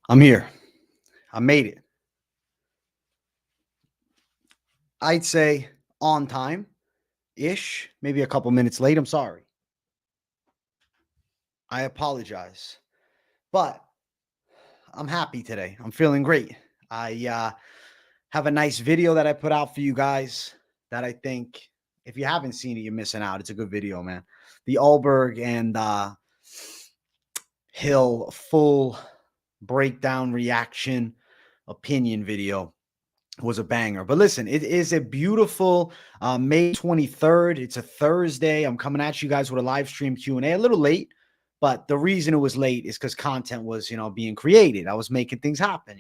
I'm here. I made it. I'd say on time-ish, maybe a couple minutes late. I'm sorry. I apologize. But I'm happy today. I'm feeling great. I have a nice video that I put out for you guys that I think if you haven't seen it, you're missing out. It's a good video, man. The Alberg and Hill full breakdown reaction opinion video was a banger. But listen, it is a beautiful May 23rd. It's a Thursday. I'm coming at you guys with a live stream Q&A a little late, but the reason it was late is because content was, being created. I was making things happen,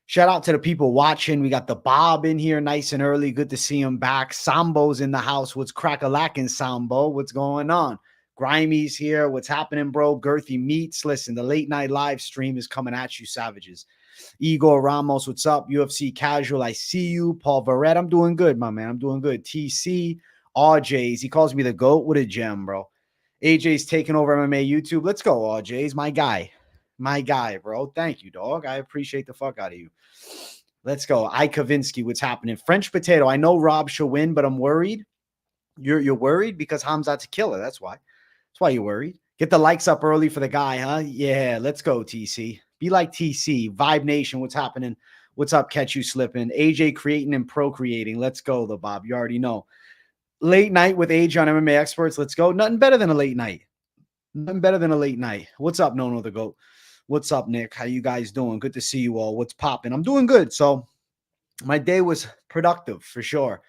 Shout out to the people watching. We got the Bob in here nice and early. Good to see him back. Sambo's in the house. What's crack-a-lackin', Sambo? What's going on? Grimey's here. What's happening, bro? Girthy Meats. Listen, the late night live stream is coming at you, savages. Igor Ramos, what's up? UFC Casual, I see you. Paul Verrett, I'm doing good, my man. I'm doing good. TC, RJ's. He calls me the GOAT. What a gem, bro. AJ's taking over MMA YouTube. Let's go, RJ's. My guy. My guy, bro. Thank you, dog. I appreciate the fuck out of you. Let's go. I Kavinsky, what's happening? French Potato, I know Rob should win, but I'm worried. You're worried because Hamzat's a killer. That's why. That's why you're worried. Get the likes up early for the guy, huh? Yeah, let's go, TC. Be like TC. Vibe Nation, what's happening? What's up, Catch You Slipping? AJ creating and procreating. Let's go, though, Bob. You already know. Late night with AJ on MMA Experts. Let's go. Nothing better than a late night. Nothing better than a late night. What's up, Nono the GOAT? What's up, Nick? How you guys doing? Good to see you all. What's popping? I'm doing good. So my day was productive for sure.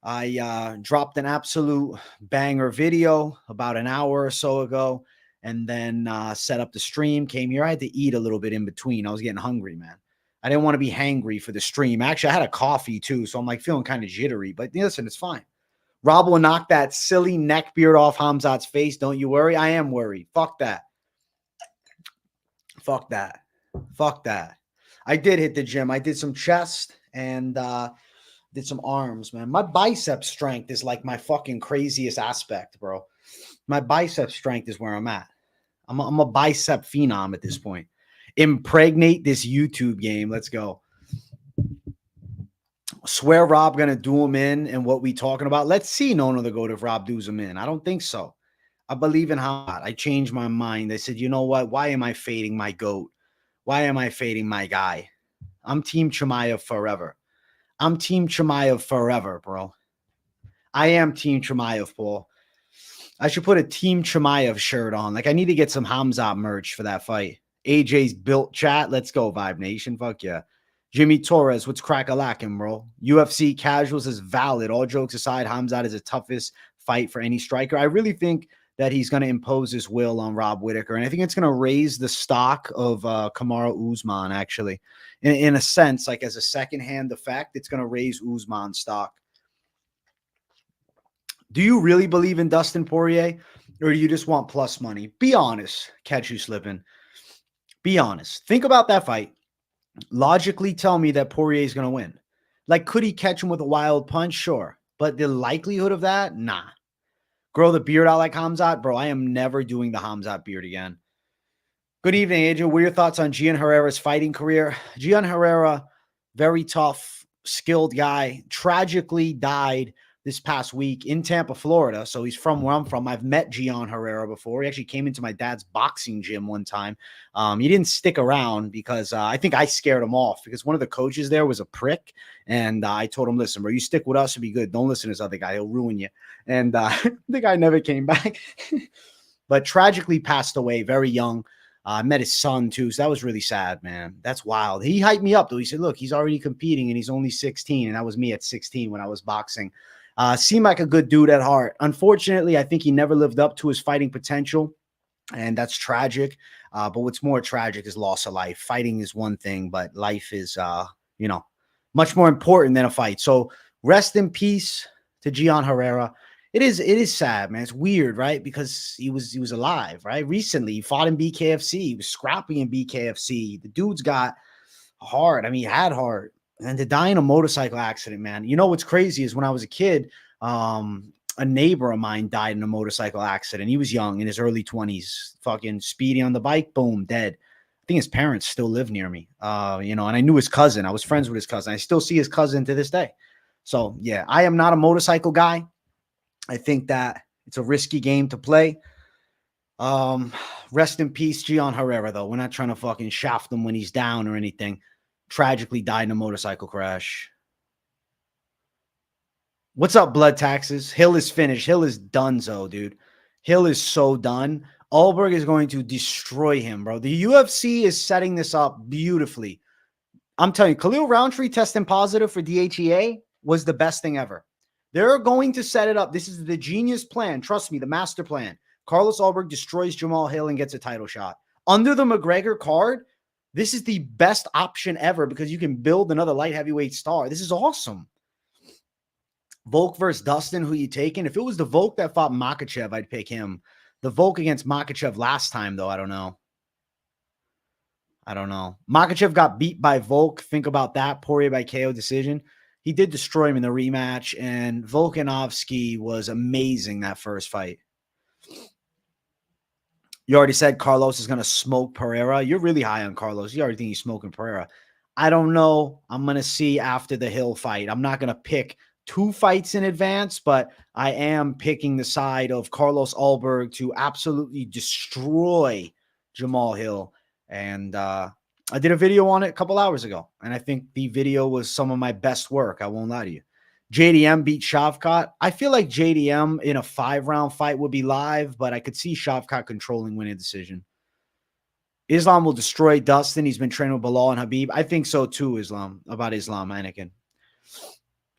I dropped an absolute banger video about an hour or so ago, and then set up the stream, came here. I had to eat a little bit in between. I was getting hungry, man. I didn't want to be hangry for the stream. Actually, I had a coffee too, so I'm like feeling kind of jittery, but listen, it's fine. Rob will knock that silly neck beard off Hamzat's face. Don't you worry. I am worried. Fuck that. Fuck that. Fuck that. I did hit the gym. I did some chest and did some arms, man. My bicep strength is like my fucking craziest aspect, bro. My bicep strength is where I'm at. I'm a bicep phenom at this point. Impregnate this YouTube game. Let's go. Swear Rob gonna do him in and what we talking about. Let's see Nono the GOAT if Rob does him in. I don't think so. I believe in how I changed my mind. I said, you know what? Why am I fading my GOAT? Why am I fading my guy? I'm Team Chimaev forever. I'm Team Chimaev forever, bro. I am Team Chimaev, Paul. I should put a Team Chimaev shirt on. Like, I need to get some Hamzat merch for that fight. AJ's built chat. Let's go, Vibe Nation. Fuck yeah. Jimmy Torres, what's crack-a-lackin', bro? UFC Casuals is valid. All jokes aside, Hamzat is the toughest fight for any striker. I really think that he's going to impose his will on Rob Whittaker. And I think it's going to raise the stock of Kamaru Usman, actually. In a sense, like as a secondhand effect, it's going to raise Usman's stock. Do you really believe in Dustin Poirier, or do you just want plus money? Be honest, Catch You Slipping. Be honest. Think about that fight. Logically tell me that Poirier is going to win. Like, could he catch him with a wild punch? Sure. But the likelihood of that? Nah. Grow the beard out like Hamzat? Bro, I am never doing the Hamzat beard again. Good evening, Adrian. What are your thoughts on Gian Herrera's fighting career? Gian Herrera, very tough, skilled guy, tragically died this past week in Tampa, Florida. So he's from where I'm from. I've met Gian Herrera before. He actually came into my dad's boxing gym one time. He didn't stick around because I think I scared him off because one of the coaches there was a prick. And I told him, listen, bro, you stick with us, it'll be good. Don't listen to this other guy. He'll ruin you. And the guy never came back. But tragically passed away very young. I met his son, too. So that was really sad, man. That's wild. He hyped me up, though. He said, look, he's already competing, and he's only 16. And that was me at 16 when I was boxing. Seemed like a good dude at heart. Unfortunately, I think he never lived up to his fighting potential, and that's tragic. But what's more tragic is loss of life. Fighting is one thing, but life is, much more important than a fight. So rest in peace to Gian Herrera. It is sad, man. It's weird, right? Because he was alive, right? Recently, he fought in BKFC. He was scrapping in BKFC. The dude's got heart. I mean, he had heart. And to die in a motorcycle accident, man. You know what's crazy is when I was a kid, a neighbor of mine died in a motorcycle accident. He was young, in his early 20s, fucking speeding on the bike, boom, dead. think his parents still live near me, and I knew his cousin. I was friends with his cousin. I still see his cousin to this day. So, yeah, I am not a motorcycle guy. I think that it's a risky game to play. Rest in peace, Gian Herrera, though. We're not trying to fucking shaft him when he's down or anything. Tragically died in a motorcycle crash. What's up, Blood Taxes? Hill is finished. Hill is donezo, dude. Hill is so done. Alberg is going to destroy him, bro. The UFC is setting this up beautifully. I'm telling you, Khalil Rountree testing positive for DHEA was the best thing ever. They're going to set it up. This is the genius plan. Trust me, the master plan. Carlos Ulberg destroys Jamahal Hill and gets a title shot. Under the McGregor card, this is the best option ever because you can build another light heavyweight star. This is awesome. Volk versus Dustin, who you taking? If it was the Volk that fought Makhachev, I'd pick him. The Volk against Makhachev last time, though, I don't know. Makhachev got beat by Volk. Think about that. Poirier by KO decision. He did destroy him in the rematch, and Volkanovski was amazing that first fight. You already said Carlos is going to smoke Pereira. You're really high on Carlos. You already think he's smoking Pereira. I don't know. I'm going to see after the Hill fight. I'm not going to pick 2 fights in advance, but I am picking the side of Carlos Ulberg to absolutely destroy Jamahal Hill. And I did a video on it a couple hours ago, and I think the video was some of my best work. I won't lie to you. JDM beat Shavkat. I feel like JDM in a 5-round fight would be live, but I could see Shavkat controlling winning decision. Islam will destroy Dustin. He's been training with Bilal and Habib. I think so too, Islam, Anakin.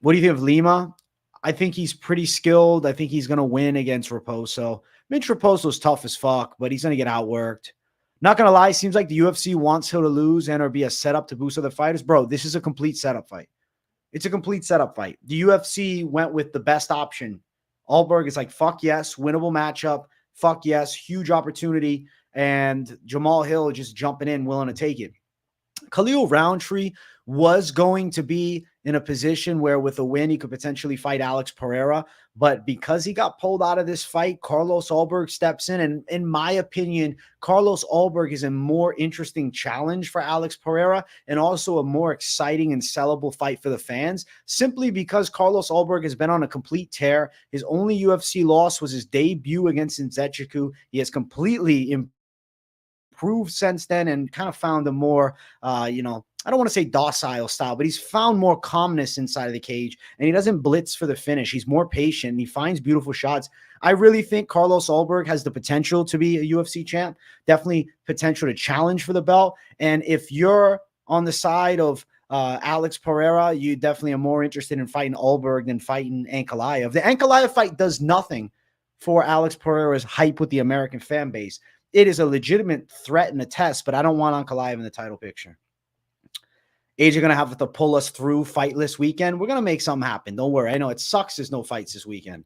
What do you think of Lima? I think he's pretty skilled. I think he's going to win against Raposo. Mitch Raposo's tough as fuck, but he's going to get outworked. Not going to lie, seems like the UFC wants Hill to lose and or be a setup to boost other fighters. Bro, this is a complete setup fight. It's a complete setup fight. The UFC went with the best option. Alberg is like, fuck yes, winnable matchup. Fuck yes, huge opportunity. And Jamahal Hill just jumping in, willing to take it. Khalil Rountree was going to be in a position where with a win, he could potentially fight Alex Pereira. But because he got pulled out of this fight, Carlos Ulberg steps in. And in my opinion, Carlos Ulberg is a more interesting challenge for Alex Pereira and also a more exciting and sellable fight for the fans, simply because Carlos Ulberg has been on a complete tear. His only UFC loss was his debut against Nzechukwu. He has completely improved since then and kind of found a more, I don't want to say docile style, but he's found more calmness inside of the cage, and he doesn't blitz for the finish. He's more patient, and he finds beautiful shots. I really think Carlos Ulberg has the potential to be a UFC champ, definitely potential to challenge for the belt. And if you're on the side of Alex Pereira, you definitely are more interested in fighting Ulberg than fighting Ankalaev. The Ankalaev fight does nothing for Alex Pereira's hype with the American fan base. It is a legitimate threat and a test, but I don't want Ankalaev in the title picture. AJ going to have to pull us through fightless weekend. We're going to make something happen. Don't worry. I know it sucks there's no fights this weekend.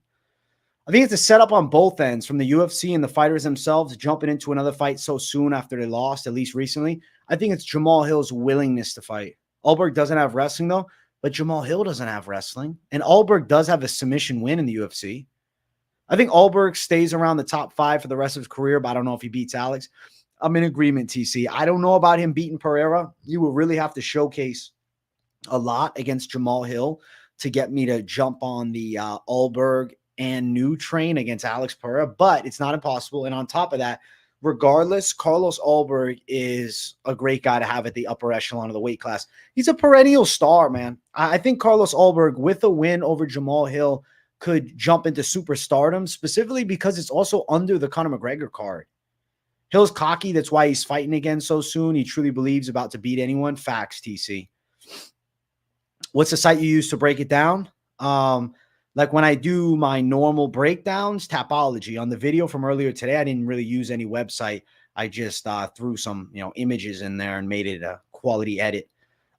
I think it's a setup on both ends from the UFC and the fighters themselves jumping into another fight so soon after they lost, at least recently. I think it's Jamahal Hill's willingness to fight. Ulberg doesn't have wrestling, though, but Jamahal Hill doesn't have wrestling. And Ulberg does have a submission win in the UFC. I think Ulberg stays around the top 5 for the rest of his career, but I don't know if he beats Alex. I'm in agreement, TC. I don't know about him beating Pereira. You will really have to showcase a lot against Jamahal Hill to get me to jump on the Ulberg and new train against Alex Pereira, but it's not impossible. And on top of that, regardless, Carlos Ulberg is a great guy to have at the upper echelon of the weight class. He's a perennial star, man. I think Carlos Ulberg, with a win over Jamahal Hill, could jump into superstardom, specifically because it's also under the Conor McGregor card. Hill's cocky. That's why he's fighting again so soon. He truly believes about to beat anyone. Facts, TC. What's the site you use to break it down? Like when I do my normal breakdowns, Tapology. On the video from earlier today, I didn't really use any website. I just threw some images in there and made it a quality edit.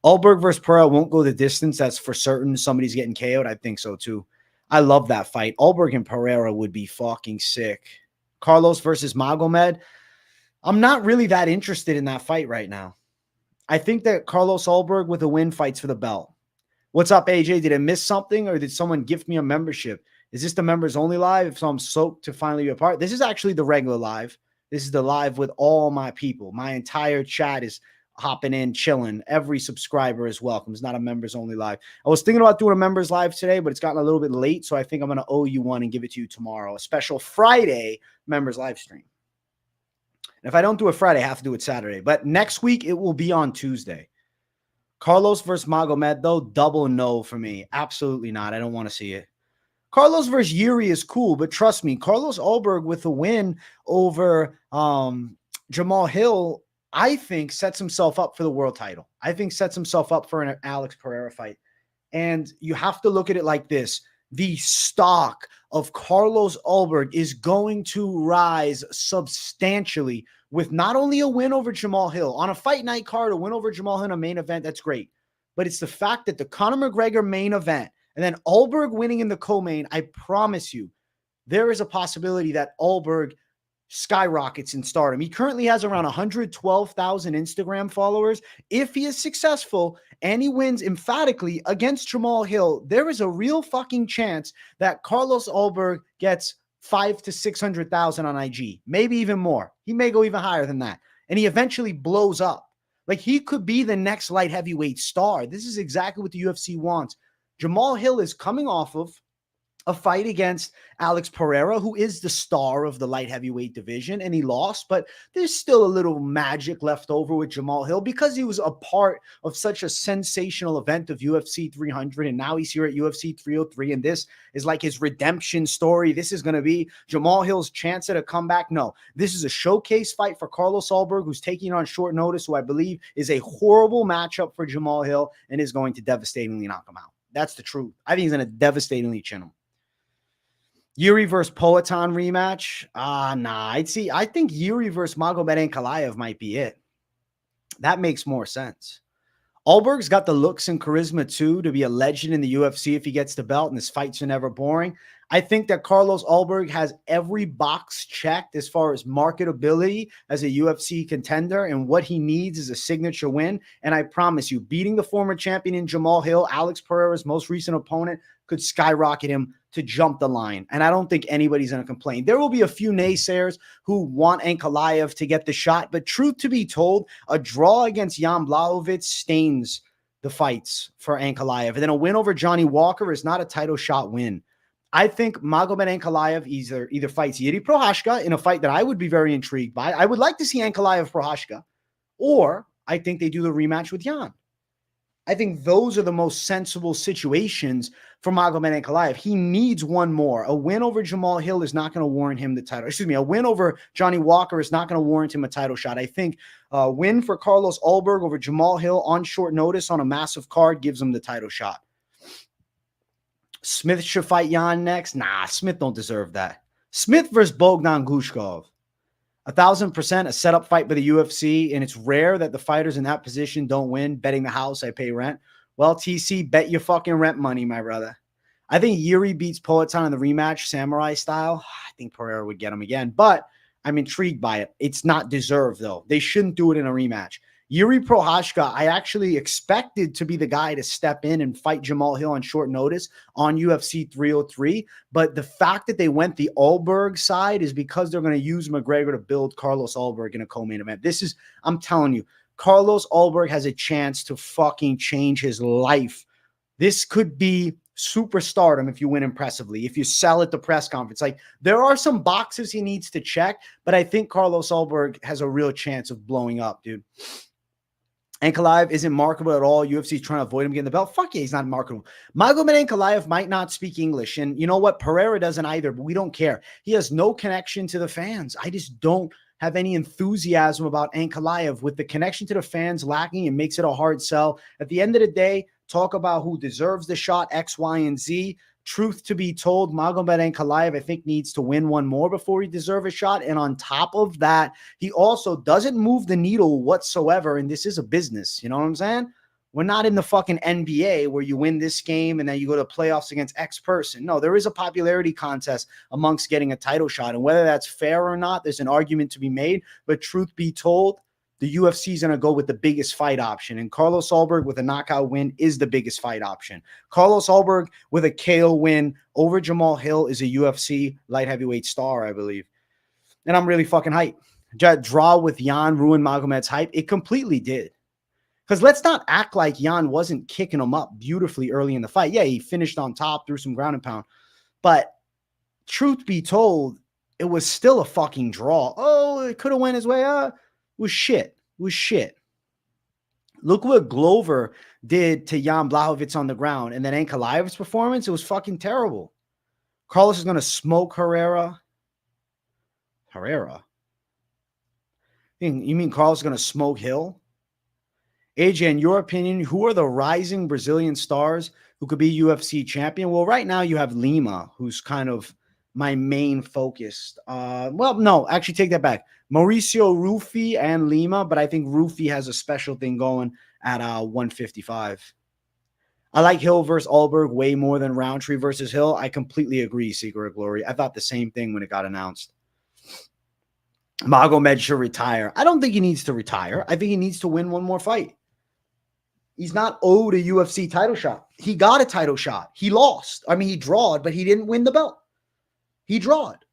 Alberg versus Pereira won't go the distance. That's for certain. Somebody's getting KO'd. I think so too. I love that fight. Alberg and Pereira would be fucking sick. Carlos versus Magomed. I'm not really that interested in that fight right now. I think that Carlos Ulberg with a win fights for the belt. What's up, AJ? Did I miss something or did someone gift me a membership? Is this the members only live? If so, I'm stoked to finally be a part. This is actually the regular live. This is the live with all my people. My entire chat is hopping in, chilling. Every subscriber is welcome. It's not a members only live. I was thinking about doing a members live today, but it's gotten a little bit late. So I think I'm going to owe you one and give it to you tomorrow. A special Friday members live stream. And if I don't do it Friday, I have to do it Saturday. But next week, it will be on Tuesday. Carlos versus Magomed, though, double no for me. Absolutely not. I don't want to see it. Carlos versus Yuri is cool, but trust me, Carlos Ulberg with a win over Jamahal Hill, I think sets himself up for the world title. I think sets himself up for an Alex Pereira fight. And you have to look at it like this. The stock of Carlos Ulberg is going to rise substantially with not only a win over Jamahal Hill on a fight night card, a win over Jamahal Hill in a main event. That's great. But it's the fact that the Conor McGregor main event and then Ulberg winning in the co-main, I promise you, there is a possibility that Ulberg skyrockets in stardom. He currently has around 112,000 Instagram followers. If he is successful and he wins emphatically against Jamahal Hill, there is a real fucking chance that Carlos Ulberg gets 500,000 to 600,000 on IG, maybe even more. He may go even higher than that. And he eventually blows up. Like, he could be the next light heavyweight star. This is exactly what the UFC wants. Jamahal Hill is coming off of a fight against Alex Pereira, who is the star of the light heavyweight division, and he lost, but there's still a little magic left over with Jamahal Hill because he was a part of such a sensational event of UFC 300, and now he's here at UFC 303, and this is like his redemption story. This is going to be Jamahal Hill's chance at a comeback. No, this is a showcase fight for Carlos Ulberg, who's taking on short notice, who I believe is a horrible matchup for Jamahal Hill and is going to devastatingly knock him out. That's the truth. I think he's going to devastatingly chin him. Yuri versus Poatan rematch. Nah. I think Yuri versus Magomed Ankalaev might be it. That makes more sense. Ulberg's got the looks and charisma, too, to be a legend in the UFC if he gets the belt, and his fights are never boring. I think that Carlos Ulberg has every box checked as far as marketability as a UFC contender, and what he needs is a signature win. And I promise you, beating the former champion in Jamahal Hill, Alex Pereira's most recent opponent, could skyrocket him to jump the line. And I don't think anybody's going to complain. There will be a few naysayers who want Ankalaev to get the shot, but truth to be told, a draw against Jan Blachowicz stains the fights for Ankalaev. And then a win over Johnny Walker is not a title shot win. I think Magomed Ankalaev either fights Yuri Prochazka in a fight that I would be very intrigued by. I would like to see Ankalaev Prochazka, or I think they do the rematch with Gian. I think those are the most sensible situations for Magomed Ankalaev. He needs one more. A win over Jamahal Hill is not going to warrant him the title. Excuse me, a win over Johnny Walker is not going to warrant him a title shot. I think a win for Carlos Ulberg over Jamahal Hill on short notice on a massive card gives him the title shot. Smith should fight Gian next. Nah, Smith don't deserve that. Smith versus Bogdan Gushkov. 1,000% a setup fight by the UFC, and it's rare that the fighters in that position don't win. Betting the house, I pay rent. Well, TC, bet your fucking rent money, my brother. I think Yuri beats Poatan in the rematch, samurai style. I think Pereira would get him again, but I'm intrigued by it. It's not deserved, though. They shouldn't do it in a rematch. Yuri Prochazka, I actually expected to be the guy to step in and fight Jamahal Hill on short notice on UFC 303. But the fact that they went the Ulberg side is because they're going to use McGregor to build Carlos Ulberg in a co-main event. I'm telling you, Carlos Ulberg has a chance to fucking change his life. This could be superstardom if you win impressively, if you sell at the press conference. Like, there are some boxes he needs to check, but I think Carlos Ulberg has a real chance of blowing up, dude. Ankalaev isn't marketable at all. UFC is trying to avoid him getting the belt. Fuck yeah, he's not marketable. Magomed Ankalaev might not speak English. And you know what? Pereira doesn't either, but we don't care. He has no connection to the fans. I just don't have any enthusiasm about Ankalaev. With the connection to the fans lacking, it makes it a hard sell. At the end of the day, talk about who deserves the shot, X, Y, and Z. Truth to be told, Magomed Ankalaev, I think, needs to win one more before he deserves a shot. And on top of that, he also doesn't move the needle whatsoever. And this is a business. You know what I'm saying? We're not in the fucking NBA where you win this game and then you go to playoffs against X person. No, there is a popularity contest amongst getting a title shot. And whether that's fair or not, there's an argument to be made. But truth be told, the UFC is going to go with the biggest fight option. And Carlos Ulberg with a knockout win is the biggest fight option. Carlos Ulberg with a KO win over Jamahal Hill is a UFC light heavyweight star, I believe. And I'm really fucking hyped. That draw with Gian ruined Magomed's hype. It completely did. Because let's not act like Gian wasn't kicking him up beautifully early in the fight. Yeah, he finished on top, threw some ground and pound. But truth be told, it was still a fucking draw. Oh, it could have went his way. It was shit. It was shit. Look what Glover did to Jan Blachowicz on the ground. And then Ankalaev's performance, it was fucking terrible. Carlos is going to smoke Herrera. Herrera? You mean Carlos is going to smoke Hill? AJ, in your opinion, who are the rising Brazilian stars who could be UFC champion? Well, right now you have Lima, who's kind of my main focus. Well, no, actually take that back. Mauricio Rufy and Lima, but I think Rufy has a special thing going at 155. I like Hill versus Alberg way more than Rountree versus Hill. I completely agree, Secret of Glory. I thought the same thing when it got announced. Magomed should retire. I don't think he needs to retire. I think he needs to win one more fight. He's not owed a UFC title shot. He got a title shot. He lost. I mean, he drawed, but he didn't win the belt. He drawed.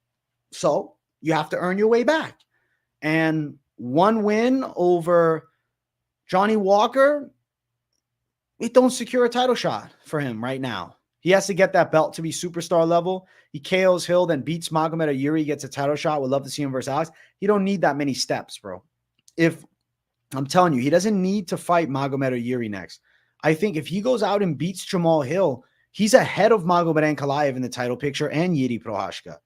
So you have to earn your way back. And one win over Johnny Walker, it don't secure a title shot for him right now. He has to get that belt to be superstar level. He KOs Hill, then beats Magomed Ayuri, gets a title shot. Would love to see him versus Alex. He don't need that many steps, bro. I'm telling you, he doesn't need to fight Magomed Ayuri next. I think if he goes out and beats Jamahal Hill, he's ahead of Magomed Ankalaev in the title picture and Yuri Prochazka.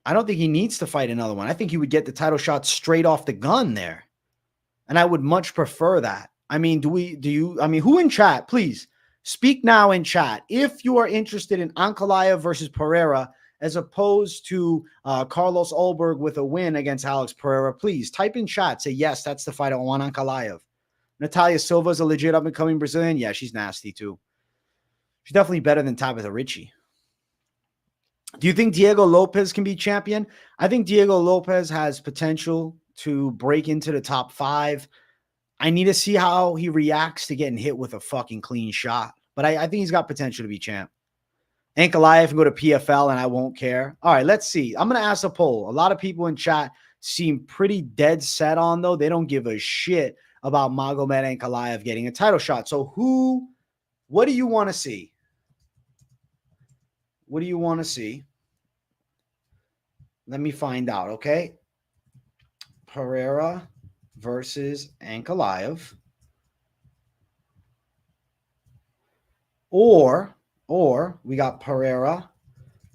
I don't think he needs to fight another one. I think he would get the title shot straight off the gun there. And I would much prefer that. I mean, who in chat, please speak now in chat. If you are interested in Ankalaev versus Pereira, as opposed to Carlos Ulberg with a win against Alex Pereira, please type in chat. Say, yes, that's the fight I want, Ankalaev. Natalia Silva is a legit up-and-coming Brazilian. Yeah, she's nasty too. She's definitely better than Tabitha Ricci. Do you think Diego Lopez can be champion? I think Diego Lopez has potential to break into the top 5. I need to see how he reacts to getting hit with a fucking clean shot. But I think he's got potential to be champ. Ankalaev can go to PFL and I won't care. All right, let's see. I'm going to ask a poll. A lot of people in chat seem pretty dead set on, though. They don't give a shit about Magomed Ankalaev getting a title shot. So what do you want to see? What do you want to see? Let me find out, okay? Pereira versus Ankalaev. Or we got Pereira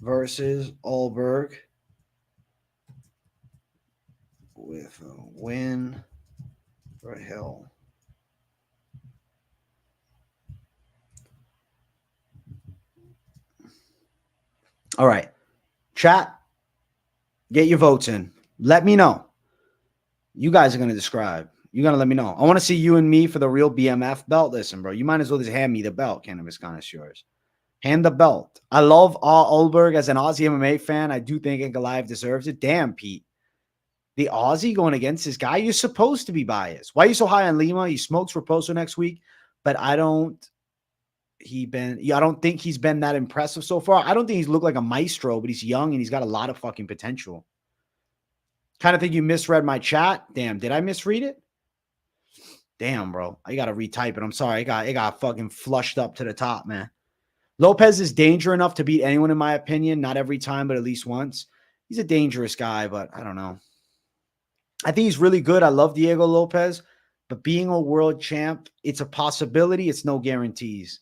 versus Ulberg with a win for Hill. All right. Chat, get your votes in. Let me know. You guys are going to describe. You're going to let me know. I want to see you and me for the real BMF belt. Listen, bro, you might as well just hand me the belt, Cannabis Connoisseurs. Hand the belt. I love Ulberg as an Aussie MMA fan. I do think Ankalaev deserves it. Damn, Pete. The Aussie going against this guy, you're supposed to be biased. Why are you so high on Lima? He smokes Raposo next week, but I don't think he's been that impressive so far. I don't think he's looked like a maestro, but he's young and he's got a lot of fucking potential. Kind of think you misread my chat. Damn, did I misread it? Damn, bro. I got to retype it. I'm sorry. It got fucking flushed up to the top, man. Lopez is danger enough to beat anyone, in my opinion. Not every time, but at least once. He's a dangerous guy, but I don't know. I think he's really good. I love Diego Lopez, but being a world champ, it's a possibility. It's no guarantees.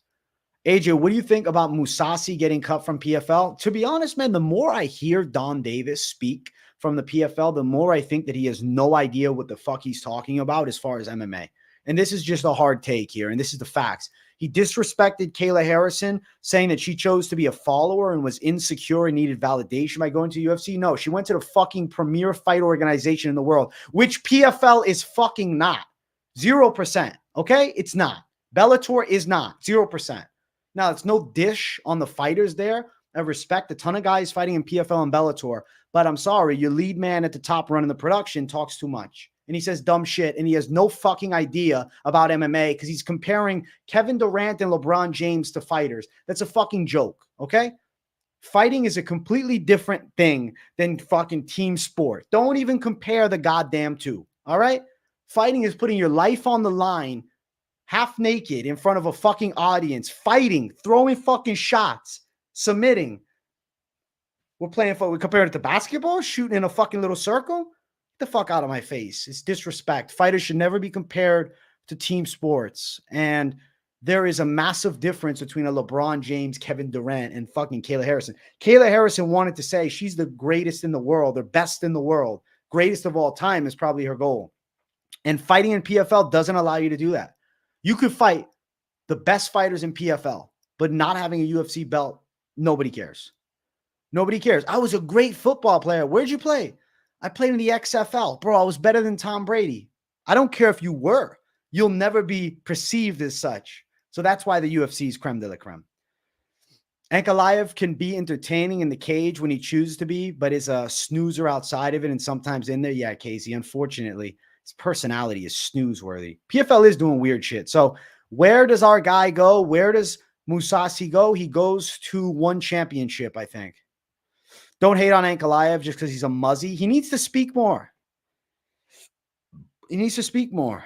AJ, what do you think about Mousasi getting cut from PFL? To be honest, man, the more I hear Don Davis speak from the PFL, the more I think that he has no idea what the fuck he's talking about as far as MMA. And this is just a hard take here, and this is the facts. He disrespected Kayla Harrison, saying that she chose to be a follower and was insecure and needed validation by going to UFC. No, she went to the fucking premier fight organization in the world, which PFL is fucking not. 0%, okay? It's not. Bellator is not. 0%. Now, it's no dish on the fighters there. I respect a ton of guys fighting in PFL and Bellator, but I'm sorry, your lead man at the top running the production talks too much. And he says dumb shit, and he has no fucking idea about MMA because he's comparing Kevin Durant and LeBron James to fighters. That's a fucking joke, okay? Fighting is a completely different thing than fucking team sport. Don't even compare the goddamn two. All right? Fighting is putting your life on the line, half naked in front of a fucking audience, fighting, throwing fucking shots, submitting. We compared it to basketball, shooting in a fucking little circle. Get the fuck out of my face. It's disrespect. Fighters should never be compared to team sports. And there is a massive difference between a LeBron James, Kevin Durant, and fucking Kayla Harrison. Kayla Harrison wanted to say she's the greatest in the world, the best in the world, greatest of all time is probably her goal. And fighting in PFL doesn't allow you to do that. You could fight the best fighters in PFL, but not having a UFC belt, nobody cares. Nobody cares. I was a great football player. Where'd you play? I played in the XFL. Bro, I was better than Tom Brady. I don't care if you were. You'll never be perceived as such. So that's why the UFC is creme de la creme. Ankalaev can be entertaining in the cage when he chooses to be, but is a snoozer outside of it and sometimes in there. Yeah, Casey, unfortunately, his personality is snooze-worthy. PFL is doing weird shit. So where does our guy go? Where does Mousasi go? He goes to one championship, I think. Don't hate on Ankalaev just because he's a muzzy. He needs to speak more. He needs to speak more.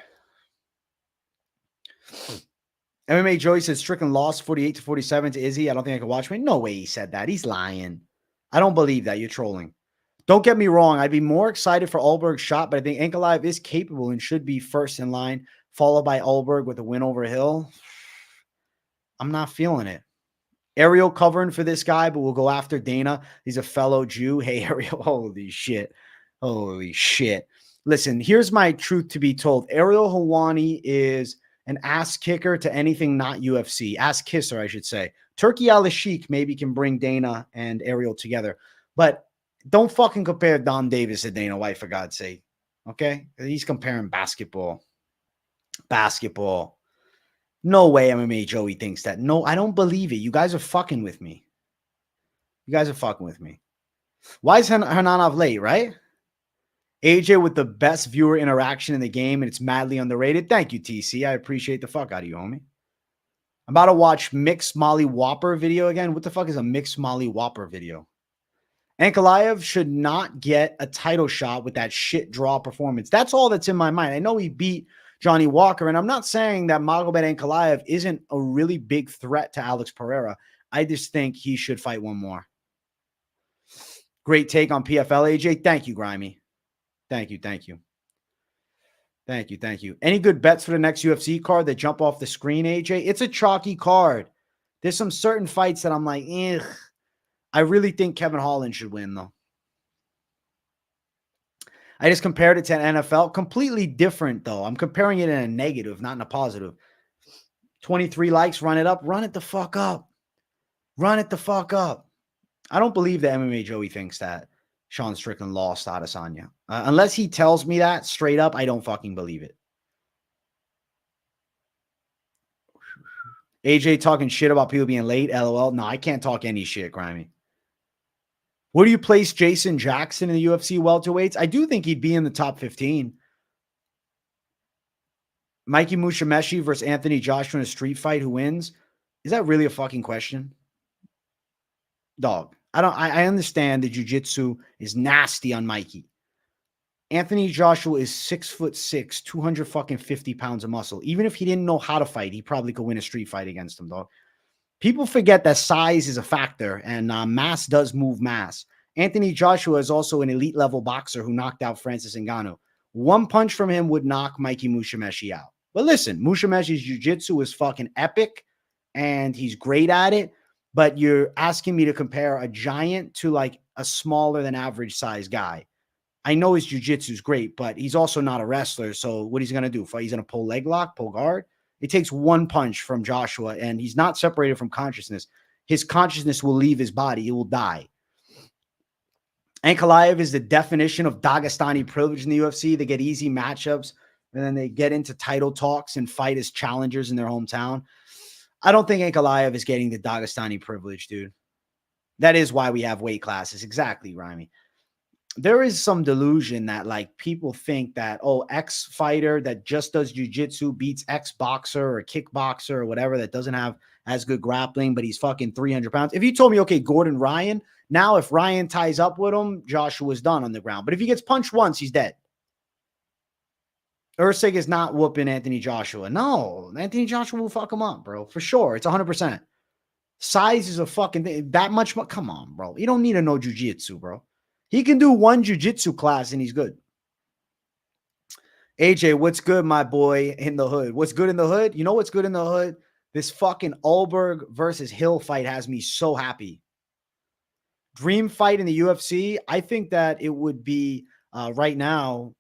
MMA Joey said Strickland lost 48-47 to Izzy. I don't think I can watch him. No way he said that. He's lying. I don't believe that. You're trolling. Don't get me wrong. I'd be more excited for Ulberg's shot, but I think Ankalaev is capable and should be first in line, followed by Ulberg with a win over Hill. I'm not feeling it. Ariel covering for this guy, but we'll go after Dana. He's a fellow Jew. Hey, Ariel. Holy shit. Holy shit. Listen, here's my truth to be told. Ariel Helwani is an ass kicker to anything not UFC. Ass kisser, I should say. Turkey Al-Sheikh maybe can bring Dana and Ariel together. But don't fucking compare Don Davis to Dana White, for God's sake. Okay? He's comparing basketball. Basketball. No way MMA Joey thinks that. No, I don't believe it. You guys are fucking with me. You guys are fucking with me. Why is Hernanov late, right? AJ with the best viewer interaction in the game, and it's madly underrated. Thank you, TC. I appreciate the fuck out of you, homie. I'm about to watch Mixed Molly Whopper video again. What the fuck is a Mixed Molly Whopper video? Ankalaev should not get a title shot with that shit draw performance. That's all that's in my mind. I know he beat Johnny Walker, and I'm not saying that Magomed Ankalaev isn't a really big threat to Alex Pereira. I just think he should fight one more. Great take on PFL, AJ. Thank you, Grimy. Thank you. Thank you. Thank you. Thank you. Any good bets for the next UFC card that jump off the screen, AJ? It's a chalky card. There's some certain fights that I'm like, ugh. I really think Kevin Holland should win, though. I just compared it to an NFL. Completely different, though. I'm comparing it in a negative, not in a positive. 23 likes, run it up. Run it the fuck up. Run it the fuck up. I don't believe that MMA Joey thinks that Sean Strickland lost Adesanya. Unless he tells me that straight up, I don't fucking believe it. AJ talking shit about people being late, LOL. No, I can't talk any shit, Grimy. Where do you place Jason Jackson in the UFC welterweights? I do think he'd be in the top 15. Mikey Musumeci versus Anthony Joshua in a street fight. Who wins? Is that really a fucking question? Dog. I understand the jiu-jitsu is nasty on Mikey. Anthony Joshua is 6'6", 250 pounds of muscle. Even if he didn't know how to fight, he probably could win a street fight against him, dog. People forget that size is a factor, and mass does move mass. Anthony Joshua is also an elite level boxer who knocked out Francis Ngannou. One punch from him would knock Mikey Musumeci out. But listen, Musumeci's jiu-jitsu is fucking epic, and he's great at it. But you're asking me to compare a giant to like a smaller than average size guy. I know his jiu-jitsu is great, but he's also not a wrestler. So what he's going to do? He's going to pull leg lock, pull guard. It takes one punch from Joshua, and he's not separated from consciousness. His consciousness will leave his body. He will die. Ankalaev is the definition of Dagestani privilege in the UFC. They get easy matchups, and then they get into title talks and fight as challengers in their hometown. I don't think Ankalaev is getting the Dagestani privilege, dude. That is why we have weight classes. Exactly, Rimy. there is some delusion that like people think that, oh, X fighter that just does jujitsu beats X boxer or kickboxer or whatever that doesn't have as good grappling, but he's fucking 300 pounds. If you told me, okay, Gordon Ryan, now if Ryan ties up with him, Joshua's done on the ground. But if he gets punched once, he's dead. Usyk is not whooping Anthony Joshua. No, Anthony Joshua will fuck him up, bro. For sure. It's 100%. Size is a fucking thing. That much. Come on, bro. You don't need to know jujitsu, bro. He can do one jujitsu class and he's good. AJ, what's good, my boy, in the hood? What's good in the hood? You know what's good in the hood? This fucking Alberg versus Hill fight has me so happy. Dream fight in the UFC. I think that it would be right now.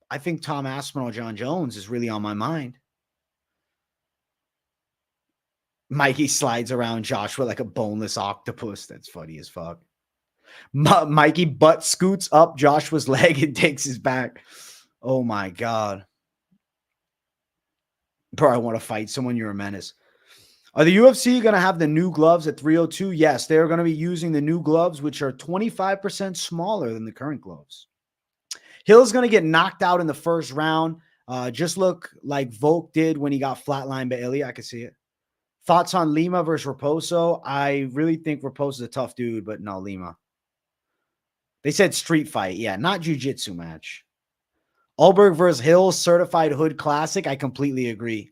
I think Tom Aspinall, John Jones is really on my mind. Mikey slides around Joshua like a boneless octopus. That's funny as fuck. Mikey butt scoots up Joshua's leg and takes his back. Oh my God. Bro, I want to fight someone. You're a menace. Are the UFC going to have the new gloves at 302? Yes, they're going to be using the new gloves, which are 25% smaller than the current gloves. Hill's going to get knocked out in the first round. Just look like Volk did when he got flatlined by Ilya. I can see it. Thoughts on Lima versus Raposo? I really think Raposo's a tough dude, but no, Lima. They said street fight. Yeah, not jiu-jitsu match. Alberg versus Hill, certified hood classic. I completely agree.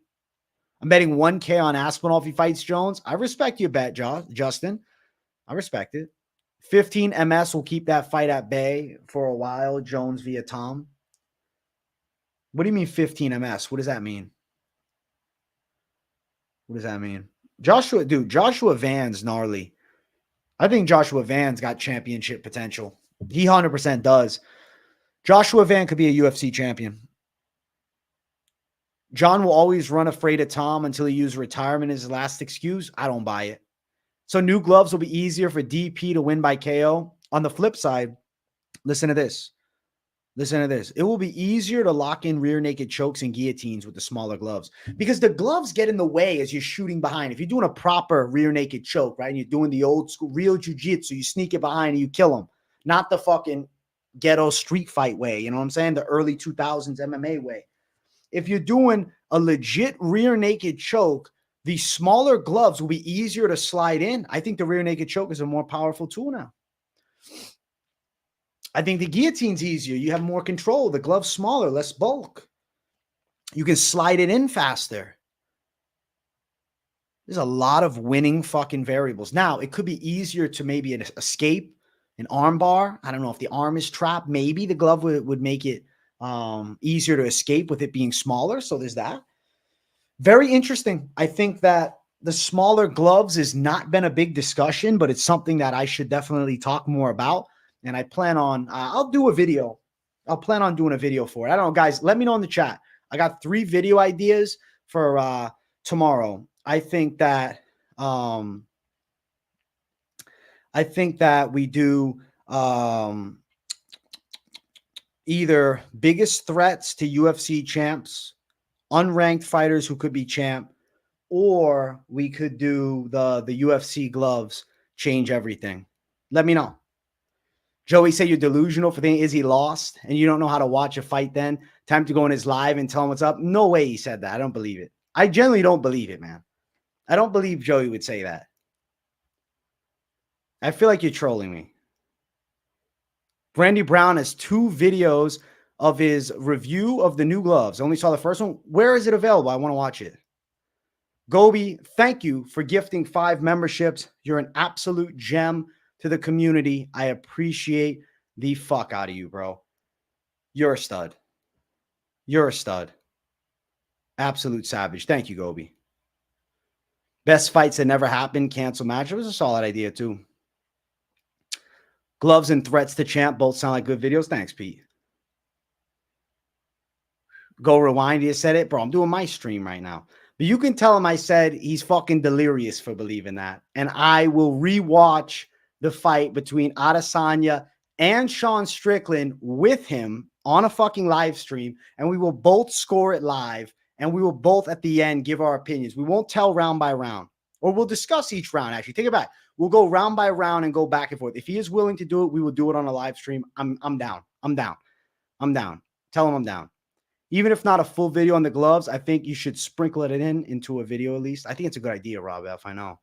I'm betting 1K on Aspinall if he fights Jones. I respect your bet, Justin. I respect it. 15 MS will keep that fight at bay for a while. Jones via Tom. What do you mean 15 MS? What does that mean? What does that mean? Joshua Van's gnarly. I think Joshua Van's got championship potential. He 100% does. Joshua Van could be a UFC champion. John will always run afraid of Tom until he used retirement as his last excuse. I don't buy it. So new gloves will be easier for DP to win by KO. On the flip side, listen to this. Listen to this. It will be easier to lock in rear naked chokes and guillotines with the smaller gloves because the gloves get in the way as you're shooting behind. If you're doing a proper rear naked choke, right, and you're doing the old school real jiu-jitsu, you sneak it behind and you kill them. Not the fucking ghetto street fight way. You know what I'm saying? The early 2000s MMA way. If you're doing a legit rear naked choke, the smaller gloves will be easier to slide in. I think the rear naked choke is a more powerful tool now. I think the guillotine's easier. You have more control. The glove's smaller, less bulk. You can slide it in faster. There's a lot of winning fucking variables. Now, it could be easier to maybe escape an arm bar. I don't know if the arm is trapped. Maybe the glove would make it easier to escape with it being smaller. So there's that. Very interesting. I think that the smaller gloves has not been a big discussion, but it's something that I should definitely talk more about. And I plan on, I'll do a video. I'll plan on doing a video for it. I don't know, guys, let me know in the chat. I got 3 video ideas for tomorrow. I think that we do either biggest threats to UFC champs, unranked fighters who could be champ, or we could do the UFC gloves change everything. Let me know. Joey said you're delusional for thinking, is he lost? And you don't know how to watch a fight then? Time to go in his live and tell him what's up? No way he said that. I don't believe it. I generally don't believe it, man. I don't believe Joey would say that. I feel like you're trolling me. Brandy Brown has 2 videos of his review of the new gloves. I only saw the first one. Where is it available? I want to watch it. Gobi, thank you for gifting 5 memberships. You're an absolute gem to the community. I appreciate the fuck out of you, bro. You're a stud. You're a stud. Absolute savage. Thank you, Gobi. Best fights that never happened. Cancel match. It was a solid idea, too. Gloves and threats to champ both sound like good videos. Thanks, Pete. Go rewind. You said it. Bro, I'm doing my stream right now. But you can tell him I said he's fucking delirious for believing that. And I will rewatch the fight between Adesanya and Sean Strickland with him on a fucking live stream. And we will both score it live. And we will both at the end give our opinions. We won't tell round by round. Or we'll discuss each round, actually. Take it back. We'll go round by round and go back and forth. If he is willing to do it, we will do it on a live stream. I'm down. I'm down. I'm down. Tell him I'm down. Even if not a full video on the gloves, I think you should sprinkle it into a video at least. I think it's a good idea, Rob F. I know.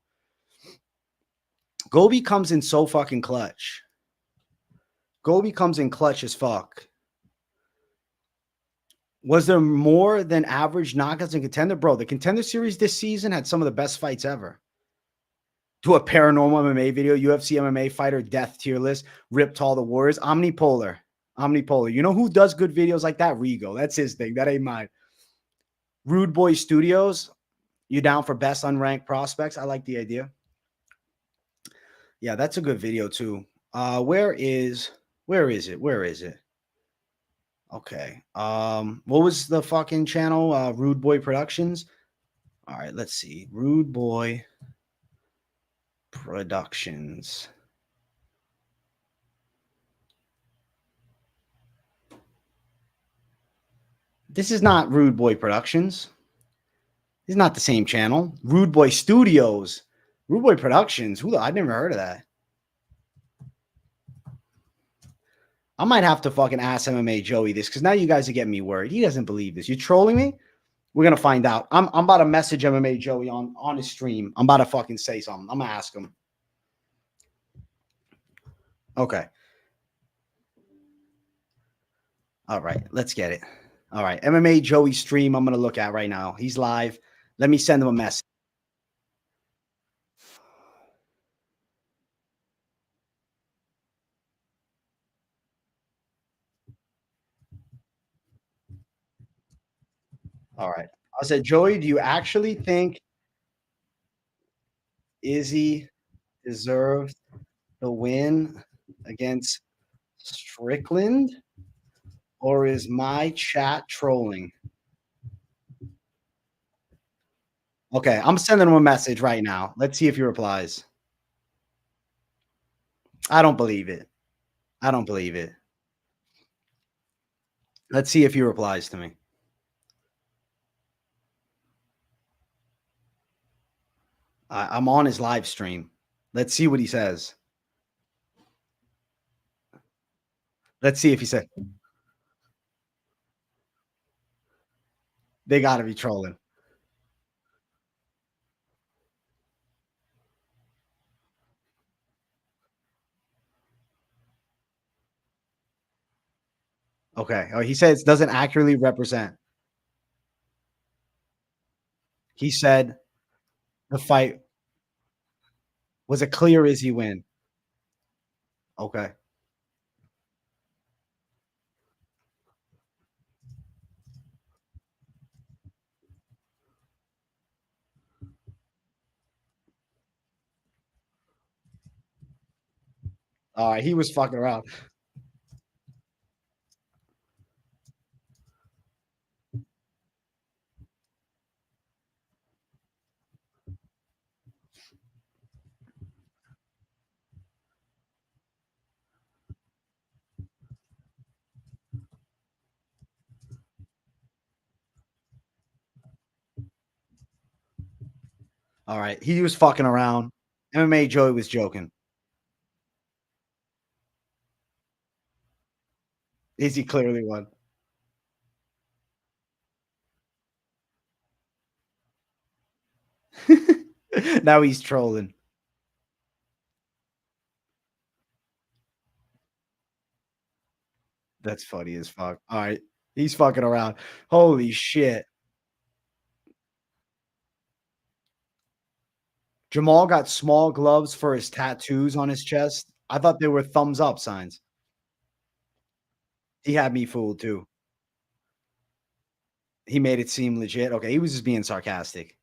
Gobi comes in so fucking clutch. Gobi comes in clutch as fuck. Was there more than average knockouts in Contender? Bro, the Contender Series this season had some of the best fights ever. To a paranormal MMA video, UFC MMA fighter death tier list, ripped all the warriors. Omnipolar. You know who does good videos like that? Rigo. That's his thing. That ain't mine. Rude Boy Studios. You down for best unranked prospects? I like the idea. Yeah, that's a good video too. Where is it? Okay. What was the fucking channel? Rude Boy Productions. All right, let's see. Rude Boy Productions. This is not Rude Boy Productions. This is not the same channel. Rude Boy Studios. Rude Boy Productions. I've never heard of that. I might have to fucking ask MMA Joey this because now you guys are getting me worried. He doesn't believe this. You're trolling me? We're going to find out. I'm about to message MMA Joey on his stream. I'm about to fucking say something. I'm going to ask him. Okay. All right. Let's get it. All right. MMA Joey stream I'm going to look at right now. He's live. Let me send him a message. All right. I said, Joey, do you actually think Izzy deserved the win against Strickland? Or is my chat trolling? Okay, I'm sending him a message right now. Let's see if he replies. I don't believe it. I don't believe it. Let's see if he replies to me. I'm on his live stream. Let's see what he says. Let's see if he said. They got to be trolling. Okay. Oh, he says doesn't accurately represent. He said the fight was a clear Izzy win. Okay. All right. He was fucking around. All right. He was fucking around. MMA Joey was joking. Izzy clearly won. Now he's trolling. That's funny as fuck. All right. He's fucking around. Holy shit. Jamal got small gloves for his tattoos on his chest. I thought they were thumbs up signs. He had me fooled too. He made it seem legit. Okay, he was just being sarcastic.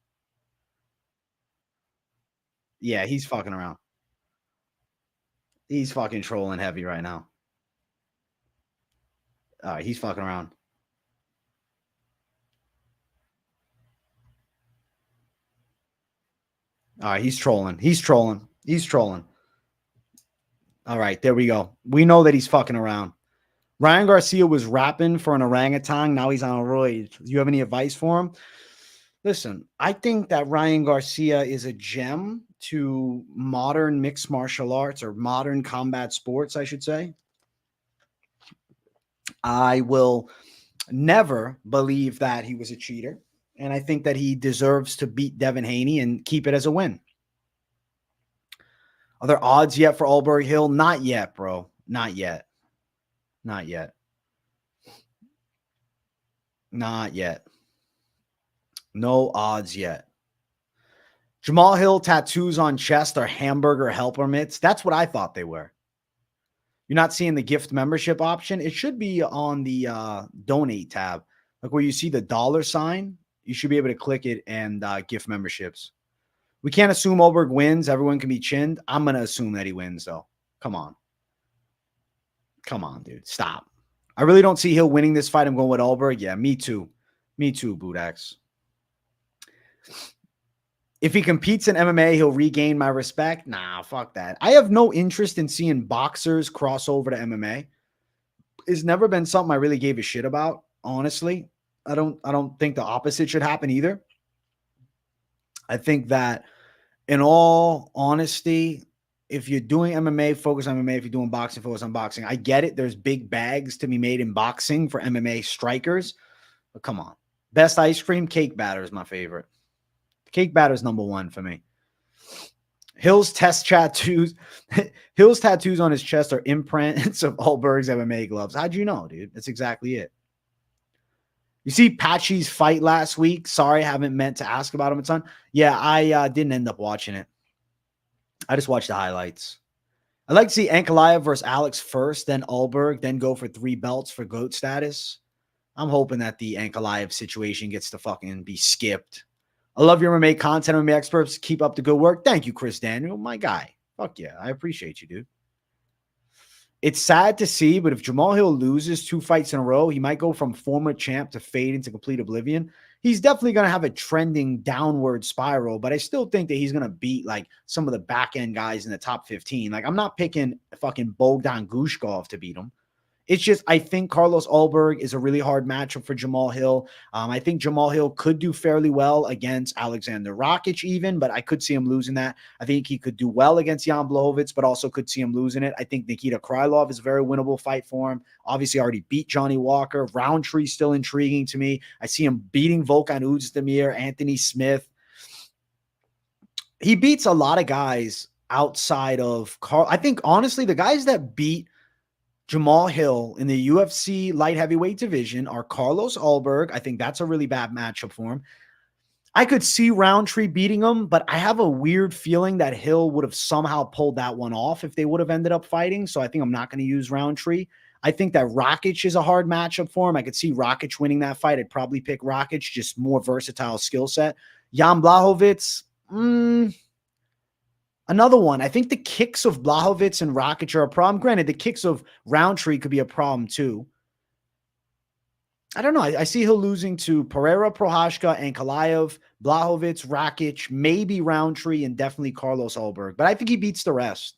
Yeah, he's fucking around. He's fucking trolling heavy right now. All right, he's fucking around. All right, he's trolling. He's trolling. He's trolling. All right, there we go. We know that he's fucking around. Ryan Garcia was rapping for an orangutan. Now he's on a roid. Do you have any advice for him? Listen, I think that Ryan Garcia is a gem to modern mixed martial arts or modern combat sports, I should say, I will never believe that he was a cheater. And I think that he deserves to beat Devin Haney and keep it as a win. Are there odds yet for Alberg Hill? Not yet, bro. Not yet. Not yet. Not yet. No odds yet. Jamahal Hill tattoos on chest are hamburger helper mitts. That's what I thought they were. You're not seeing the gift membership option. It should be on the donate tab. Like where you see the $sign, you should be able to click it and gift memberships. We can't assume Alberg wins. Everyone can be chinned. I'm going to assume that he wins, though. Come on. Come on, dude. Stop. I really don't see Hill winning this fight. I'm going with Alberg. Yeah, me too. Me too, Budax. If he competes in MMA, he'll regain my respect. Nah, fuck that. I have no interest in seeing boxers cross over to MMA. It's never been something I really gave a shit about, honestly. I don't think the opposite should happen either. I think that in all honesty, if you're doing MMA, focus on MMA. If you're doing boxing, focus on boxing. I get it. There's big bags to be made in boxing for MMA strikers. But come on. Best ice cream, cake batter is my favorite. Cake batter is number one for me. Hill's tattoos on his chest are imprints of Alberg's MMA gloves. How'd you know, dude? That's exactly it. You see Patchy's fight last week? Sorry, I haven't meant to ask about him a ton. Yeah, I didn't end up watching it. I just watched the highlights. I'd like to see Ankalaev versus Alex first, then Alberg, then go for 3 belts for GOAT status. I'm hoping that the Ankalaev situation gets to fucking be skipped. I love your MMA content, MMA experts. Keep up the good work. Thank you, Chris Daniel, my guy. Fuck yeah, I appreciate you, dude. It's sad to see, but if Jamahal Hill loses 2 fights in a row, he might go from former champ to fade into complete oblivion. He's definitely going to have a trending downward spiral, but I still think that he's going to beat like some of the back end guys in the top 15. Like I'm not picking fucking Bogdan Gushkov to beat him. It's just, I think Carlos Ulberg is a really hard matchup for Jamahal Hill. I think Jamahal Hill could do fairly well against Alexander Rakic even, but I could see him losing that. I think he could do well against Jan Blachowicz, but also could see him losing it. I think Nikita Krylov is a very winnable fight for him. Obviously, already beat Johnny Walker. Rountree still intriguing to me. I see him beating Volkan Oezdemir, Anthony Smith. He beats a lot of guys outside of Carl. I think, honestly, the guys that beat Jamahal Hill in the UFC light heavyweight division are Carlos Ulberg. I think that's a really bad matchup for him. I could see Rountree beating him, but I have a weird feeling that Hill would have somehow pulled that one off if they would have ended up fighting. So I think I'm not going to use Rountree. I think that Rakic is a hard matchup for him. I could see Rakic winning that fight. I'd probably pick Rakic, just more versatile skill set. Jan Blachowicz, another one. I think the kicks of Blachowicz and Rakic are a problem. Granted, the kicks of Rountree could be a problem too. I don't know. I see Hill losing to Pereira, Prohashka, Ankalaev, Blachowicz, Rakic, maybe Rountree, and definitely Carlos Ulberg. But I think he beats the rest.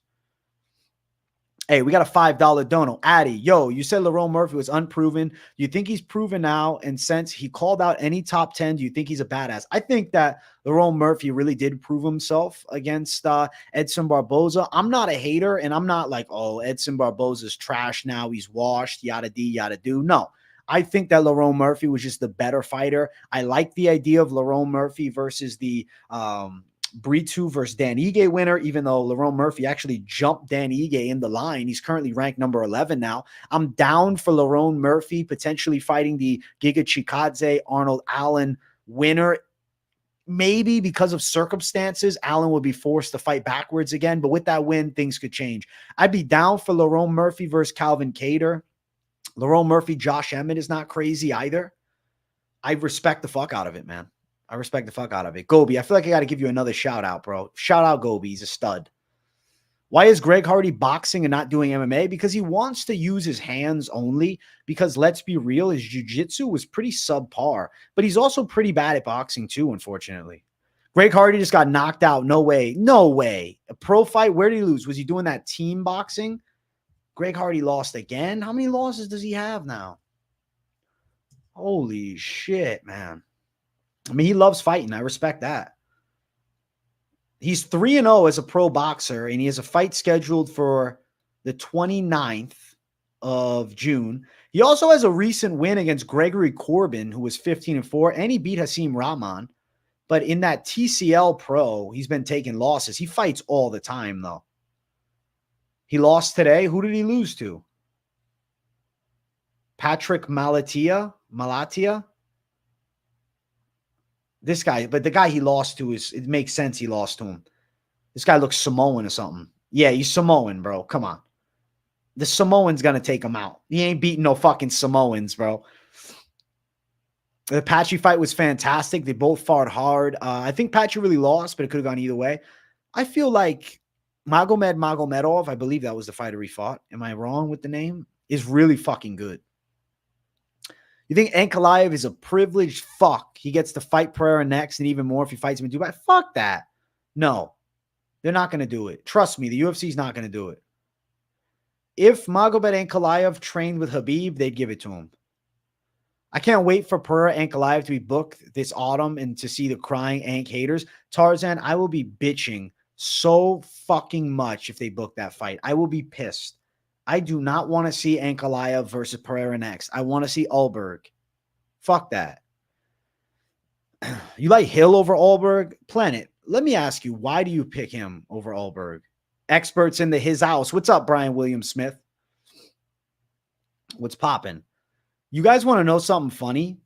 Hey, we got a $5 dono. Addy, yo, you said Lerone Murphy was unproven. Do you think he's proven now? And since he called out any top 10, do you think he's a badass? I think that Lerone Murphy really did prove himself against Edson Barboza. I'm not a hater, and I'm not like, oh, Edson Barboza's trash now. He's washed, yada dee, yada do. No. I think that Lerone Murphy was just the better fighter. I like the idea of Lerone Murphy versus the Britu versus Dan Ige winner, even though Lerone Murphy actually jumped Dan Ige in the line. He's currently ranked number 11 now. I'm down for Lerone Murphy potentially fighting the Giga Chikadze Arnold Allen winner. Maybe because of circumstances, Allen would be forced to fight backwards again. But with that win, things could change. I'd be down for Lerone Murphy versus Calvin Kattar. Lerone Murphy, Josh Emmett is not crazy either. I respect the fuck out of it, man. I respect the fuck out of it. Gobi, I feel like I got to give you another shout out, bro. Shout out Gobi. He's a stud. Why is Greg Hardy boxing and not doing MMA? Because he wants to use his hands only. Because let's be real, his jiu-jitsu was pretty subpar. But he's also pretty bad at boxing too, unfortunately. Greg Hardy just got knocked out. No way. No way. A pro fight? Where did he lose? Was he doing that team boxing? Greg Hardy lost again? How many losses does he have now? Holy shit, man. I mean, he loves fighting. I respect that. He's 3-0 as a pro boxer, and he has a fight scheduled for the 29th of June. He also has a recent win against Gregory Corbin, who was 15-4, and he beat Hasim Rahman. But in that TCL Pro, he's been taking losses. He fights all the time, though. He lost today. Who did he lose to? Patrick Malatia? This guy, but the guy he lost to it makes sense he lost to him. This guy looks Samoan or something. Yeah, he's Samoan, bro. Come on. The Samoan's going to take him out. He ain't beating no fucking Samoans, bro. The Patchy fight was fantastic. They both fought hard. I think Patchy really lost, but it could have gone either way. I feel like Magomedov, I believe that was the fighter he fought. Am I wrong with the name? Is really fucking good. You think Ankalaev is a privileged fuck? He gets to fight Pereira next, and even more if he fights him in Dubai? Fuck that. No, they're not going to do it. Trust me, the UFC is not going to do it. If Magomed Ankalaev trained with Khabib, they'd give it to him. I can't wait for Pereira Ankalaev to be booked this autumn and to see the crying Ank haters. Tarzan, I will be bitching so fucking much if they book that fight. I will be pissed. I do not want to see Ankalaev versus Pereira next. I want to see Ulberg. Fuck that. You like Hill over Alberg? Planet, let me ask you, why do you pick him over Ulberg? Experts in his house. What's up, Brian William Smith? What's popping? You guys want to know something funny?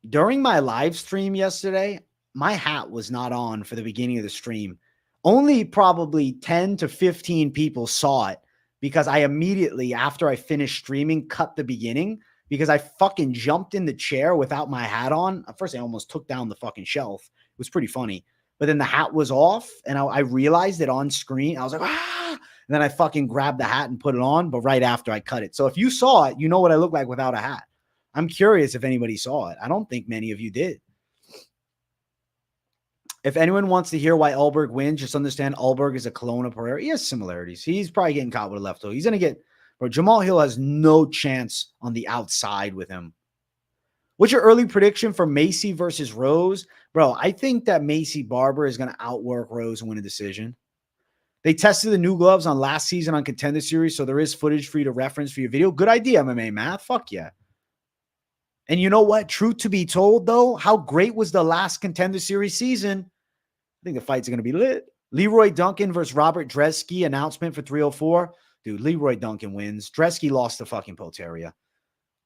During my live stream yesterday, my hat was not on for the beginning of the stream. Only probably 10 to 15 people saw it because I immediately, after I finished streaming, cut the beginning because I fucking jumped in the chair without my hat on. At first, I almost took down the fucking shelf. It was pretty funny. But then the hat was off, and I realized it on screen. I was like, ah! And then I fucking grabbed the hat and put it on, but right after I cut it. So if you saw it, you know what I look like without a hat. I'm curious if anybody saw it. I don't think many of you did. If anyone wants to hear why Alberg wins, just understand Alberg is a clone of Pereira. He has similarities. He's probably getting caught with a left hook. He's going to get, bro, Jamahal Hill has no chance on the outside with him. What's your early prediction for Macy versus Rose? Bro, I think that Macy Barber is going to outwork Rose and win a decision. They tested the new gloves on last season on Contender Series, so there is footage for you to reference for your video. Good idea, MMA Math. Fuck yeah. And you know what? Truth to be told, though, how great was the last Contender Series season? I think the fights are going to be lit. Leroy Duncan versus Robert Dresky, announcement for 304. Dude, Leroy Duncan wins. Dresky lost to fucking Poteria.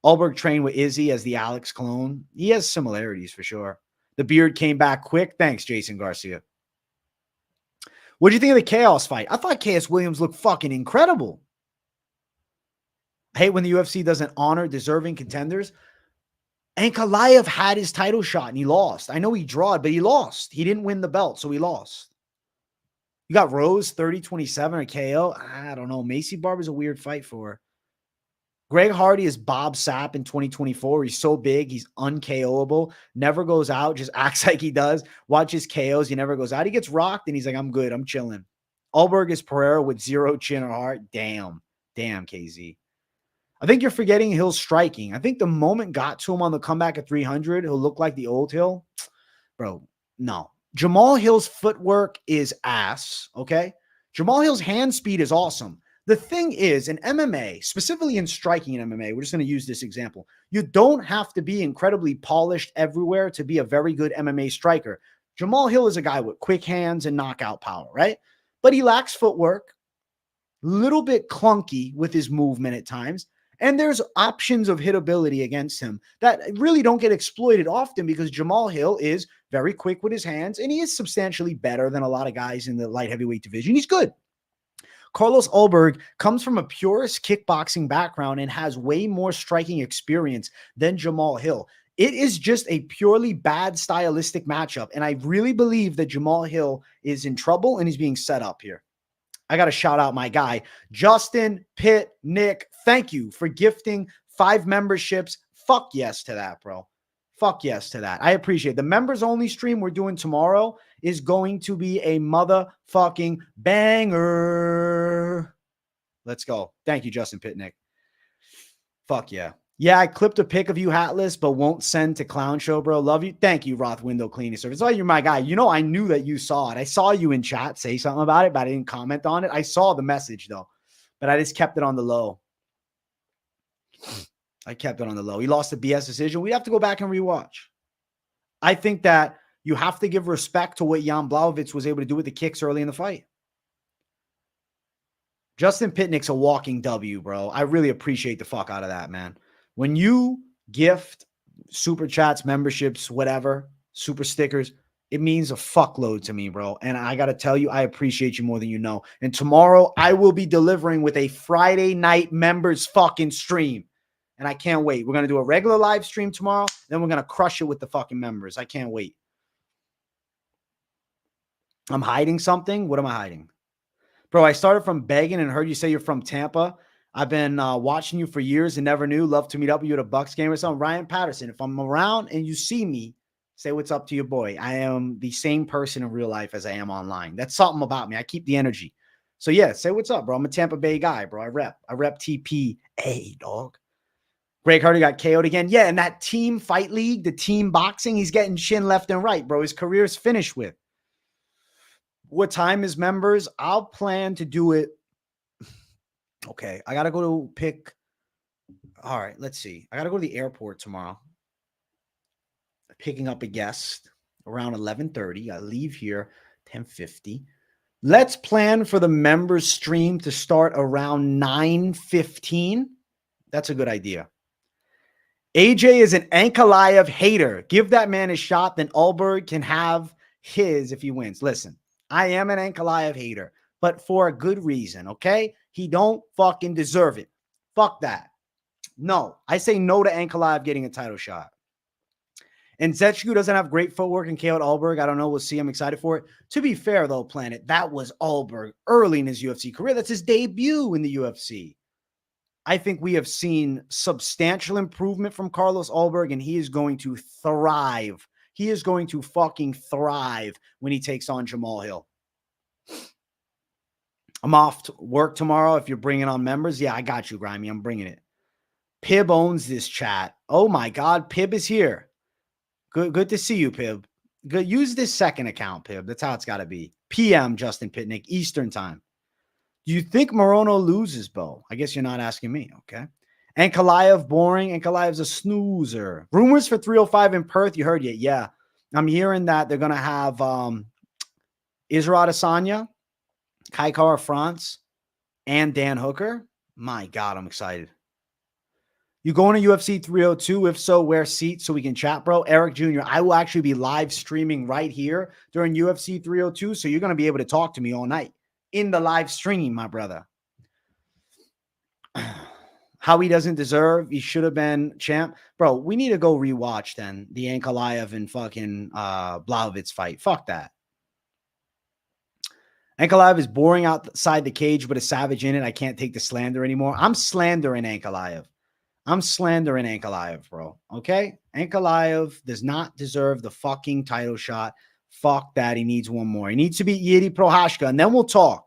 Alberg trained with Izzy as the Alex clone. He has similarities for sure. The beard came back quick. Thanks, Jason Garcia. What do you think of the Chaos fight? I thought Chaos Williams looked fucking incredible. I hate when the UFC doesn't honor deserving contenders. Ankalaev had his title shot and he lost. I know he drawed, but he lost. He didn't win the belt, so he lost. You got Rose, 30-27 or KO. I don't know. Macy Barber's a weird fight for her. Greg Hardy is Bob Sapp in 2024. He's so big. He's un-KOable. Never goes out. Just acts like he does. Watch his KOs. He never goes out. He gets rocked and he's like, I'm good. I'm chilling. Alberg is Pereira with zero chin or heart. Damn. Damn, KZ. I think you're forgetting Hill's striking. I think the moment got to him on the comeback at 300, he'll look like the old Hill. Bro, no. Jamahal Hill's footwork is ass, okay? Jamahal Hill's hand speed is awesome. The thing is, in MMA, specifically in striking in MMA, we're just going to use this example. You don't have to be incredibly polished everywhere to be a very good MMA striker. Jamahal Hill is a guy with quick hands and knockout power, right? But he lacks footwork, little bit clunky with his movement at times. And there's options of hitability against him that really don't get exploited often because Jamahal Hill is very quick with his hands and he is substantially better than a lot of guys in the light heavyweight division. He's good. Carlos Ulberg comes from a purist kickboxing background and has way more striking experience than Jamahal Hill. It is just a purely bad stylistic matchup. And I really believe that Jamahal Hill is in trouble and he's being set up here. I got to shout out my guy, Justin, Pitt, Nick. Thank you for gifting 5 memberships. Fuck yes to that, bro. Fuck yes to that. I appreciate it. The members only stream we're doing tomorrow is going to be a motherfucking banger. Let's go. Thank you, Justin Pitt, Nick. Fuck yeah. Yeah, I clipped a pic of you hatless, but won't send to Clown Show, bro. Love you. Thank you, Roth Window Cleaning Service. Oh, you're my guy. You know, I knew that you saw it. I saw you in chat say something about it, but I didn't comment on it. I saw the message, though, but I just kept it on the low. I kept it on the low. He lost the BS decision. We have to go back and rewatch. I think that you have to give respect to what Jan Blachowicz was able to do with the kicks early in the fight. Justin Pitnick's a walking W, bro. I really appreciate the fuck out of that, man. When you gift super chats, memberships, whatever, super stickers, it means a fuckload to me, bro. And I got to tell you, I appreciate you more than you know. And tomorrow I will be delivering with a Friday night members fucking stream. And I can't wait. We're going to do a regular live stream tomorrow. Then we're going to crush it with the fucking members. I can't wait. I'm hiding something. What am I hiding? Bro, I started from begging and heard you say you're from Tampa. I've been watching you for years and never knew. Love to meet up with you at a Bucks game or something. Ryan Patterson, if I'm around and you see me, say what's up to your boy. I am the same person in real life as I am online. That's something about me. I keep the energy. So yeah, say what's up, bro. I'm a Tampa Bay guy, bro. I rep TPA, dog. Greg Hardy got KO'd again. Yeah, and that team fight league, the team boxing, he's getting shin left and right, bro. His career's finished with. What time is members? I'll plan to do it. Okay, I got to go to pick. All right, let's see. I got to go to the airport tomorrow. Picking up a guest around 11:30. I leave here 10:50. Let's plan for the members stream to start around 9:15. That's a good idea. AJ is an Ankalaev hater. Give that man a shot, then Ulberg can have his if he wins. Listen, I am an Ankalaev hater, but for a good reason, okay? He don't fucking deserve it. Fuck that. No, I say no to Ankalaev getting a title shot. And Zechku doesn't have great footwork and KO'd Alberg. I don't know. We'll see. I'm excited for it. To be fair, though, Planet, that was Alberg early in his UFC career. That's his debut in the UFC. I think we have seen substantial improvement from Carlos Ulberg, and he is going to thrive. He is going to fucking thrive when he takes on Jamahal Hill. I'm off to work tomorrow. If you're bringing on members, yeah, I got you, Grimy. I'm bringing it. Pib owns this chat. Oh, my God. Pib is here. Good to see you, Pib. Good. Use this second account, Pib. That's how it's got to be. PM, Justin Pitnick, Eastern time. Do you think Morono loses, Bo? I guess you're not asking me, okay? Ankalaev, boring. Ankalaev's a snoozer. Rumors for 305 in Perth. You heard yet? Yeah. I'm hearing that they're going to have Israel Adesanya, Kai Kara France, and Dan Hooker. My God, I'm excited. You going to UFC 302? If so, wear seats so we can chat, bro. Eric Jr., I will actually be live streaming right here during UFC 302, so you're going to be able to talk to me all night in the live stream, my brother. How he doesn't deserve, he should have been champ. Bro, we need to go rewatch then the Ankalaev and fucking Blachowicz fight. Fuck that. Ankalaev is boring outside the cage, but a savage in it. I can't take the slander anymore. I'm slandering Ankalaev. I'm slandering Ankalaev, bro. Okay? Ankalaev does not deserve the fucking title shot. Fuck that. He needs one more. He needs to beat Yuri Prochazka, and then we'll talk.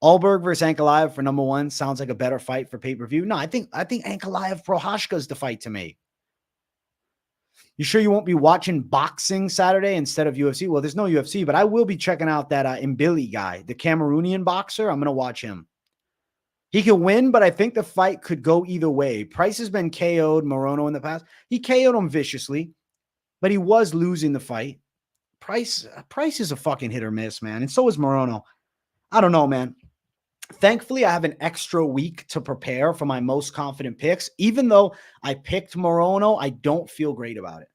Alberg versus Ankalaev for number one sounds like a better fight for pay-per-view. No, I think Ankalaev Prochazka is the fight to make. You sure you won't be watching boxing Saturday instead of UFC? Well, there's no UFC, but I will be checking out that Mbili guy, the Cameroonian boxer. I'm going to watch him. He can win, but I think the fight could go either way. Price has been KO'd Morono in the past. He KO'd him viciously, but he was losing the fight. Price is a fucking hit or miss, man. And so is Morono. I don't know, man. Thankfully, I have an extra week to prepare for my most confident picks. Even though I picked Morono, I don't feel great about it.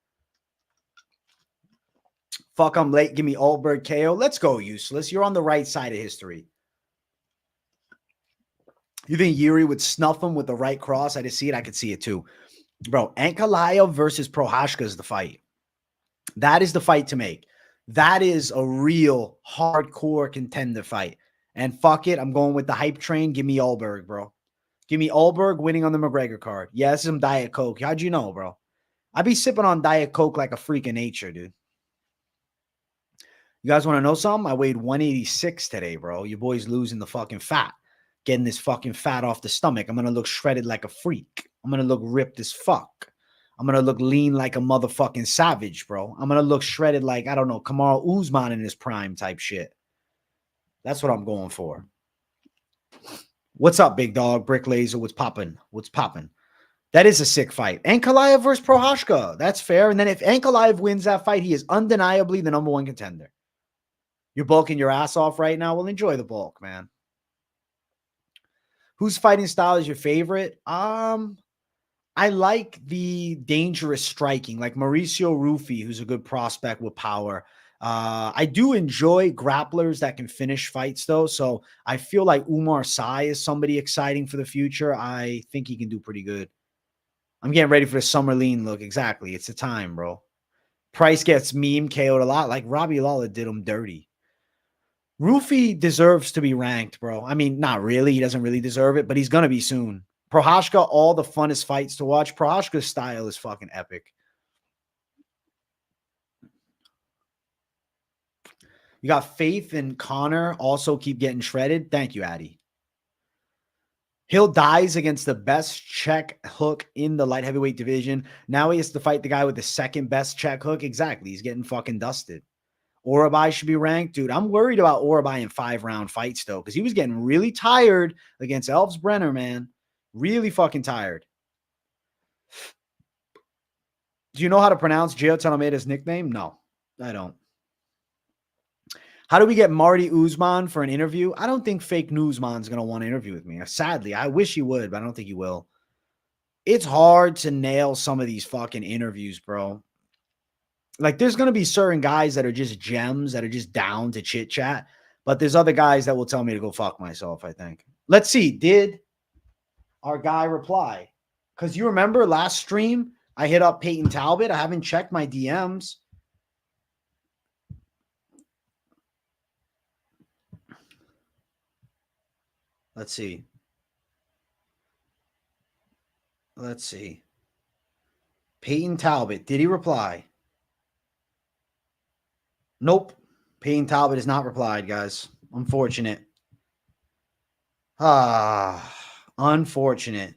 Fuck, I'm late. Give me Alberg KO. Let's go, useless. You're on the right side of history. You think Yuri would snuff him with the right cross? I just see it. I could see it too. Bro, Ankalaev versus Prochazka is the fight. That is the fight to make. That is a real hardcore contender fight. And fuck it, I'm going with the hype train. Give me Alberg, bro. Give me Alberg winning on the McGregor card. Yeah, this is some Diet Coke. How'd you know, bro? I be sipping on Diet Coke like a freak of nature, dude. You guys want to know something? I weighed 186 today, bro. Your boy's losing the fucking fat. getting this fucking fat off the stomach. I'm going to look shredded like a freak. I'm going to look ripped as fuck. I'm going to look lean like a motherfucking savage, bro. I'm going to look shredded like, I don't know, Kamaru Usman in his prime type shit. That's what I'm going for. What's up, big dog? Brick Laser, what's popping? What's popping? That is a sick fight. Ankalaev versus Prochazka. That's fair. And then if Ankalaev wins that fight, he is undeniably the #1 contender. You're bulking your ass off right now? Well, enjoy the bulk, man. Whose fighting style is your favorite? I like the dangerous striking, like Mauricio Rufy, who's a good prospect with power. I do enjoy grapplers that can finish fights, though. So I feel like Umar Sy is somebody exciting for the future. I think he can do pretty good. I'm getting ready for the summer lean look. Exactly. It's the time, bro. Price gets meme KO'd a lot. Like Robbie Lawler did him dirty. Rufy deserves to be ranked, bro. I mean, not really. He doesn't really deserve it, but he's going to be soon. Prochazka, all the funnest fights to watch. Prochazka's style is fucking epic. You got faith in Conor. Also keep getting shredded. Thank you, Addy. Hill dies against the best check hook in the light heavyweight division. Now he has to fight the guy with the second best check hook. Exactly. He's getting fucking dusted. Urabai should be ranked. Dude, I'm worried about Urabai in 5-round fights, though, because he was getting really tired against Elves Brenner, man. Really fucking tired. Do you know how to pronounce Gio Almeida's nickname? No, I don't. How do we get Marty Usman for an interview? I don't think fake Newsman's going to want to interview with me. Sadly, I wish he would, but I don't think he will. It's hard to nail some of these fucking interviews, bro. Like, there's going to be certain guys that are just gems, that are just down to chit chat. But there's other guys that will tell me to go fuck myself, I think. Let's see. Did our guy reply? Because you remember last stream, I hit up Peyton Talbot. I haven't checked my DMs. Let's see. Let's see. Peyton Talbot. Did he reply? Nope. Peyton Talbot has not replied, guys. Unfortunate. Unfortunate.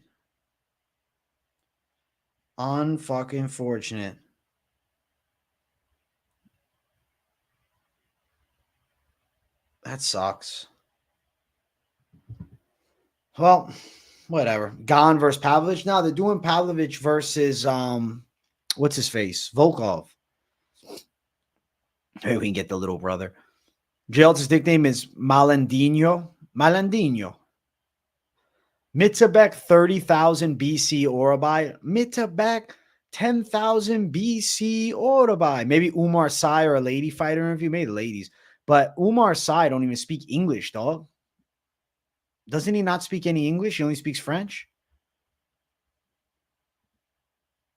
Unfucking fortunate. That sucks. Well, whatever. Gian versus Pavlovich. Now they're doing Pavlovich versus what's his face? Volkov. Maybe we can get the little brother. Jelt's nickname is Malandino. Malandino. Mitabek 30,000 BC Urabai. Mitabek 10,000 BC Urabai. Maybe Umar Sy or a lady fighter interview. Maybe the ladies. But Umar Sy don't even speak English, dog. Doesn't he not speak any English? He only speaks French.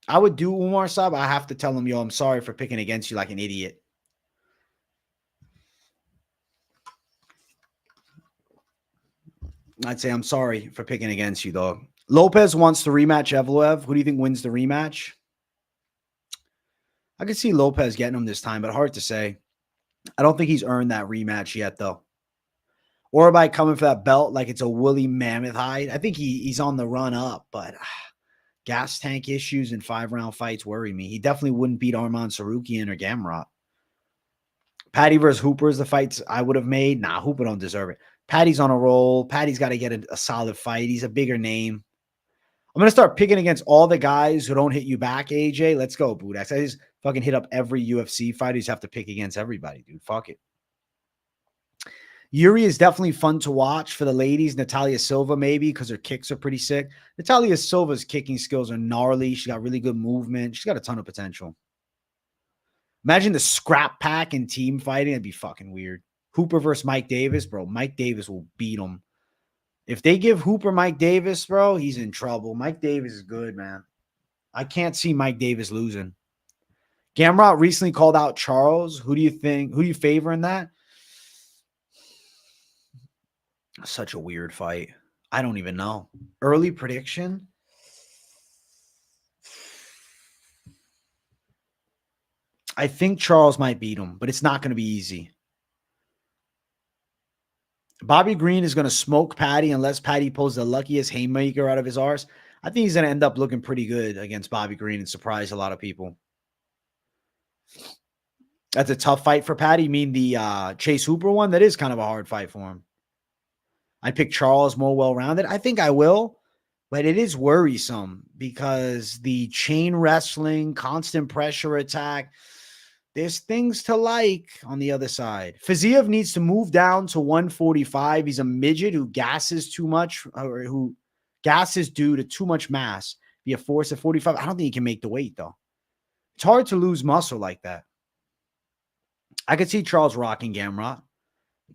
I would do Umar Sy, but I have to tell him, yo, I'm sorry for picking against you like an idiot. I'd say I'm sorry for picking against you, dog. Lopez wants to rematch Evloev. Who do you think wins the rematch? I could see Lopez getting him this time, but hard to say. I don't think he's earned that rematch yet, though. Or by coming for that belt like it's a woolly mammoth hide. I think he's on the run up, but gas tank issues and 5-round fights worry me. He definitely wouldn't beat Arman Sarukian or Gamrot. Patty versus Hooper is the fights I would have made. Nah, Hooper don't deserve it. Patty's on a roll. Patty's got to get a solid fight. He's a bigger name. I'm going to start picking against all the guys who don't hit you back, AJ. Let's go, Budax. I just fucking hit up every UFC fighter. You just have to pick against everybody, dude. Fuck it. Yuri is definitely fun to watch for the ladies. Natalia Silva, maybe, because her kicks are pretty sick. Natalia Silva's kicking skills are gnarly. She's got really good movement. She's got a ton of potential. Imagine the scrap pack and team fighting. That'd be fucking weird. Hooper versus Mike Davis, bro. Mike Davis will beat him. If they give Hooper Mike Davis, bro, he's in trouble. Mike Davis is good, man. I can't see Mike Davis losing. Gamrot recently called out Charles. Who do you think? Who do you favor in that? Such a weird fight. I don't even know. Early prediction? I think Charles might beat him, but it's not going to be easy. Bobby Green is going to smoke Patty unless Patty pulls the luckiest haymaker out of his arse. I think he's going to end up looking pretty good against Bobby Green and surprise a lot of people. That's a tough fight for Patty. You mean the Chase Hooper one? That is kind of a hard fight for him. I pick Charles more well-rounded. I think I will, but it is worrisome because the chain wrestling, constant pressure attack, there's things to like on the other side. Fiziev needs to move down to 145. He's a midget who gasses too much, or who gasses due to too much mass. Be a force at 45. I don't think he can make the weight, though. It's hard to lose muscle like that. I could see Charles rocking Gamrot.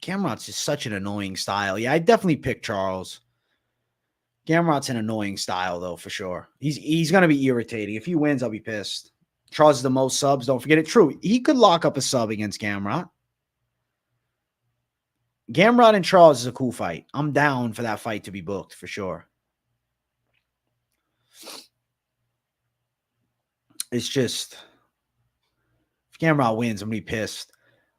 Gamrot's just such an annoying style. Yeah, I definitely pick Charles. Gamrot's an annoying style, though, for sure. He's going to be irritating. If he wins, I'll be pissed. Charles is the most subs. Don't forget it. True. He could lock up a sub against Gamrot. Gamrot and Charles is a cool fight. I'm down for that fight to be booked for sure. It's just, if Gamrot wins, I'm going to be pissed.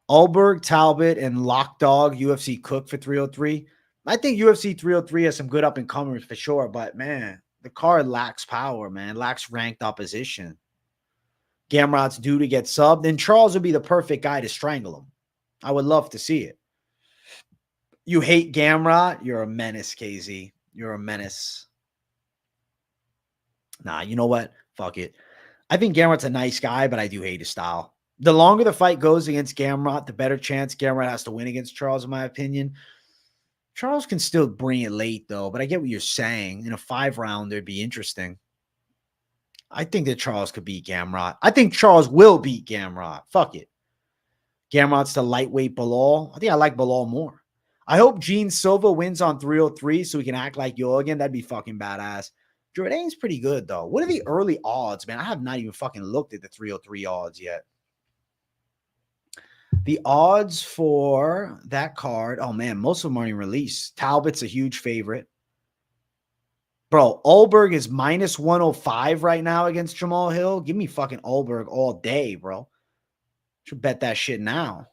Alberg, Talbot, and Lockdog UFC Cook for 303. I think UFC 303 has some good up-and-comers for sure, but, man, the card lacks power, man. Lacks ranked opposition. Gamrot's due to get subbed, and Charles would be the perfect guy to strangle him. I would love to see it. You hate Gamrot? You're a menace, KZ. You're a menace. Nah, you know what? Fuck it. I think Gamrot's a nice guy, but I do hate his style. The longer the fight goes against Gamrot, the better chance Gamrot has to win against Charles, in my opinion. Charles can still bring it late, though, but I get what you're saying. In a 5-rounder, it'd be interesting. I think that Charles could beat Gamrot. I think Charles will beat Gamrot. Fuck it. Gamrot's the lightweight Bilal. I think I like Bilal more. I hope Gene Silva wins on 303 so he can act like Jorgen. That'd be fucking badass. Jourdain's pretty good, though. What are the early odds, man? I have not even fucking looked at the 303 odds yet. The odds for that card, oh, man, most of them aren't even released. Talbot's a huge favorite. Bro, Alberg is minus 105 right now against Jamahal Hill. Give me fucking Alberg all day, bro. Should bet that shit now.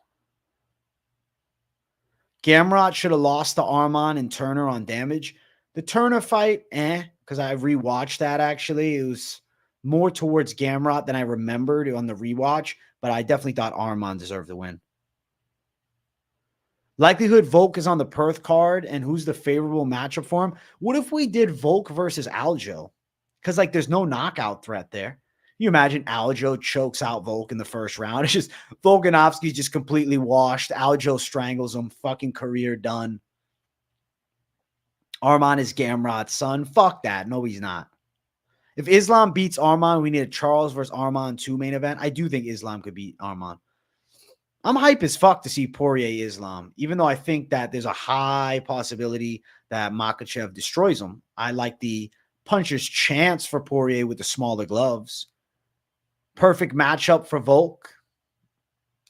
Gamrot should have lost to Arman and Turner on damage. The Turner fight, because I rewatched that actually. It was more towards Gamrot than I remembered on the rewatch, but I definitely thought Arman deserved the win. Likelihood Volk is on the Perth card, and who's the favorable matchup for him? What if we did Volk versus Aljo? Because, like, there's no knockout threat there. You imagine Aljo chokes out Volk in the first round. It's just Volkanovski's just completely washed. Aljo strangles him. Fucking career done. Arman is Gamrot's son. Fuck that. No, he's not. If Islam beats Arman, we need a Charles versus Arman 2 main event. I do think Islam could beat Arman. I'm hype as fuck to see Poirier Islam, even though I think that there's a high possibility that Makhachev destroys him. I like the puncher's chance for Poirier with the smaller gloves. Perfect matchup for Volk.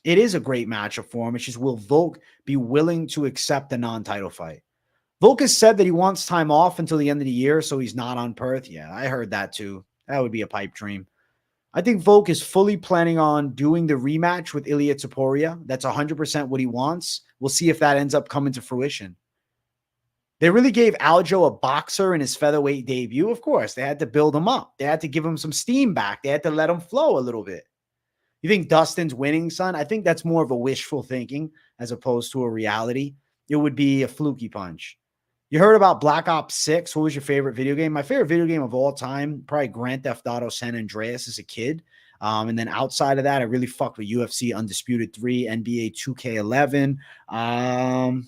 It is a great matchup for him. It's just, will Volk be willing to accept a non-title fight? Volk has said that he wants time off until the end of the year, so he's not on Perth. Yeah, I heard that too. That would be a pipe dream. I think Volk is fully planning on doing the rematch with Ilia Topuria. That's 100% what he wants. We'll see if that ends up coming to fruition. They really gave Aljo a boxer in his featherweight debut. Of course, they had to build him up. They had to give him some steam back. They had to let him flow a little bit. You think Dustin's winning, son? I think that's more of a wishful thinking as opposed to a reality. It would be a fluky punch. You heard about Black Ops 6. What was your favorite video game? My favorite video game of all time, probably Grand Theft Auto San Andreas as a kid. And then outside of that, I really fucked with UFC Undisputed 3, NBA 2K11.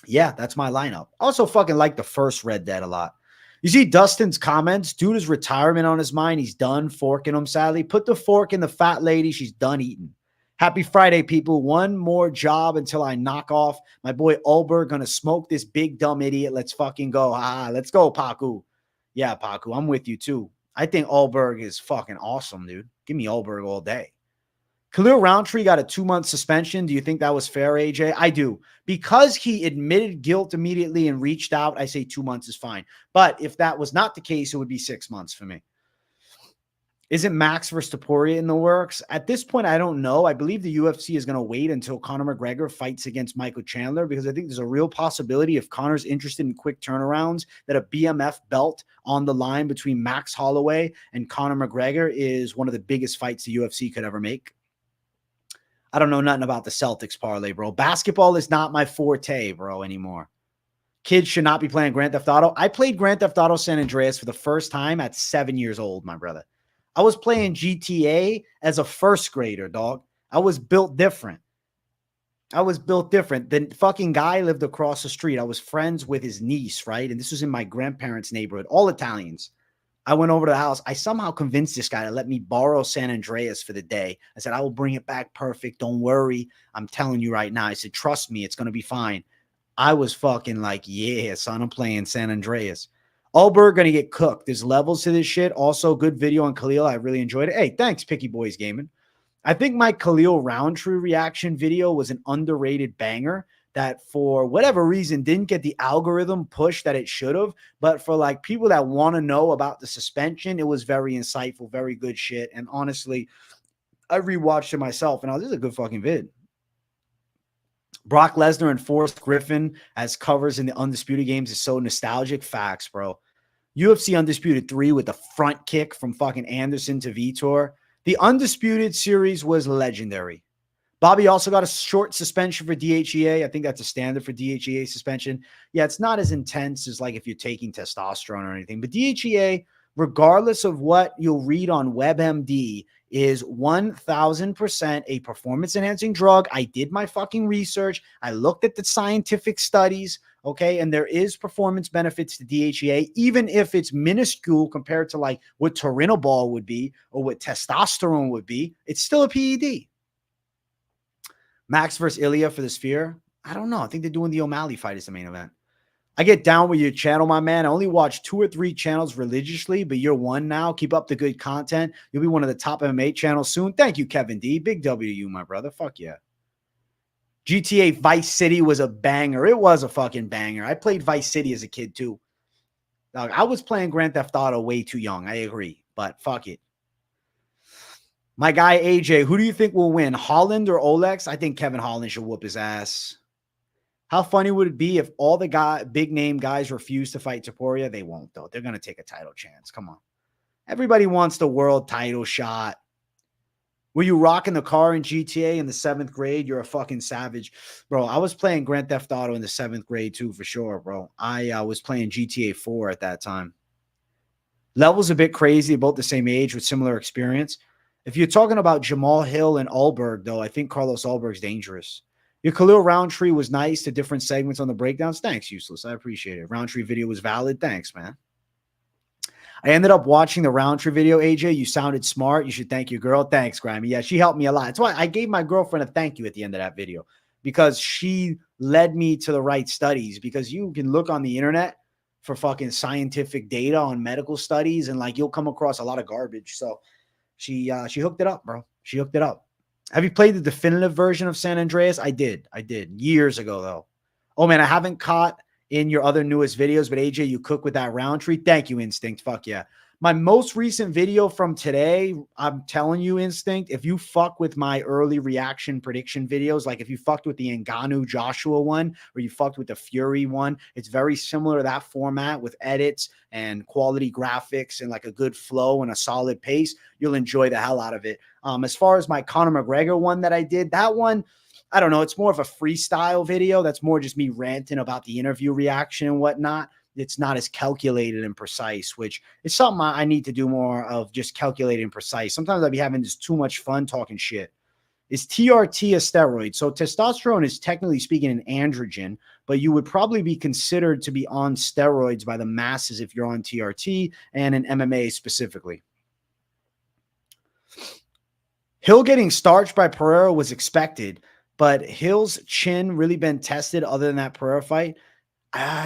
Yeah, that's my lineup. Also fucking like the first Red Dead a lot. You see Dustin's comments? Dude has retirement on his mind. He's done forking them, sadly. Put the fork in the fat lady. She's done eating. Happy Friday, people. One more job until I knock off. My boy Ulberg gonna smoke this big dumb idiot. Let's fucking go. Let's go, Paku. Yeah, Paku, I'm with you too. I think Ulberg is fucking awesome, dude. Give me Ulberg all day. Khalil Rountree got a 2-month suspension. Do you think that was fair, AJ? I do. Because he admitted guilt immediately and reached out, I say 2 months is fine. But if that was not the case, it would be 6 months for me. Isn't Max versus Topuria in the works? At this point, I don't know. I believe the UFC is going to wait until Conor McGregor fights against Michael Chandler, because I think there's a real possibility, if Conor's interested in quick turnarounds, that a BMF belt on the line between Max Holloway and Conor McGregor is one of the biggest fights the UFC could ever make. I don't know nothing about the Celtics parlay, bro. Basketball is not my forte, bro, anymore. Kids should not be playing Grand Theft Auto. I played Grand Theft Auto San Andreas for the first time at 7 years old, my brother. I was playing GTA as a first grader, dog. I was built different. The fucking guy lived across the street. I was friends with his niece, right? And this was in my grandparents' neighborhood, all Italians. I went over to the house. I somehow convinced this guy to let me borrow San Andreas for the day. I said, I will bring it back perfect. Don't worry. I'm telling you right now. I said, trust me, it's going to be fine. I was fucking like, yeah, son, I'm playing San Andreas. Alberg going to get cooked. There's levels to this shit. Also, good video on Khalil. I really enjoyed it. Hey, thanks, Picky Boys Gaming. I think my Khalil Rountree reaction video was an underrated banger that, for whatever reason, didn't get the algorithm push that it should have. But for like people that want to know about the suspension, it was very insightful, very good shit. And honestly, I rewatched it myself, and I was, this is a good fucking vid. Brock Lesnar and Forrest Griffin as covers in the Undisputed games is so nostalgic. Facts, bro. UFC Undisputed 3 with the front kick from fucking Anderson to Vitor. The Undisputed series was legendary. Bobby also got a short suspension for DHEA. I think that's a standard for DHEA suspension. Yeah, it's not as intense as like if you're taking testosterone or anything. But DHEA, regardless of what you'll read on WebMD, is 1000% a performance-enhancing drug. I did my fucking research. I looked at the scientific studies, okay? And there is performance benefits to DHEA, even if it's minuscule compared to like what Turinabol would be or what testosterone would be. It's still a PED. Max versus Ilya for the Sphere. I don't know. I think they're doing the O'Malley fight as the main event. I get down with your channel, my man. I only watch 2 or 3 channels religiously, but you're one now. Keep up the good content. You'll be one of the top MMA channels soon. Thank you, Kevin D. Big W to you, my brother. Fuck yeah. GTA Vice City was a banger. It was a fucking banger. I played Vice City as a kid, too. Dog, I was playing Grand Theft Auto way too young. I agree, but fuck it. My guy, AJ, who do you think will win, Holland or Olex? I think Kevin Holland should whoop his ass. How funny would it be if all the big name guys refuse to fight Topuria? They won't, though. They're going to take a title chance. Come on. Everybody wants the world title shot. Were you rocking the car in GTA in the 7th grade? You're a fucking savage. Bro, I was playing Grand Theft Auto in the 7th grade too, for sure, bro. I was playing GTA 4 at that time. Level's a bit crazy, both the same age with similar experience. If you're talking about Jamahal Hill and Alberg, though, I think Carlos Ulberg's dangerous. Your Khalil Rountree was nice to different segments on the breakdowns. Thanks, Useless. I appreciate it. Rountree video was valid. Thanks, man. I ended up watching the Rountree video, AJ. You sounded smart. You should thank your girl. Thanks, Grammy. Yeah, she helped me a lot. That's why I gave my girlfriend a thank you at the end of that video, because she led me to the right studies. Because you can look on the internet for fucking scientific data on medical studies, and like you'll come across a lot of garbage. So she hooked it up, bro. She hooked it up. Have you played the definitive version of San Andreas? I did years ago, though. Oh man, I haven't caught in your other newest videos, but AJ, you cook with that Rountree. Thank you, Instinct. Fuck yeah. My most recent video from today, I'm telling you, Instinct, if you fuck with my early reaction prediction videos, like if you fucked with the Ngannou Joshua one, or you fucked with the Fury one, it's very similar to that format with edits and quality graphics and like a good flow and a solid pace. You'll enjoy the hell out of it. As far as my Conor McGregor one that I did, that one, I don't know. It's more of a freestyle video. That's more just me ranting about the interview reaction and whatnot. It's not as calculated and precise, which is something I need to do more of, just calculated and precise. Sometimes I'd be having just too much fun talking shit. Is TRT a steroid? So testosterone is technically speaking an androgen, but you would probably be considered to be on steroids by the masses if you're on TRT and in MMA specifically. Hill getting starched by Pereira was expected, but Hill's chin really been tested other than that Pereira fight.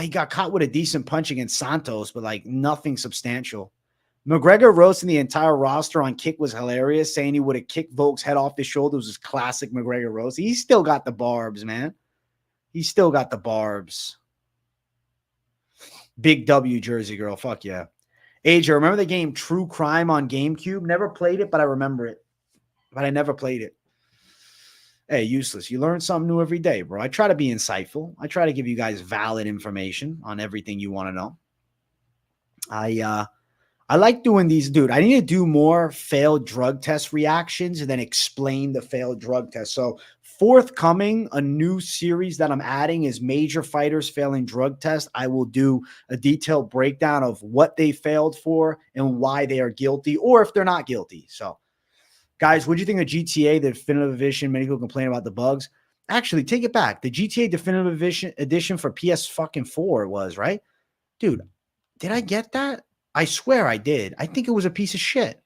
He got caught with a decent punch against Santos, but like nothing substantial. McGregor roasting the entire roster on Kick was hilarious, saying he would have kicked Volk's head off his shoulders. Was classic McGregor roast. He's still got the barbs, man. He's still got the barbs. Big W, Jersey girl. Fuck yeah. AJ, remember the game True Crime on GameCube? Never played it, but I remember it. But I never played it. Hey, useless. You learn something new every day, bro. I try to be insightful. I try to give you guys valid information on everything you want to know. I like doing these, dude. I need to do more failed drug test reactions and then explain the failed drug test. So forthcoming, a new series that I'm adding is major fighters failing drug tests. I will do a detailed breakdown of what they failed for and why they are guilty or if they're not guilty. So guys, what do you think of GTA, the Definitive Edition? Many people complain about the bugs. Actually, take it back. The GTA Definitive Edition for PS fucking 4 it was, right? Dude, did I get that? I swear I did. I think it was a piece of shit.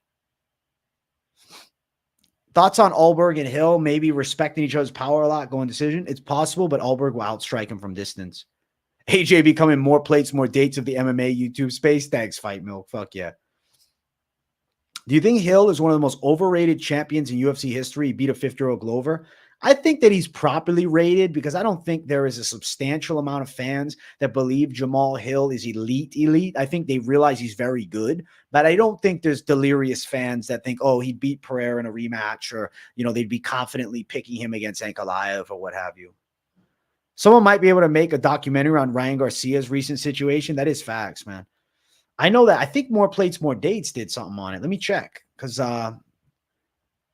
Thoughts on Alberg and Hill maybe respecting each other's power a lot, going decision? It's possible, but Alberg will outstrike him from distance. AJ becoming more plates, more dates of the MMA YouTube space. Thanks, Fight Milk. Fuck yeah. Do you think Hill is one of the most overrated champions in UFC history? He beat a 50-year-old Glover. I think that he's properly rated because I don't think there is a substantial amount of fans that believe Jamahal Hill is elite. I think they realize he's very good, but I don't think there's delirious fans that think, oh, he beat Pereira in a rematch or, you know, they'd be confidently picking him against Ankalaev or what have you. Someone might be able to make a documentary on Ryan Garcia's recent situation. That is facts, man. I know that. I think More Plates, More Dates did something on it. Let me check because I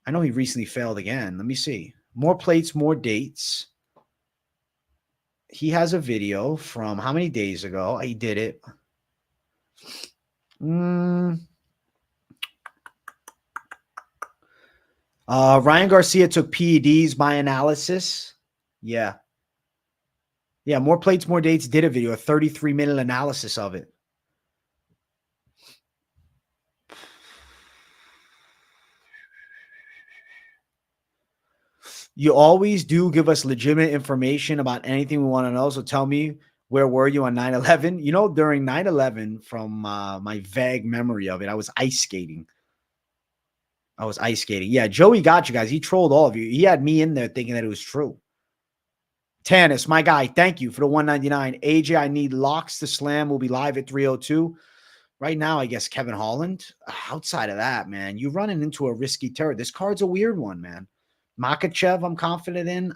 know he recently failed again. Let me see. More Plates, More Dates. He has a video from how many days ago? He did it. Ryan Garcia took PEDs by analysis. Yeah. Yeah, More Plates, More Dates did a video, a 33-minute analysis of it. You always do give us legitimate information about anything we want to know. So tell me, where were you on 9/11? You know, during 9/11, from my vague memory of it, I was ice skating. Yeah, Joey got you guys. He trolled all of you. He had me in there thinking that it was true. Tannis, my guy, thank you for the 199. AJ, I need locks to slam. We'll be live at 3:02. Right now, I guess Kevin Holland. Outside of that, man, you're running into a risky terror. This card's a weird one, man. Makachev, I'm confident in.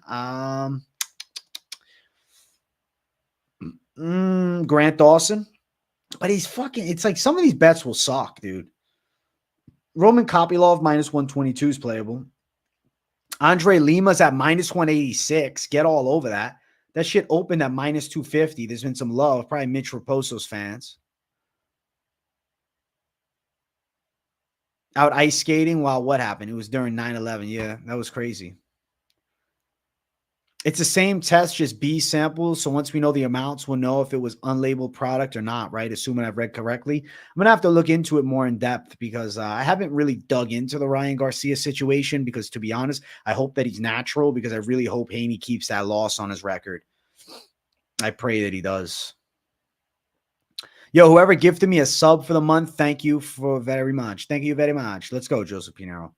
Grant Dawson. But he's fucking, it's like some of these bets will suck, dude. Roman Kopylov minus 122 is playable. Andre Lima's at minus 186. Get all over that. That shit opened at minus 250. There's been some love. Probably Mitch Raposo's fans. Out ice skating while what happened? It was during 9/11. Yeah, that was crazy. It's the same test, just B samples. So once we know the amounts, we'll know if it was unlabeled product or not, right? Assuming I've read correctly. I'm going to have to look into it more in depth because I haven't really dug into the Ryan Garcia situation because, to be honest, I hope that he's natural because I really hope Haney keeps that loss on his record. I pray that he does. Yo, whoever gifted me a sub for the month, thank you very much. Thank you very much. Let's go, Joseph Pinero.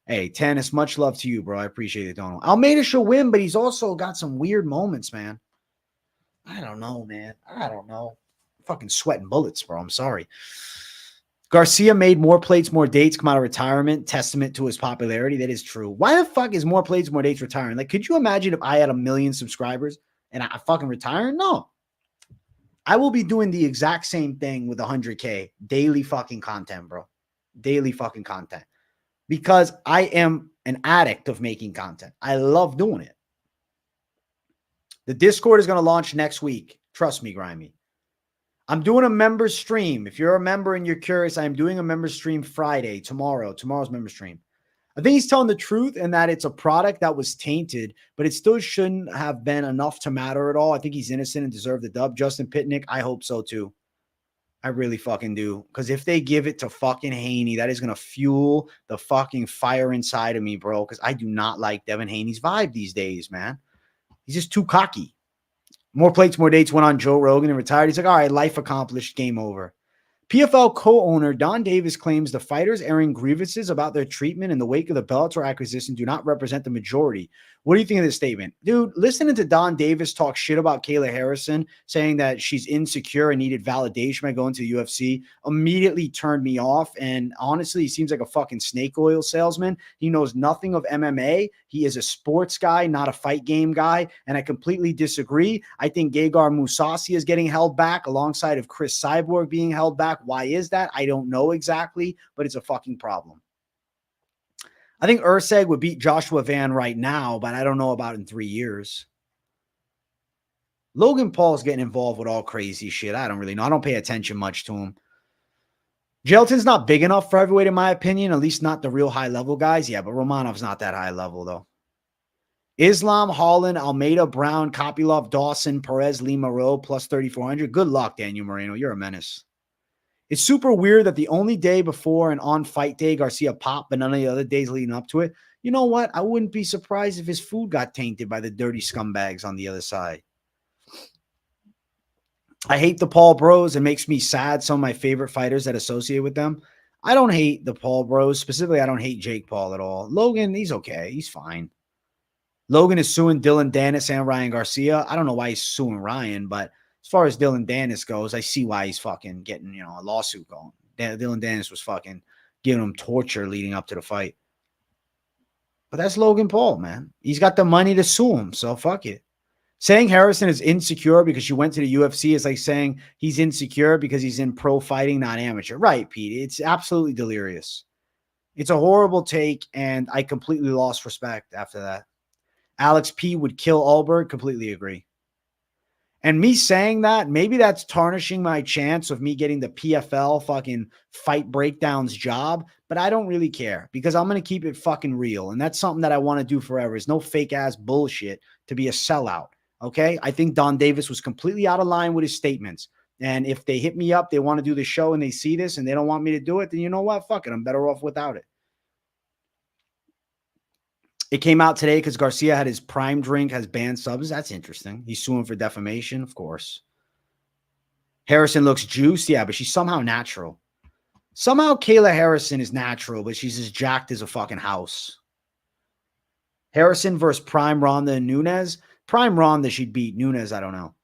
Hey, Tannis, much love to you, bro. I appreciate it, Donald. Almeida should win, but he's also got some weird moments, man. I don't know, man. I don't know. I'm fucking sweating bullets, bro. I'm sorry. Garcia made More Plates, More Dates come out of retirement. Testament to his popularity. That is true. Why the fuck is More Plates, More Dates retiring? Like, could you imagine if I had 1 million subscribers and I fucking retire? No. I will be doing the exact same thing with 100K. Daily fucking content, bro. Daily fucking content. Because I am an addict of making content. I love doing it. The Discord is going to launch next week. Trust me, Grimy. I'm doing a member stream. If you're a member and you're curious, I am doing a member stream Friday, tomorrow. Tomorrow's member stream. I think he's telling the truth in that it's a product that was tainted, but it still shouldn't have been enough to matter at all. I think he's innocent and deserved the dub. Justin Pitnick, I hope so too. I really fucking do. Because if they give it to fucking Haney, that is going to fuel the fucking fire inside of me, bro. Because I do not like Devin Haney's vibe these days, man. He's just too cocky. More Plates, More Dates went on Joe Rogan and retired. He's like, all right, life accomplished, game over. PFL co-owner Don Davis claims the fighters airing grievances about their treatment in the wake of the Bellator acquisition do not represent the majority. What do you think of this statement? Dude, listening to Don Davis talk shit about Kayla Harrison, saying that she's insecure and needed validation by going to the UFC, immediately turned me off. And honestly, he seems like a fucking snake oil salesman. He knows nothing of MMA. He is a sports guy, not a fight game guy. And I completely disagree. I think Gegard Mousasi is getting held back alongside of Chris Cyborg being held back. Why is that? I don't know exactly, but it's a fucking problem. I think Urseg would beat Joshua Van right now, but I don't know about in 3 years. Logan Paul's getting involved with all crazy shit. I don't really know. I don't pay attention much to him. Gelton's not big enough for heavyweight, in my opinion, at least not the real high-level guys. Yeah, but Romanov's not that high level, though. Islam, Holland, Almeida, Brown, Kopylov, Dawson, Perez, Lima, Rowe, plus 3,400. Good luck, Daniel Moreno. You're a menace. It's super weird that the only day before and on fight day, Garcia popped, but none of the other days leading up to it. You know what? I wouldn't be surprised if his food got tainted by the dirty scumbags on the other side. I hate the Paul Bros. It makes me sad. Some of my favorite fighters that associate with them. I don't hate the Paul Bros. Specifically, I don't hate Jake Paul at all. Logan, he's okay. He's fine. Logan is suing Dylan Dennis and Ryan Garcia. I don't know why he's suing Ryan, but as far as Dylan Dennis goes, I see why he's fucking getting, a lawsuit going. Dylan Dennis was fucking giving him torture leading up to the fight. But that's Logan Paul, man. He's got the money to sue him, so fuck it. Saying Harrison is insecure because she went to the UFC is like saying he's insecure because he's in pro fighting, not amateur. Right, Pete. It's absolutely delirious. It's a horrible take, and I completely lost respect after that. Alex P would kill Alberg. Completely agree. And me saying that, maybe that's tarnishing my chance of me getting the PFL fucking fight breakdowns job, but I don't really care because I'm going to keep it fucking real. And that's something that I want to do forever. Is no fake ass bullshit to be a sellout. Okay. I think Don Davis was completely out of line with his statements. And if they hit me up, they want to do the show and they see this and they don't want me to do it, then you know what? Fuck it. I'm better off without it. It came out today because Garcia had his prime drink, has banned subs. That's interesting. He's suing for defamation, of course. Harrison looks juiced. Yeah, but she's somehow natural. Somehow Kayla Harrison is natural, but she's as jacked as a fucking house. Harrison versus Prime Ronda and Nunes. Prime Ronda she'd beat. Nunes, I don't know.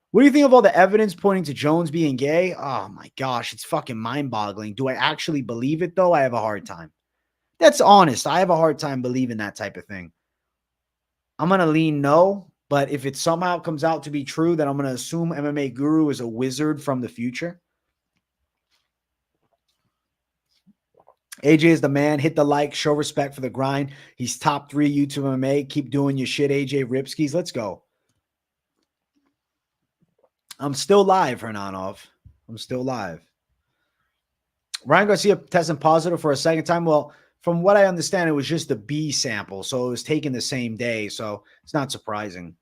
What do you think of all the evidence pointing to Jones being gay? Oh my gosh, it's fucking mind-boggling. Do I actually believe it, though? I have a hard time. That's honest. I have a hard time believing that type of thing. I'm going to lean no, but if it somehow comes out to be true, then I'm going to assume MMA Guru is a wizard from the future. AJ is the man. Hit the like. Show respect for the grind. He's top 3 YouTube MMA. Keep doing your shit, AJ Ripskis. Let's go. I'm still live, Hernanov. I'm still live. Ryan Garcia testing positive for a second time. Well, from what I understand, it was just the B sample. So it was taken the same day. So it's not surprising.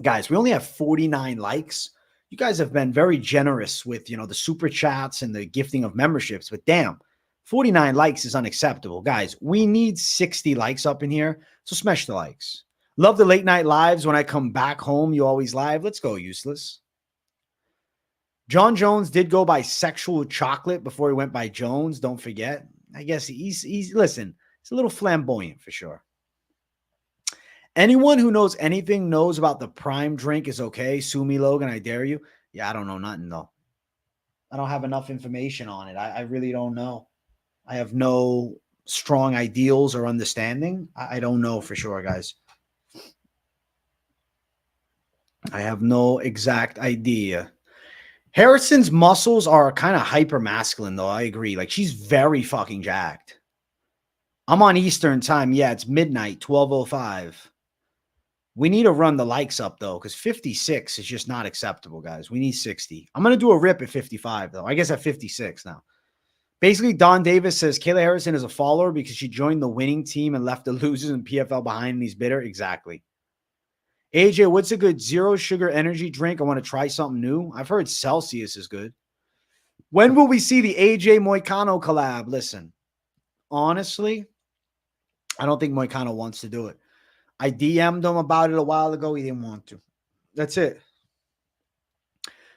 Guys, we only have 49 likes. You guys have been very generous with, the super chats and the gifting of memberships. But damn, 49 likes is unacceptable. Guys, we need 60 likes up in here. So smash the likes. Love the late night lives. When I come back home, you always live. Let's go, Useless. John Jones did go by Sexual Chocolate before he went by Jones. Don't forget. I guess he's listen, it's a little flamboyant for sure. Anyone who knows anything knows about the prime drink is okay. Sue me, Logan. I dare you. Yeah, I don't know nothing though. I don't have enough information on it. I really don't know. I have no strong ideals or understanding. I don't know for sure, guys. I have no exact idea. Harrison's muscles are kind of hyper masculine, though. I agree. Like, she's very fucking jacked. I'm on Eastern time. Yeah, it's midnight, 12:05. We need to run the likes up, though, because 56 is just not acceptable, guys. We need 60. I'm going to do a rip at 55, though. I guess at 56 now. Basically, Don Davis says Kayla Harrison is a follower because she joined the winning team and left the losers in PFL behind and he's bitter. Exactly. AJ, what's a good zero sugar energy drink? I want to try something new. I've heard Celsius is good. When will we see the AJ Moicano collab? Listen, honestly, I don't think Moicano wants to do it. I DM'd him about it a while ago. He didn't want to. That's it.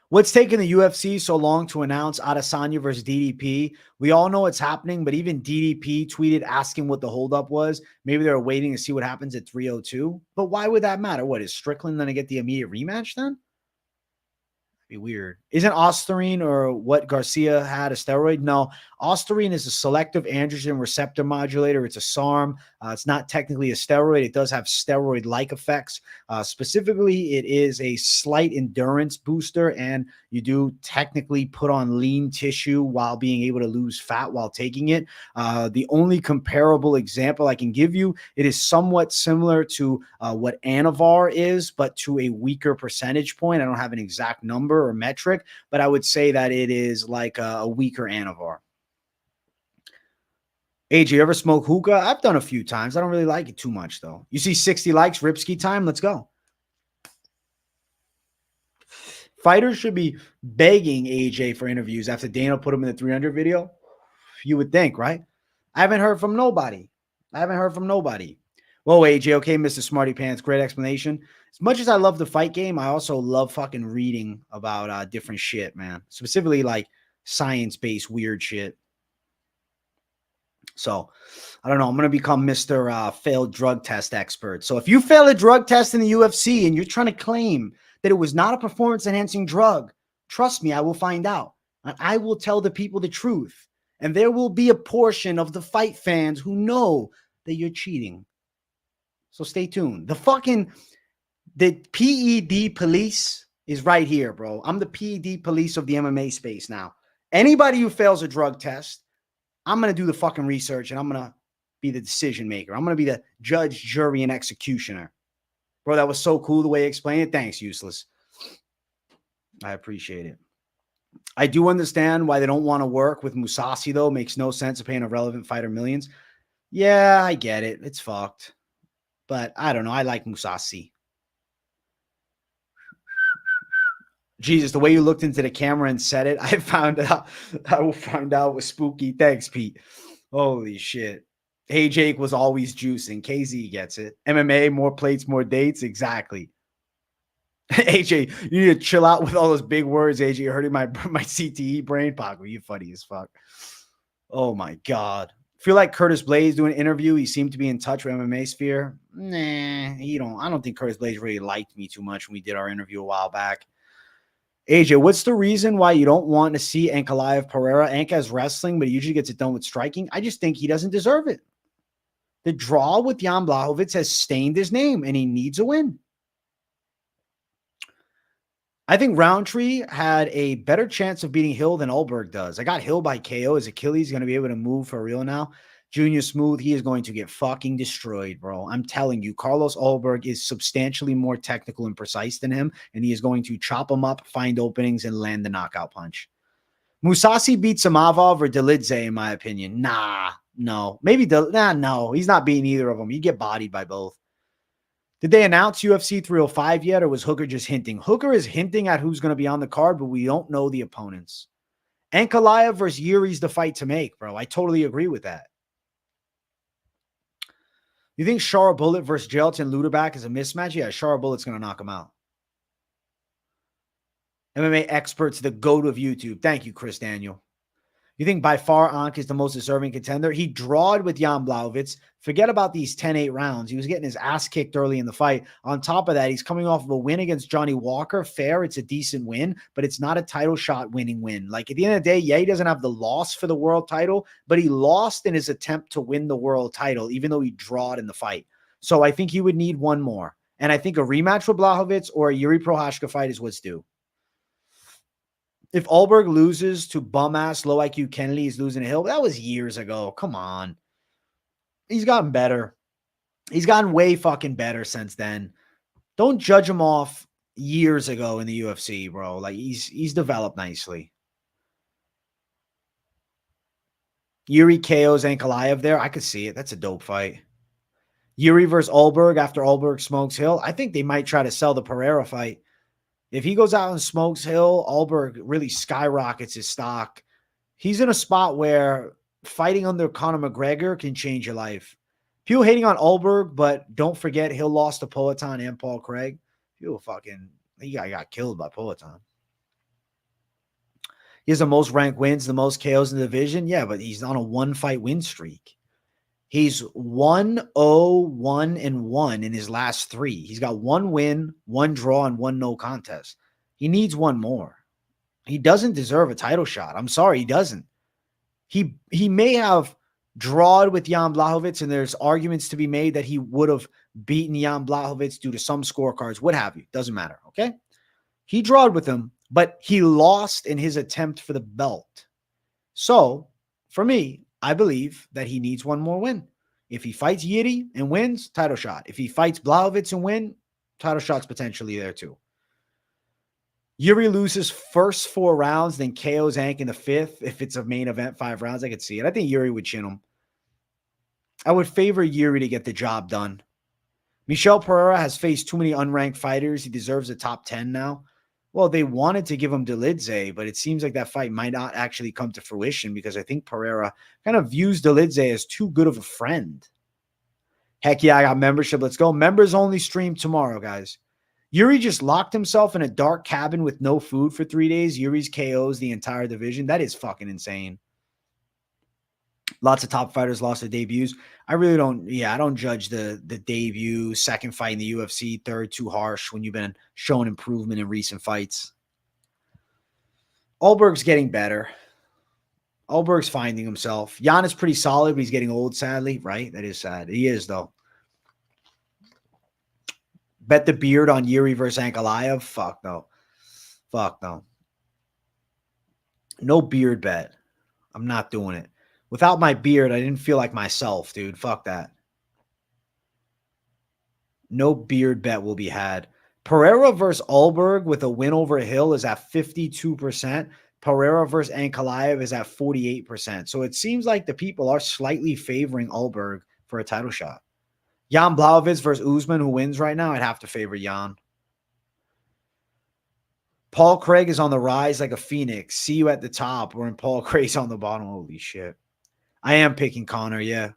What's taking the UFC so long to announce Adesanya versus DDP? We all know it's happening, but even DDP tweeted asking what the holdup was. Maybe they're waiting to see what happens at 302. But why would that matter? What, is Strickland going to get the immediate rematch then? Be weird. Isn't Ostarine or what Garcia had a steroid? No, Ostarine is a selective androgen receptor modulator. It's a SARM. It's not technically a steroid. It does have steroid-like effects. Specifically, it is a slight endurance booster, and you do technically put on lean tissue while being able to lose fat while taking it. The only comparable example I can give you, it is somewhat similar to what Anavar is, but to a weaker percentage point. I don't have an exact number or metric, but I would say that it is like a weaker Anavar. AJ, you ever smoke hookah? I've done a few times. I don't really like it too much, though. You see 60 likes, Ripski time? Let's go. Fighters should be begging AJ for interviews after Dana put him in the 300 video. You would think, right? I haven't heard from nobody. Whoa, AJ, okay, Mr. Smarty Pants, great explanation. As much as I love the fight game, I also love fucking reading about different shit, man. Specifically, like science-based weird shit. So, I don't know. I'm going to become Mr. Failed drug test expert. So, if you fail a drug test in the UFC and you're trying to claim that it was not a performance-enhancing drug, trust me, I will find out. And I will tell the people the truth. And there will be a portion of the fight fans who know that you're cheating. So stay tuned. The PED police is right here, bro. I'm the PED police of the MMA space now. Anybody who fails a drug test, I'm going to do the fucking research and I'm going to be the decision maker. I'm going to be the judge, jury, and executioner. Bro, that was so cool the way you explained it. Thanks, Useless. I appreciate it. I do understand why they don't want to work with Mousasi, though. Makes no sense of paying a relevant fighter millions. Yeah, I get it. It's fucked. But I don't know. I like Mousasi. Jesus, the way you looked into the camera and said it, I found out. I will find out was spooky. Thanks, Pete. Holy shit. Hey, Jake was always juicing. KZ gets it. MMA, more plates, more dates. Exactly. AJ, you need to chill out with all those big words, AJ. You're hurting my CTE brain. Paco, you funny as fuck. Oh, my God. Feel like Curtis Blaze doing an interview. He seemed to be in touch with MMA sphere. Nah, I don't think Curtis Blaze really liked me too much when we did our interview a while back. AJ, what's the reason why you don't want to see Ankalaev Pereira? Anka has wrestling, but he usually gets it done with striking. I just think he doesn't deserve it. The draw with Jan Blachowicz has stained his name, and he needs a win. I think Rountree had a better chance of beating Hill than Ulberg does. I got Hill by KO. His Achilles going to be able to move for real now. Junior Smooth, he is going to get fucking destroyed, bro. I'm telling you, Carlos Ulberg is substantially more technical and precise than him, and he is going to chop him up, find openings, and land the knockout punch. Mousasi beats Samavov or Delidze, in my opinion. Nah, no. Maybe, no. He's not beating either of them. You get bodied by both. Did they announce UFC 305 yet, or was Hooker just hinting? Hooker is hinting at who's going to be on the card, but we don't know the opponents. Ankalaev versus Yuri's the fight to make, bro. I totally agree with that. You think Shara Bullet versus Jelton Luderbach is a mismatch? Yeah, Shara Bullet's going to knock him out. MMA experts, the GOAT of YouTube. Thank you, Chris Daniel. You think by far Ank is the most deserving contender? He drawed with Jan Blachowicz. Forget about these 10-8 rounds. He was getting his ass kicked early in the fight. On top of that, he's coming off of a win against Johnny Walker. Fair, it's a decent win, but it's not a title shot winning win. Like, at the end of the day, yeah, he doesn't have the loss for the world title, but he lost in his attempt to win the world title, even though he drawed in the fight. So I think he would need one more. And I think a rematch with Blachowicz or a Yuri Prochazka fight is what's due. If Alberg loses to bum-ass low IQ Kennedy, he's losing to Hill. That was years ago. Come on. He's gotten better. He's gotten way fucking better since then. Don't judge him off years ago in the UFC, bro. Like, he's developed nicely. Yuri KO's Ankalaev there. I could see it. That's a dope fight. Yuri versus Alberg after Alberg smokes Hill. I think they might try to sell the Pereira fight. If he goes out and smokes Hill, Alberg really skyrockets his stock. He's in a spot where fighting under Conor McGregor can change your life. People hating on Alberg, but don't forget Hill lost to Poatan and Paul Craig. He got killed by Poatan. He has the most ranked wins, the most KOs in the division. Yeah, but he's on a 1-fight win streak. He's 1-0-1-1 in his last 3. He's got 1 win, 1 draw, and 1 no contest. He needs 1 more. He doesn't deserve a title shot. I'm sorry, he doesn't. He may have drawed with Jan Blachowicz, and there's arguments to be made that he would have beaten Jan Blachowicz due to some scorecards, what have you. Doesn't matter, okay? He drawed with him, but he lost in his attempt for the belt. So, for me, I believe that he needs 1 more win. If he fights Yuri and wins, title shot. If he fights Blachowicz and win, title shot's potentially there too. Yuri loses first 4 rounds, then KOs Ank in the 5th. If it's a main event, 5 rounds, I could see it. I think Yuri would chin him. I would favor Yuri to get the job done. Michel Pereira has faced too many unranked fighters. He deserves a top 10 now. Well, they wanted to give him Dolidze, but it seems like that fight might not actually come to fruition because I think Pereira kind of views Dolidze as too good of a friend. Heck yeah, I got membership. Let's go. Members only stream tomorrow, guys. Yuri just locked himself in a dark cabin with no food for 3 days. Yuri's KOs the entire division. That is fucking insane. Lots of top fighters lost their debuts. I really don't, I don't judge the debut, second fight in the UFC, third too harsh when you've been showing improvement in recent fights. Ulberg's getting better. Ulberg's finding himself. Gian is pretty solid, but he's getting old, sadly, right? That is sad. He is, though. Bet the beard on Yuri versus Ankalaev? Fuck no. Fuck no. No beard bet. I'm not doing it. Without my beard, I didn't feel like myself, dude. Fuck that. No beard bet will be had. Pereira versus Alberg with a win over Hill is at 52%. Pereira versus Ankalaev is at 48%. So it seems like the people are slightly favoring Alberg for a title shot. Jan Blachowicz versus Usman, who wins right now, I'd have to favor Jan. Paul Craig is on the rise like a phoenix. See you at the top. We're in Paul Craig's on the bottom. Holy shit. I am picking Conor, yeah.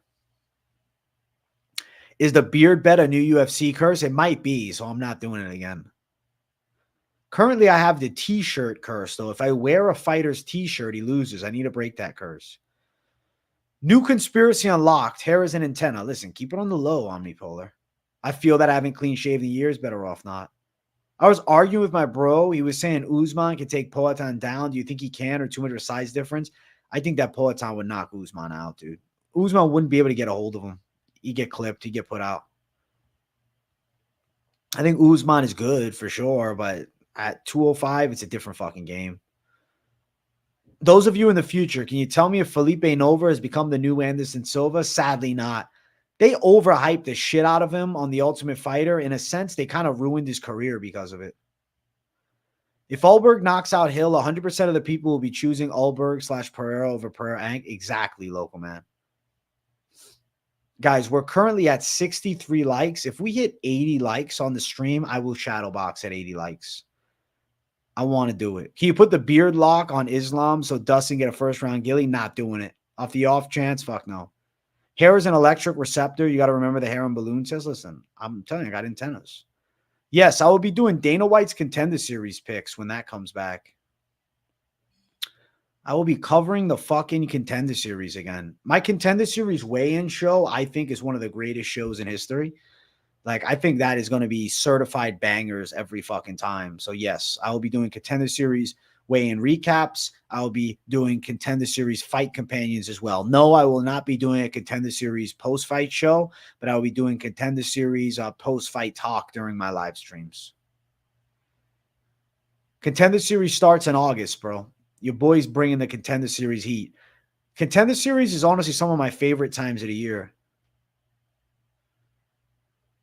Is the beard bet a new UFC curse? It might be, so I'm not doing it again. Currently, I have the t-shirt curse, though. If I wear a fighter's t-shirt, he loses. I need to break that curse. New conspiracy unlocked. Hair is an antenna. Listen, keep it on the low, Omnipolar. I feel that I haven't clean shaved in years. Better off not. I was arguing with my bro. He was saying Usman can take Poatan down. Do you think he can, or too much of a size difference? I think that Poatan would knock Usman out, dude. Usman wouldn't be able to get a hold of him. He'd get clipped. He'd get put out. I think Usman is good for sure, but at 205, it's a different fucking game. Those of you in the future, can you tell me if Felipe Nova has become the new Anderson Silva? Sadly not. They overhyped the shit out of him on The Ultimate Fighter. In a sense, they kind of ruined his career because of it. If Ulberg knocks out Hill, 100% of the people will be choosing Ulberg / Pereira over Pereira. Exactly, local man. Guys, we're currently at 63 likes. If we hit 80 likes on the stream, I will shadowbox at 80 likes. I want to do it. Can you put the beard lock on Islam so Dustin get a first-round gilly? Not doing it. Off the off chance, fuck no. Hair is an electric receptor. You got to remember the hair and balloon says, listen, I'm telling you, I got antennas. Yes, I will be doing Dana White's Contender Series picks when that comes back. I will be covering the fucking Contender Series again. My Contender Series weigh-in show, I think, is one of the greatest shows in history. Like, I think that is going to be certified bangers every fucking time. So, yes, I will be doing Contender Series weigh-in recaps. I will be doing Contender Series fight companions as well. No, I will not be doing a Contender Series post-fight show, but I will be doing Contender Series post-fight talk during my live streams. Contender Series starts in August, bro. Your boy's bringing the Contender Series heat. Contender Series is honestly some of my favorite times of the year.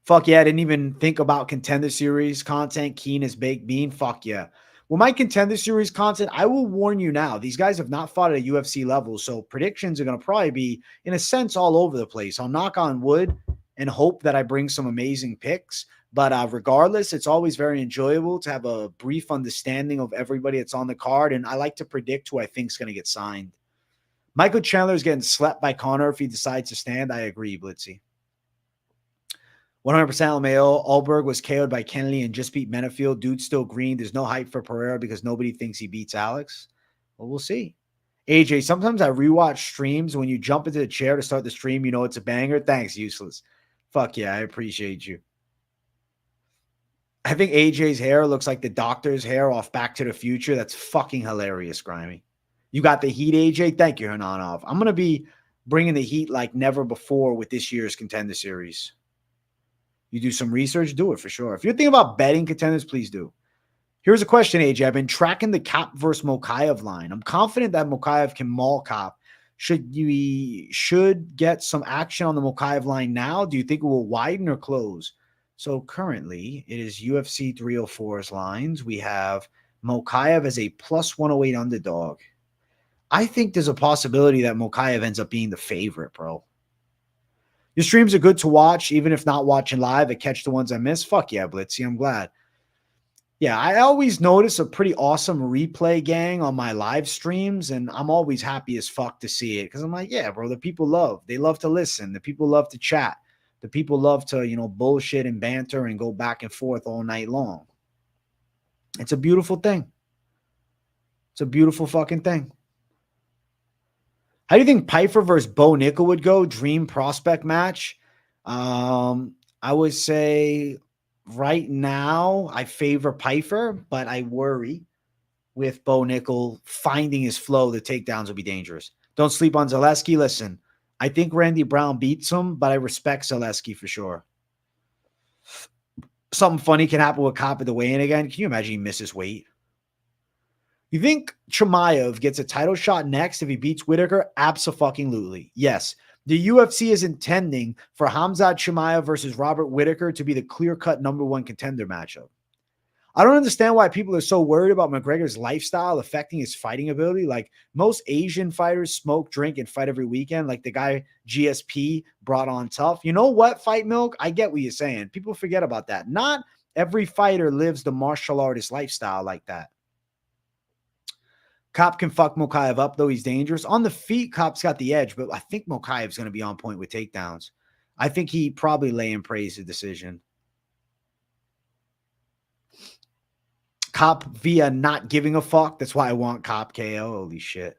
Fuck yeah, I didn't even think about Contender Series content. Keen as baked bean. Fuck yeah. Well, my Contender Series content, I will warn you now, these guys have not fought at a UFC level, so predictions are going to probably be, in a sense, all over the place. I'll knock on wood and hope that I bring some amazing picks, but regardless, it's always very enjoyable to have a brief understanding of everybody that's on the card, and I like to predict who I think is going to get signed. Michael Chandler is getting slept by Conor if he decides to stand. I agree, Blitzy. 100% LMAO. Alberg was KO'd by Kennedy and just beat Menefield. Dude's still green. There's no hype for Pereira because nobody thinks he beats Alex. Well, we'll see. AJ, sometimes I rewatch streams. When you jump into the chair to start the stream, you know it's a banger. Thanks, useless. Fuck yeah, I appreciate you. I think AJ's hair looks like the doctor's hair off Back to the Future. That's fucking hilarious, Grimy. You got the heat, AJ? Thank you, Hernanov. I'm going to be bringing the heat like never before with this year's Contender Series. You do some research, do it for sure. If you're thinking about betting contenders, please do. Here's a question, AJ. I've been tracking the Cap versus Mokaev line. I'm confident that Mokaev can maul Cap. Should get some action on the Mokaev line now? Do you think it will widen or close? So currently, it is UFC 304's lines. We have Mokaev as a plus 108 underdog. I think there's a possibility that Mokaev ends up being the favorite, bro. Your streams are good to watch, even if not watching live. I catch the ones I miss. Fuck yeah, Blitzy. I'm glad. Yeah, I always notice a pretty awesome replay gang on my live streams, and I'm always happy as fuck to see it because I'm like, yeah, bro, the people they love to listen. The people love to chat. The people love to, bullshit and banter and go back and forth all night long. It's a beautiful thing. It's a beautiful fucking thing. How do you think Pyfer versus Bo Nickel would go? Dream prospect match? I would say right now I favor Pyfer, but I worry with Bo Nickel finding his flow. The takedowns will be dangerous. Don't sleep on Zaleski. Listen, I think Randy Brown beats him, but I respect Zaleski for sure. Something funny can happen with Cop at the weigh-in again. Can you imagine he misses weight? You think Chimaev gets a title shot next if he beats Whitaker? Abso-fucking-lutely. Yes. The UFC is intending for Khamzat Chimaev versus Robert Whitaker to be the clear-cut number one contender matchup. I don't understand why people are so worried about McGregor's lifestyle affecting his fighting ability. Like most Asian fighters smoke, drink, and fight every weekend. Like the guy GSP brought on tough. You know what, Fight Milk? I get what you're saying. People forget about that. Not every fighter lives the martial artist lifestyle like that. Cop can fuck Mokaev up, though he's dangerous. On the feet, Cop's got the edge, but I think Mokaev's going to be on point with takedowns. I think he probably lay and praise the decision. Cop via not giving a fuck. That's why I want Cop KO. Holy shit.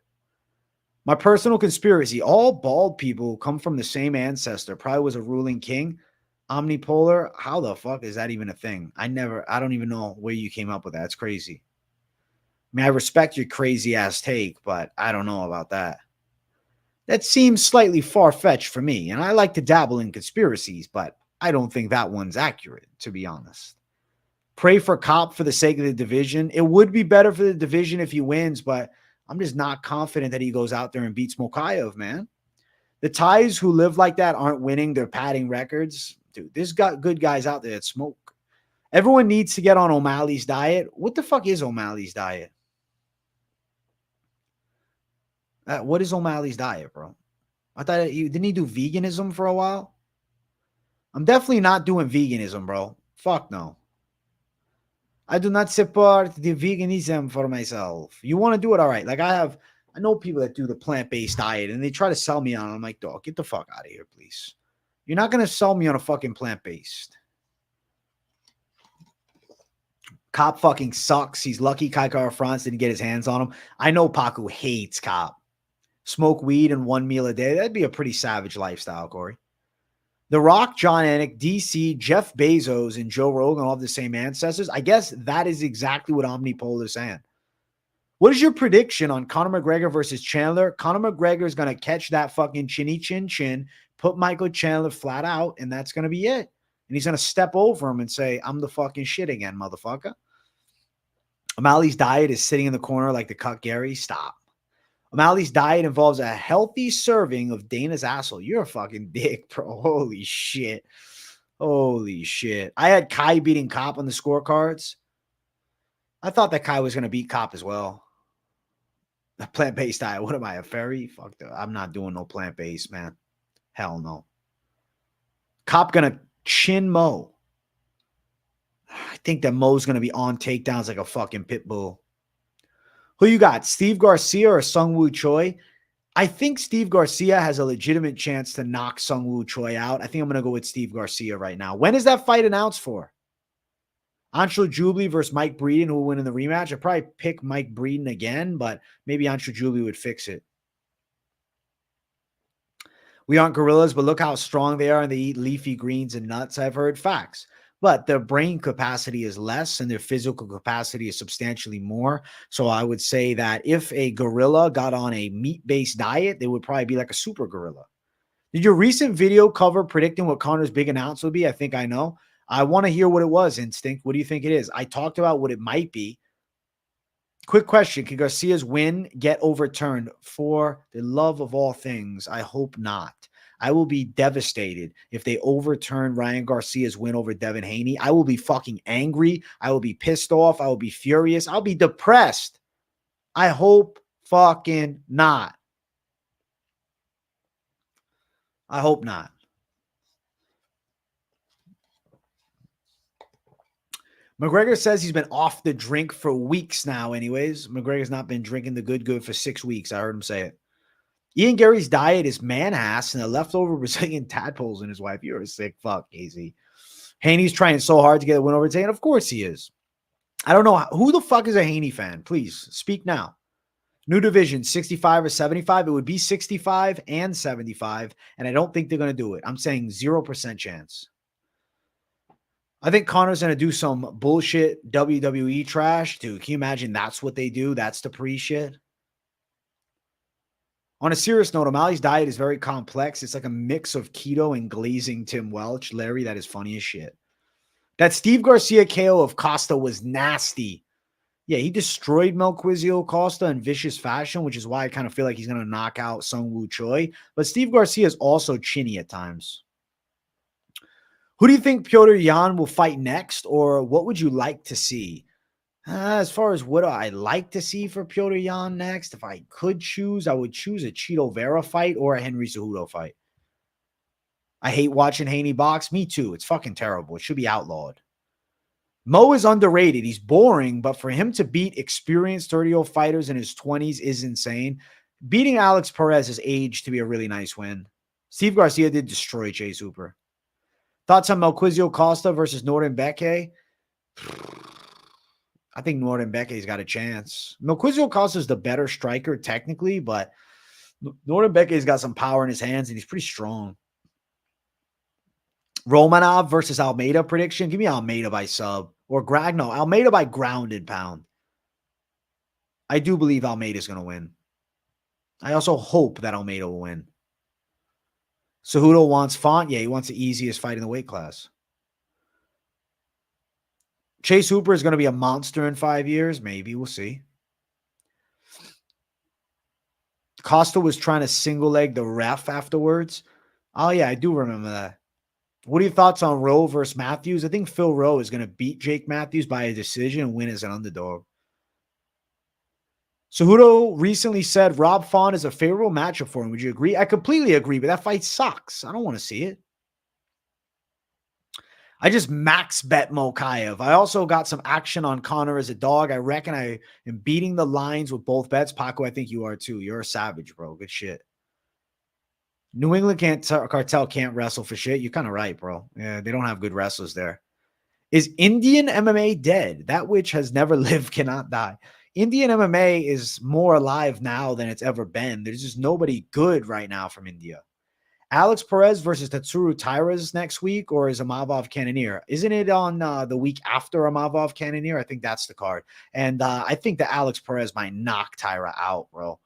My personal conspiracy. All bald people come from the same ancestor. Probably was a ruling king. Omnipolar. How the fuck is that even a thing? I don't even know where you came up with that. It's crazy. I mean, I respect your crazy ass take, but I don't know about that. That seems slightly far-fetched for me, and I like to dabble in conspiracies, but I don't think that one's accurate, to be honest. Pray for Cop for the sake of the division. It would be better for the division if he wins, but I'm just not confident that he goes out there and beats Mokaev, man. The Thais who live like that aren't winning. They're padding records. Dude, there's got good guys out there that smoke. Everyone needs to get on O'Malley's diet. What the fuck is O'Malley's diet? What is O'Malley's diet, bro? I thought didn't he do veganism for a while? I'm definitely not doing veganism, bro. Fuck no. I do not support the veganism for myself. You want to do it? All right. Like I know people that do the plant-based diet and they try to sell me on it. I'm like, dog, get the fuck out of here, please. You're not going to sell me on a fucking plant-based. Cop fucking sucks. He's lucky Kai Kara France didn't get his hands on him. I know Pacu hates Cop. Smoke weed and one meal a day. That'd be a pretty savage lifestyle, Corey. The Rock, John Anik, DC, Jeff Bezos, and Joe Rogan all have the same ancestors. I guess that is exactly what Omnipolar is saying. What is your prediction on Conor McGregor versus Chandler? Conor McGregor is going to catch that fucking chinny chin chin, put Michael Chandler flat out, and that's going to be it. And he's going to step over him and say, I'm the fucking shit again, motherfucker. O'Malley's diet is sitting in the corner like the cut Gary. Stop. O'Malley's diet involves a healthy serving of Dana's asshole. You're a fucking dick, bro. Holy shit. Holy shit. I had Kai beating Cop on the scorecards. I thought that Kai was going to beat Cop as well. A plant-based diet. What am I, a fairy? Fuck that. I'm not doing no plant-based, man. Hell no. Cop going to chin Mo. I think that Mo's going to be on takedowns like a fucking pit bull. Who you got, Steve Garcia or Sungwoo Choi? I think Steve Garcia has a legitimate chance to knock Sungwoo Choi out. I think I'm going to go with Steve Garcia right now. When is that fight announced for? Anshul Jubilee versus Mike Breeden, who will win in the rematch. I'd probably pick Mike Breeden again, but maybe Anshul Jubilee would fix it. We aren't gorillas, but look how strong they are and they eat leafy greens and nuts. I've heard facts. But their brain capacity is less and their physical capacity is substantially more. So I would say that if a gorilla got on a meat-based diet, they would probably be like a super gorilla. Did your recent video cover predicting what Conor's big announce would be? I think I know. I want to hear what it was, Instinct. What do you think it is? I talked about what it might be. Quick question. Can Garcia's win get overturned? For the love of all things, I hope not. I will be devastated if they overturn Ryan Garcia's win over Devin Haney. I will be fucking angry. I will be pissed off. I will be furious. I'll be depressed. I hope fucking not. I hope not. McGregor says he's been off the drink for weeks now anyways. McGregor's not been drinking the good for 6 weeks. I heard him say it. Ian Gary's diet is man-ass and the leftover Brazilian tadpoles in his wife. You're a sick fuck, Casey. Haney's trying so hard to get a win over Zayn. Of course he is. I don't know. Who the fuck is a Haney fan? Please, speak now. New division, 65 or 75. It would be 65 and 75, and I don't think they're going to do it. I'm saying 0% chance. I think Conor's going to do some bullshit WWE trash, dude. Can you imagine that's what they do? That's the pre-shit. On a serious note, O'Malley's diet is very complex. It's like a mix of keto and glazing Tim Welch. Larry, that is funny as shit. That Steve Garcia KO of Costa was nasty. Yeah, he destroyed Melquizio Costa in vicious fashion, which is why I kind of feel like he's going to knock out Sung Woo Choi. But Steve Garcia is also chinny at times. Who do you think Petr Yan will fight next, or what would you like to see? As far as what I like to see for Petr Yan next, if I could choose, I would choose a Chito Vera fight or a Henry Cejudo fight. I hate watching Haney box. Me too. It's fucking terrible. It should be outlawed. Mo is underrated. He's boring, but for him to beat experienced 30-year-old fighters in his 20s is insane. Beating Alex Perez is aged to be a really nice win. Steve Garcia did destroy Chase Hooper. Thoughts on Melquizio Costa versus Norton Becke? I think Norton Becke's got a chance. Melquizio Costa is the better striker technically, but Norton Becke's got some power in his hands and he's pretty strong. Romanov versus Almeida prediction. Give me Almeida by sub or Gragno. Almeida by grounded pound. I do believe Almeida's going to win. I also hope that Almeida will win. Cejudo wants Font. Yeah, he wants the easiest fight in the weight class. Chase Hooper is going to be a monster in 5 years. Maybe. We'll see. Costa was trying to single leg the ref afterwards. Oh, yeah, I do remember that. What are your thoughts on Rowe versus Matthews? I think Phil Rowe is going to beat Jake Matthews by a decision and win as an underdog. Cejudo recently said Rob Font is a favorable matchup for him. Would you agree? I completely agree, but that fight sucks. I don't want to see it. I just max bet Mokaev. I also got some action on Conor as a dog. I reckon I am beating the lines with both bets. Paco, I think you are too. You're a savage, bro. Good shit. New England cartel can't wrestle for shit. You're kind of right, bro. Yeah, they don't have good wrestlers there. Is Indian MMA dead? That which has never lived cannot die. Indian MMA is more alive now than it's ever been. There's just nobody good right now from India. Alex Perez versus Tatsuro Taira's next week, or is Amavov Cannonier? Isn't it on the week after Amavov Cannonier? I think that's the card. And I think that Alex Perez might knock Taira out, bro.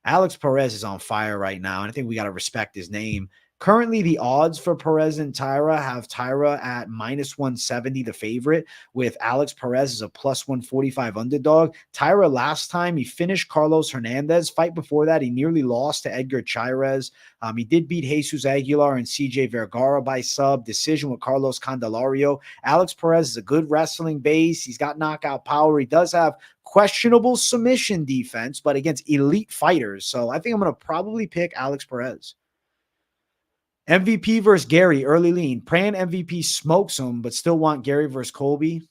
Alex Perez is on fire right now, and I think we got to respect his name. Currently, the odds for Perez and Taira have Taira at -170, the favorite, with Alex Perez as a +145 underdog. Taira, last time, he finished Carlos Hernandez. Fight before that, he nearly lost to Edgar Chairez. He did beat Jesus Aguilar and CJ Vergara by sub. Decision with Carlos Candelario. Alex Perez is a good wrestling base. He's got knockout power. He does have questionable submission defense, but against elite fighters. So I think I'm going to probably pick Alex Perez. MVP versus Gary, early lean. Praying MVP smokes him, but still want Gary versus Colby.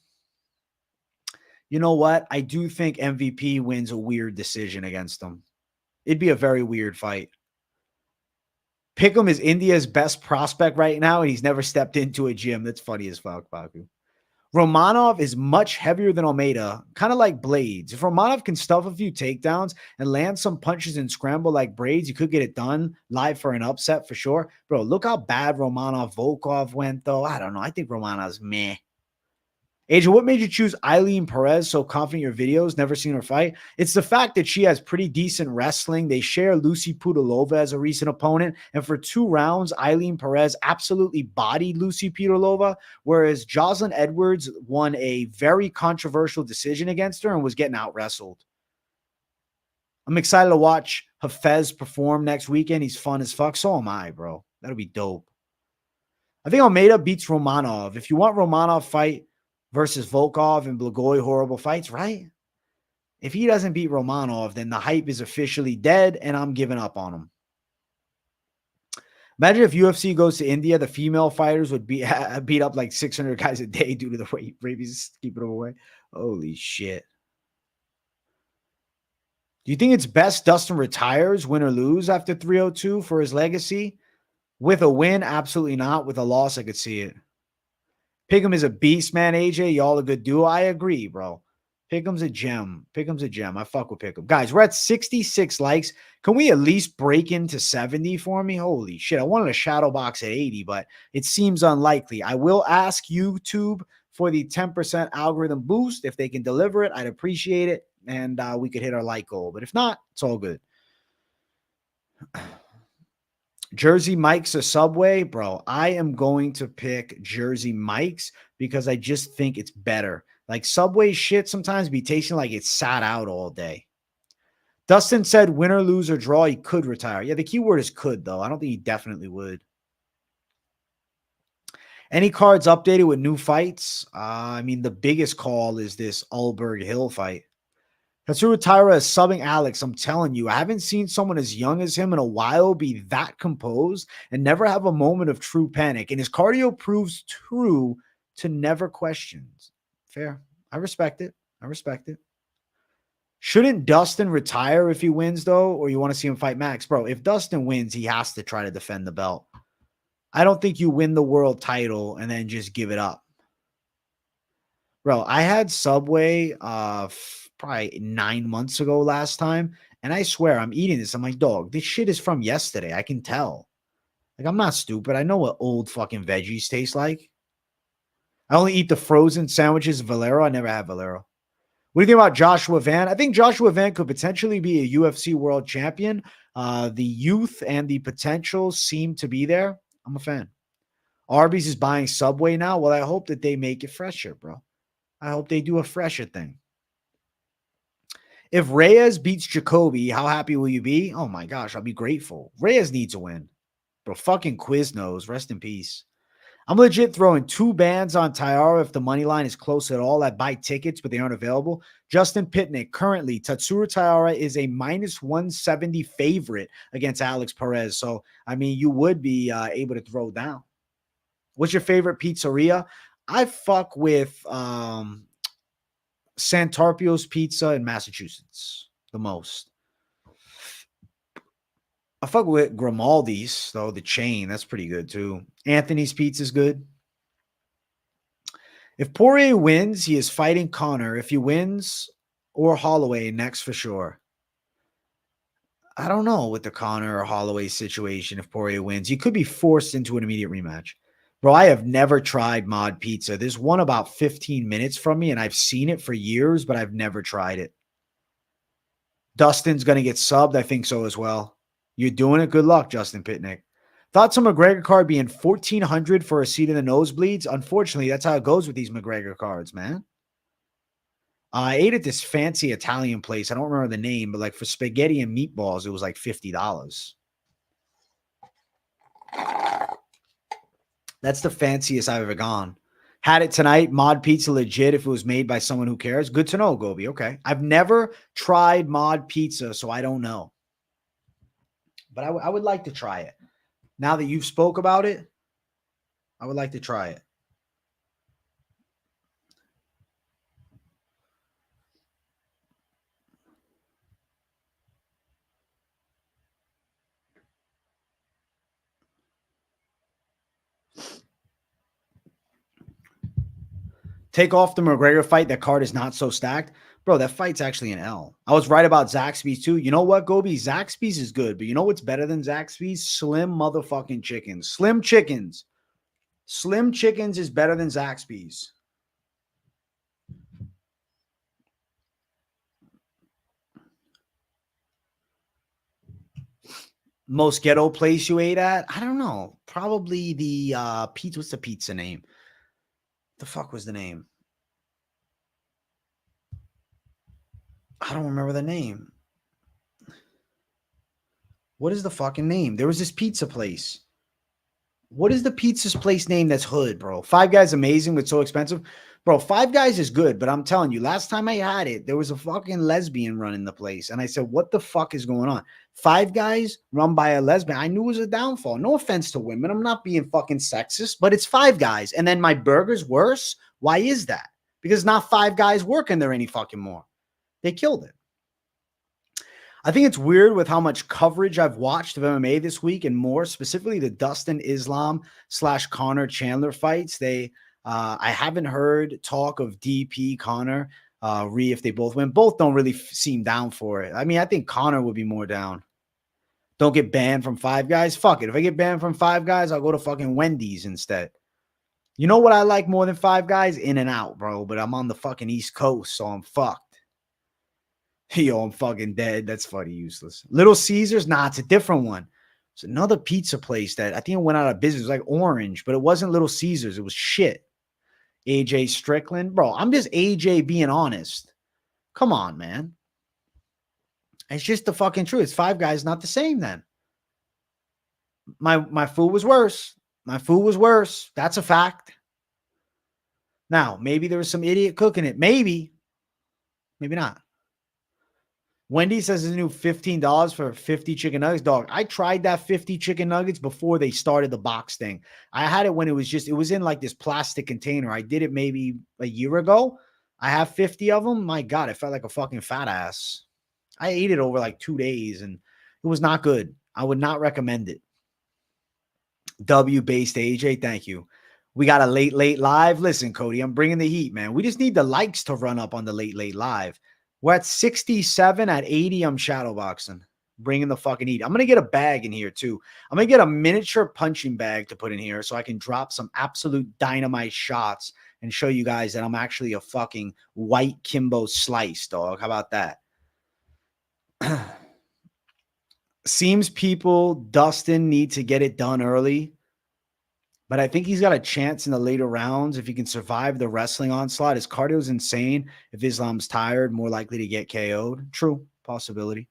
You know what? I do think MVP wins a weird decision against him. It'd be a very weird fight. Pick'em is India's best prospect right now, and he's never stepped into a gym. That's funny as fuck, Baku. Romanov is much heavier than Almeida, kind of like Blades. If Romanov can stuff a few takedowns and land some punches and scramble like Blades, you could get it done live for an upset for sure. Bro, look how bad Romanov-Volkov went, though. I don't know. I think Romanov's meh. Adrian, what made you choose Eileen Perez so confident in your videos? Never seen her fight. It's the fact that she has pretty decent wrestling. They share Lucy Pudilova as a recent opponent. And for 2 rounds, Eileen Perez absolutely bodied Lucy Pudilova, whereas Jocelyn Edwards won a very controversial decision against her and was getting out wrestled. I'm excited to watch Hafez perform next weekend. He's fun as fuck. So am I, bro. That'll be dope. I think Almeida beats Romanov. If you want Romanov fight versus Volkov and Blagoy, horrible fights, right? If he doesn't beat Romanov, then the hype is officially dead, and I'm giving up on him. Imagine if UFC goes to India, the female fighters would beat up like 600 guys a day due to the weight rabies keeping them away. Holy shit. Do you think it's best Dustin retires, win or lose, after 302 for his legacy? With a win, absolutely not. With a loss, I could see it. Pick'em is a beast, man, AJ. Y'all a good duo. I agree, bro. Pick'em's a gem. Pick'em's a gem. I fuck with Pick'em. Guys, we're at 66 likes. Can we at least break into 70 for me? Holy shit. I wanted a shadow box at 80, but it seems unlikely. I will ask YouTube for the 10% algorithm boost. If they can deliver it, I'd appreciate it. And we could hit our like goal. But if not, it's all good. Jersey Mike's or Subway, bro. I am going to pick Jersey Mike's because I just think it's better. Like Subway shit sometimes be tasting like it's sat out all day. Dustin said win or lose or draw, he could retire. Yeah, the key word is could, though. I don't think he definitely would. Any cards updated with new fights? I mean, the biggest call is this Alberg Hill fight. Katsura Taira is subbing Alex. I'm telling you, I haven't seen someone as young as him in a while be that composed and never have a moment of true panic. And his cardio proves true to never questions. Fair. I respect it. I respect it. Shouldn't Dustin retire if he wins, though, or you want to see him fight Max? Bro, if Dustin wins, he has to try to defend the belt. I don't think you win the world title and then just give it up. Bro, I had Subway probably 9 months ago last time, and I swear I'm eating this. I'm like, dog, this shit is from yesterday. I can tell. Like, I'm not stupid. I know what old fucking veggies taste like. I only eat the frozen sandwiches Valero. I never had Valero. What do you think about Joshua Van? I think Joshua Van could potentially be a UFC world champion. The youth and the potential seem to be there. I'm a fan. Arby's is buying Subway now. Well, I hope that they make it fresher, bro. I hope they do a fresher thing. If Reyes beats Jacoby, how happy will you be? Oh my gosh, I'll be grateful. Reyes needs a win. Bro, fucking Quiznos. Rest in peace. I'm legit throwing 2 bands on Taira if the money line is close at all. I buy tickets, but they aren't available. Justin Pitnick, currently, Tatsuro Taira is a minus 170 favorite against Alex Perez. So, I mean, you would be able to throw down. What's your favorite pizzeria? I fuck with Santarpio's Pizza in Massachusetts the most. I fuck with Grimaldi's, though, the chain. That's pretty good, too. Anthony's Pizza is good. If Poirier wins, he is fighting Conor. If he wins, or Holloway next for sure. I don't know with the Conor or Holloway situation. If Poirier wins, he could be forced into an immediate rematch. Bro, I have never tried Mod Pizza. There's one about 15 minutes from me, and I've seen it for years, but I've never tried it. Dustin's going to get subbed. I think so as well. You're doing it. Good luck, Justin Pitnick. Thoughts on McGregor card being 1,400 for a seat in the nosebleeds? Unfortunately, that's how it goes with these McGregor cards, man. I ate at this fancy Italian place. I don't remember the name, but like for spaghetti and meatballs, it was like $50. That's the fanciest I've ever gone. Had it tonight. Mod Pizza legit if it was made by someone who cares. Good to know, Gobi. Okay. I've never tried Mod Pizza, so I don't know. But I would like to try it. Now that you've spoke about it, I would like to try it. Take off the McGregor fight. That card is not so stacked. Bro, that fight's actually an L. I was right about Zaxby's too. You know what, Gobi? Zaxby's is good, but you know what's better than Zaxby's? Slim motherfucking chickens. Slim chickens. Slim chickens is better than Zaxby's. Most ghetto place you ate at? I don't know. Probably the pizza. What's the pizza name? The fuck was the name? I don't remember the name. What is the fucking name? There was this pizza place. What is the pizza place name that's hood, bro? Five Guys amazing, but so expensive. Bro, Five Guys is good, but I'm telling you, last time I had it, there was a fucking lesbian running the place. And I said, what the fuck is going on? Five Guys run by a lesbian. I knew it was a downfall. No offense to women. I'm not being fucking sexist, but it's Five Guys. And then my burger's worse. Why is that? Because not Five Guys working there any fucking more. They killed it. I think it's weird with how much coverage I've watched of MMA this week, and more specifically the Dustin Islam / Conor Chandler fights. I haven't heard talk of DP Conor if they both win. Both don't really seem down for it. I mean, I think Conor would be more down. Don't get banned from Five Guys. Fuck it. If I get banned from Five Guys, I'll go to fucking Wendy's instead. You know what I like more than Five Guys? In-N-Out, bro. But I'm on the fucking East Coast, so I'm fucked. Yo, I'm fucking dead. That's funny, useless. Little Caesars? Nah, it's a different one. It's another pizza place that I think it went out of business. It was like Orange, but it wasn't Little Caesars. It was shit. AJ Strickland. Bro, I'm just AJ being honest. Come on, man. It's just the fucking truth. It's Five Guys, not the same then. My food was worse. My food was worse. That's a fact. Now, maybe there was some idiot cooking it. Maybe. Maybe not. Wendy says it's new $15 for 50 chicken nuggets. Dog, I tried that 50 chicken nuggets before they started the box thing. I had it when it was in like this plastic container. I did it maybe a year ago. I have 50 of them. My God, it felt like a fucking fat ass. I ate it over like 2 days and it was not good. I would not recommend it. W-based AJ, thank you. We got a late live. Listen, Cody, I'm bringing the heat, man. We just need the likes to run up on the late live. We're at 67. At 80, I'm shadowboxing. Bringing the fucking heat. I'm going to get a bag in here, too. I'm going to get a miniature punching bag to put in here so I can drop some absolute dynamite shots and show you guys that I'm actually a fucking white Kimbo slice, dog. How about that? Seems people, Dustin, need to get it done early. But I think he's got a chance in the later rounds if he can survive the wrestling onslaught. His cardio is insane. If Islam's tired, more likely to get KO'd. True. Possibility.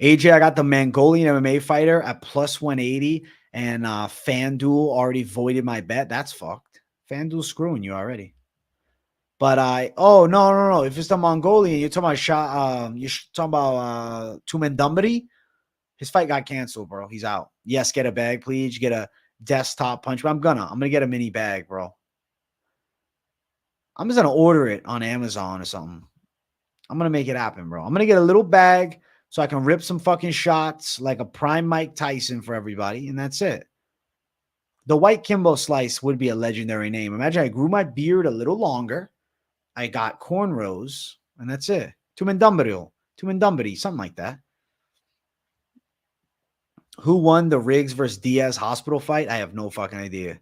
AJ, I got the Mongolian MMA fighter at plus 180, and FanDuel already voided my bet. That's fucked. FanDuel's screwing you already. But no. If it's the Mongolian, you're talking about Tumendumbari. His fight got canceled, bro. He's out. Yes, get a bag, please. Get a desktop punch. But I'm gonna get a mini bag, bro. I'm just gonna order it on Amazon or something. I'm gonna make it happen, bro. I'm gonna get a little bag so I can rip some fucking shots like a prime Mike Tyson for everybody, and that's it. The White Kimbo Slice would be a legendary name. Imagine I grew my beard a little longer. I got cornrows, and that's it. Tumendumbari, something like that. Who won the Riggs versus Diaz hospital fight? I have no fucking idea.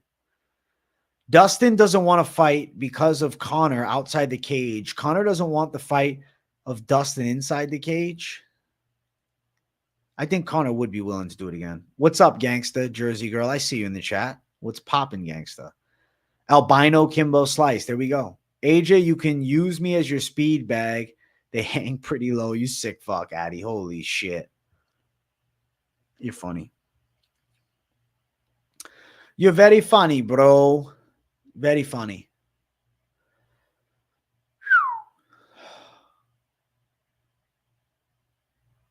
Dustin doesn't want to fight because of Conor outside the cage. Conor doesn't want the fight of Dustin inside the cage. I think Conor would be willing to do it again. What's up, gangsta, Jersey girl? I see you in the chat. What's popping, gangsta? Albino Kimbo Slice. There we go. AJ, you can use me as your speed bag. They hang pretty low. You sick fuck, Addy. Holy shit. You're funny. You're very funny, bro. Very funny.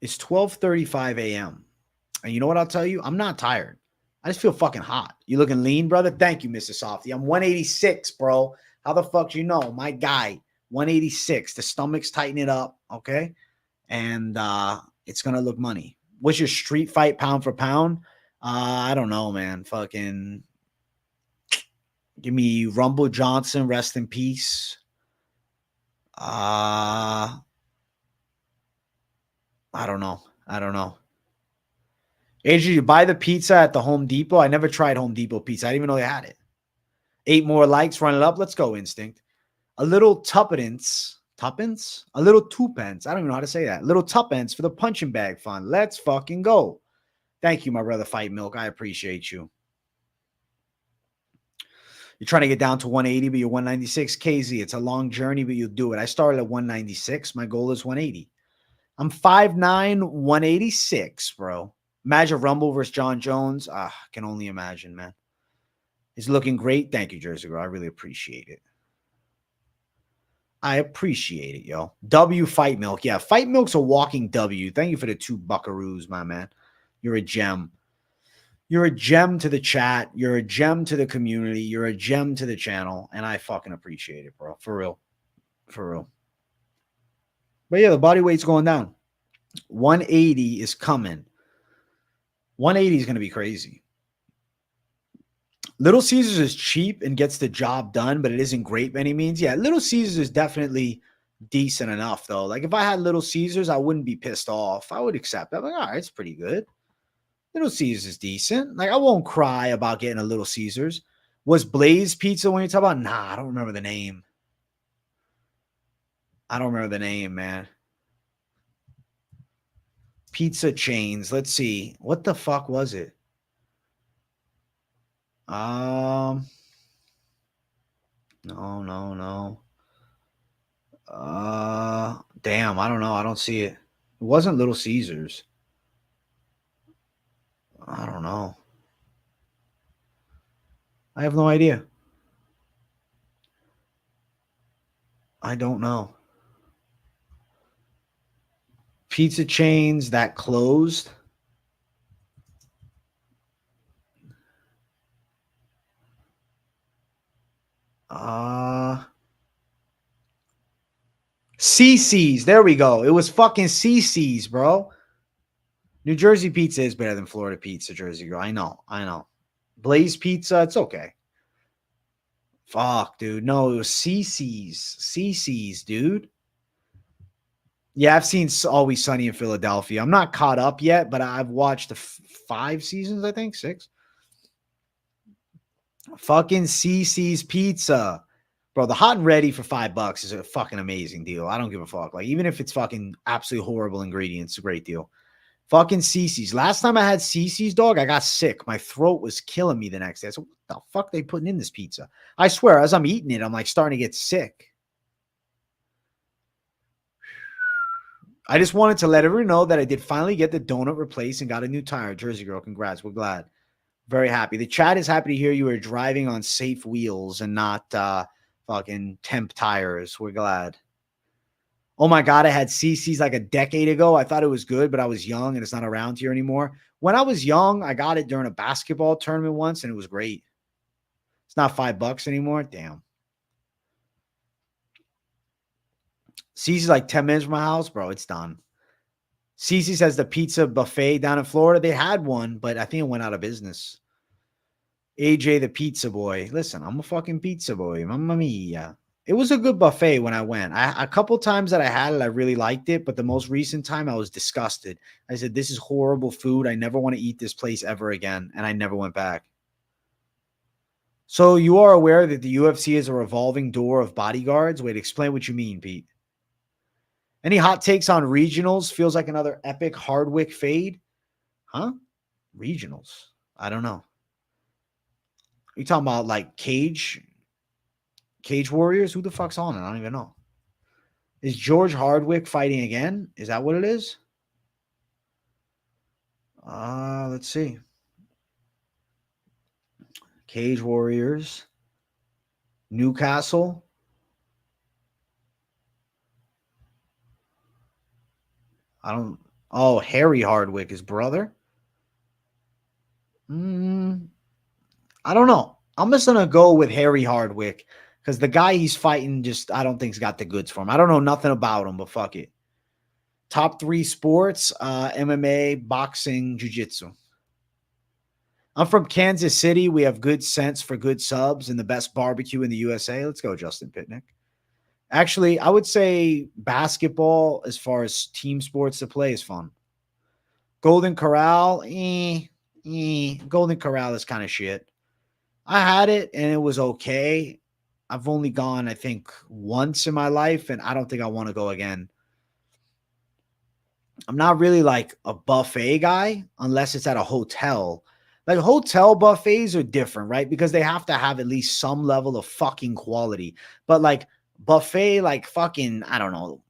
It's 12:35 a.m. And you know what I'll tell you? I'm not tired. I just feel fucking hot. You looking lean, brother? Thank you, Mr. Softy. I'm 186, bro. How the fuck you know? My guy, 186. The stomach's tightening up, okay? And it's going to look money. What's your street fight pound for pound? I don't know, man. Fucking Give me Rumble Johnson, rest in peace. I don't know. Adrian, you buy the pizza at the Home Depot? I never tried Home Depot pizza. I didn't even know they had it. 8 more likes, run it up. Let's go, Instinct. A little tuppence. Tuppence? A little twopence. I don't even know how to say that. Little tuppence for the punching bag fund. Let's fucking go. Thank you, my brother Fight Milk. I appreciate you. You're trying to get down to 180, but you're 196. KZ, it's a long journey, but you'll do it. I started at 196. My goal is 180. I'm 5'9", 186, bro. Imagine Rumble versus John Jones. Can only imagine, man. He's looking great. Thank you, Jersey Girl. I really appreciate it. I appreciate it, yo. W Fight Milk. Yeah, Fight Milk's a walking W. Thank you for the 2 buckaroos, my man. You're a gem. You're a gem to the chat. You're a gem to the community. You're a gem to the channel. And I fucking appreciate it, bro. For real. For real. But yeah, the body weight's going down. 180 is coming. 180 is going to be crazy. Little Caesars is cheap and gets the job done, but it isn't great by any means. Yeah, Little Caesars is definitely decent enough, though. Like, if I had Little Caesars, I wouldn't be pissed off. I would accept it. I'm like, all right, it's pretty good. Little Caesars is decent. Like, I won't cry about getting a Little Caesars. Was Blaze Pizza when you talk about? Nah, I don't remember the name. I don't remember the name, man. Pizza chains. Let's see. What the fuck was it? No. Damn, I don't know. I don't see it. It wasn't Little Caesars. I don't know. I have no idea. I don't know. Pizza chains that closed. CC's. There we go. It was fucking CC's, bro. New Jersey pizza is better than Florida pizza, Jersey Girl. I know. Blaze Pizza, it's okay. Fuck, dude. No, it was CC's. CC's, dude. Yeah, I've seen Always Sunny in Philadelphia. I'm not caught up yet, but I've watched the 5 seasons, I think, 6. Fucking CC's Pizza. Bro, the hot and ready for $5 is a fucking amazing deal. I don't give a fuck. Like, even if it's fucking absolutely horrible ingredients, it's a great deal. Fucking CC's. Last time I had CC's, dog, I got sick. My throat was killing me the next day. I said, what the fuck are they putting in this pizza? I swear, as I'm eating it, I'm like starting to get sick. I just wanted to let everyone know that I did finally get the donut replaced and got a new tire. Jersey Girl, congrats. We're glad. Very happy. The chat is happy to hear you are driving on safe wheels and not fucking temp tires. We're glad. Oh my God, I had CC's like a decade ago. I thought it was good, but I was young and it's not around here anymore. When I was young, I got it during a basketball tournament once and it was great. It's not $5 anymore. Damn. CC's like 10 minutes from my house, bro. It's done. CC's has the pizza buffet down in Florida. They had one, but I think it went out of business. AJ the pizza boy. Listen, I'm a fucking pizza boy. Mamma mia. It was a good buffet when I went. A couple times that I had it, I really liked it. But the most recent time, I was disgusted. I said, this is horrible food. I never want to eat this place ever again. And I never went back. So you are aware that the UFC is a revolving door of bodyguards? Wait, explain what you mean, Pete. Any hot takes on regionals? Feels like another epic Hardwick fade. Huh? Regionals. I don't know. You talking about like Cage Warriors? Who the fuck's on it? I don't even know. Is George Hardwick fighting again? Is that what it is? Let's see. Cage Warriors. Newcastle. Oh, Harry Hardwick, his brother? I don't know. I'm just going to go with Harry Hardwick because the guy he's fighting just, I don't think's got the goods for him. I don't know nothing about him, but fuck it. Top 3 sports, MMA, boxing, jiu-jitsu. I'm from Kansas City. We have good sense for good subs and the best barbecue in the USA. Let's go, Justin Pitnick. Actually, I would say basketball, as far as team sports to play, is fun. Golden Corral, Golden Corral is kind of shit. I had it and it was okay. I've only gone, I think, once in my life, and I don't think I want to go again. I'm not really like a buffet guy unless it's at a hotel. Like hotel buffets are different, right? Because they have to have at least some level of fucking quality. But like buffet, like fucking, I don't know,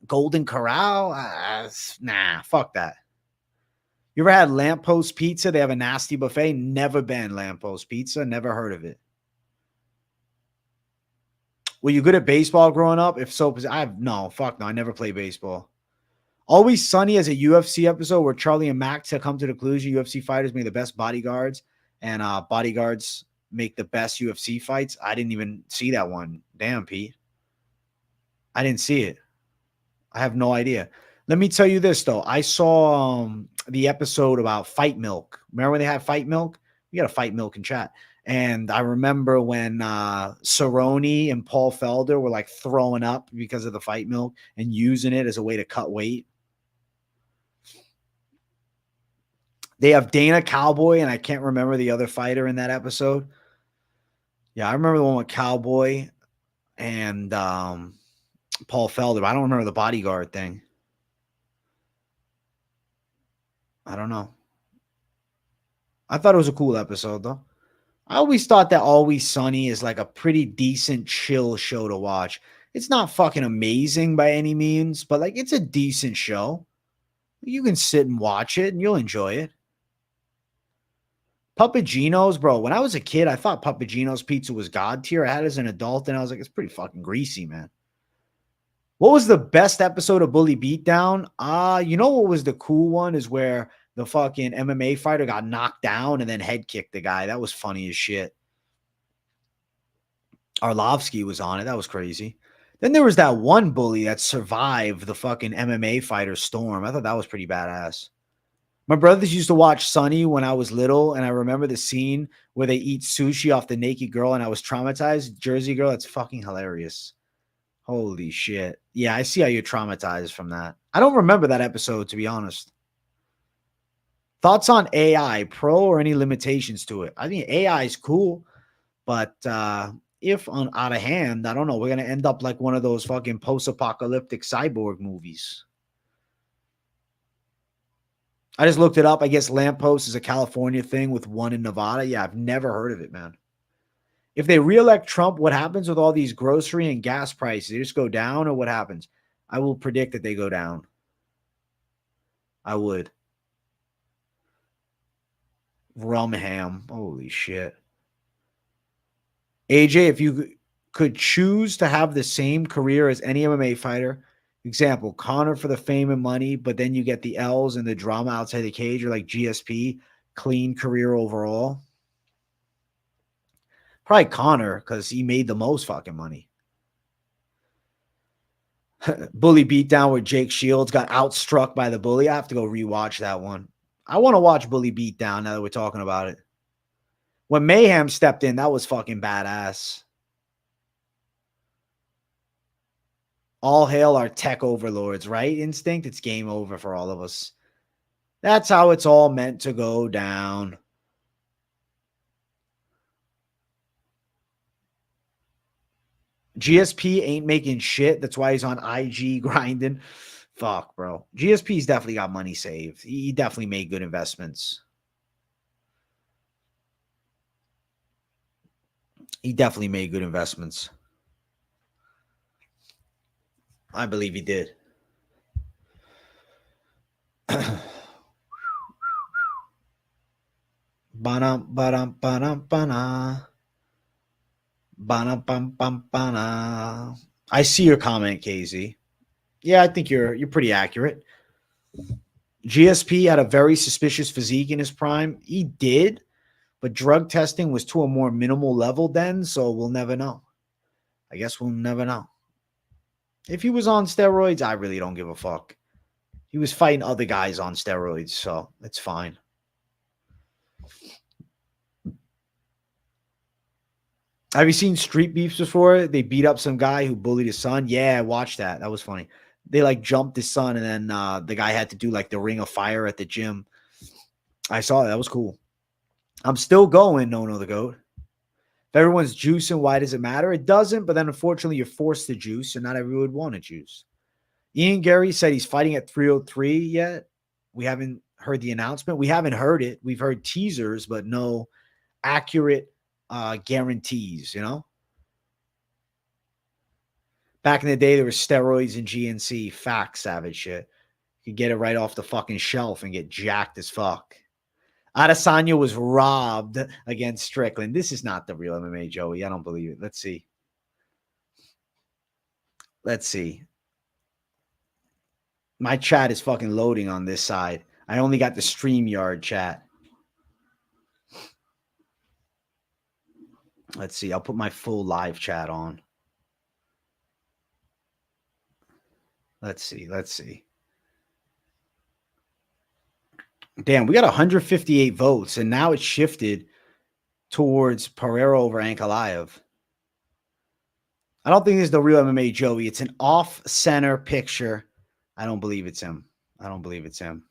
Golden Corral, nah, fuck that. You ever had Lamppost Pizza? They have a nasty buffet. Never been Lamppost Pizza. Never heard of it. Were you good at baseball growing up? If so, no, fuck no. I never played baseball. Always Sunny as a UFC episode where Charlie and Max come to the conclusion UFC fighters make the best bodyguards and bodyguards make the best UFC fights. I didn't even see that one. Damn, Pete. I didn't see it. I have no idea. Let me tell you this, though. I saw the episode about Fight Milk. Remember when they had Fight Milk? We got a Fight Milk in chat. And I remember when Cerrone and Paul Felder were like throwing up because of the Fight Milk and using it as a way to cut weight. They have Dana Cowboy, and I can't remember the other fighter in that episode. Yeah, I remember the one with Cowboy and Paul Felder. But I don't remember the bodyguard thing. I don't know. I thought it was a cool episode, though. I always thought that Always Sunny is like a pretty decent, chill show to watch. It's not fucking amazing by any means, but like it's a decent show. You can sit and watch it and you'll enjoy it. Papagino's, bro. When I was a kid, I thought Papagino's pizza was god tier. I had it as an adult and I was like, it's pretty fucking greasy, man. What was the best episode of Bully Beatdown? You know what was the cool one is where the fucking MMA fighter got knocked down and then head kicked the guy. That was funny as shit. Arlovsky was on it. That was crazy. Then there was that one bully that survived the fucking MMA fighter storm. I thought that was pretty badass. My brothers used to watch Sunny when I was little, and I remember the scene where they eat sushi off the naked girl, and I was traumatized. Jersey girl, that's fucking hilarious. Holy shit. Yeah, I see how you're traumatized from that. I don't remember that episode, to be honest. Thoughts on AI, pro or any limitations to it? I think AI is cool, but if out of hand, I don't know. We're going to end up like one of those fucking post-apocalyptic cyborg movies. I just looked it up. I guess Lamppost is a California thing with one in Nevada. Yeah, I've never heard of it, man. If they reelect Trump, what happens with all these grocery and gas prices? They just go down or what happens? I will predict that they go down. I would. Rumham. Holy shit. AJ, if you could choose to have the same career as any MMA fighter, example, Conor for the fame and money, but then you get the L's and the drama outside the cage, or like GSP, clean career overall. Probably Conor, because he made the most fucking money. Bully beatdown where Jake Shields got outstruck by the bully. I have to go rewatch that one. I want to watch Bully beatdown now that we're talking about it. When Mayhem stepped in, that was fucking badass. All hail our tech overlords, right? Instinct, it's game over for all of us. That's how it's all meant to go down. GSP ain't making shit. That's why he's on IG grinding. Fuck, bro. GSP's definitely got money saved. He definitely made good investments. He definitely made good investments. I believe he did. Ba-dum, ba-dum, ba-dum, ba-dum. I see your comment, KZ. Yeah, I think you're pretty accurate. GSP had a very suspicious physique in his prime. He did, but drug testing was to a more minimal level then, so we'll never know. I guess we'll never know. If he was on steroids, I really don't give a fuck. He was fighting other guys on steroids, so it's fine. Have you seen Street Beefs before? They beat up some guy who bullied his son. Yeah, I watched that. That was funny. They like jumped his son, and then the guy had to do like the ring of fire at the gym. I saw that. That was cool. I'm still going, No the GOAT. If everyone's juicing, why does it matter? It doesn't, but then unfortunately you're forced to juice, and not everyone would want to juice. Ian Gary said he's fighting at 303 yet. We haven't heard the announcement. We haven't heard it. We've heard teasers, but no accurate guarantees, you know? Back in the day, there were steroids in GNC. Facts, savage shit. You could get it right off the fucking shelf and get jacked as fuck. Adesanya was robbed against Strickland. This is not the real MMA Joey. I don't believe it. Let's see. Let's see. My chat is fucking loading on this side. I only got the StreamYard chat. Let's see. I'll put my full live chat on. Let's see. Let's see. Damn, we got 158 votes, and now it's shifted towards Pereira over Ankalaev. I don't think this is the real MMA Joey. It's an off-center picture. I don't believe it's him. I don't believe it's him.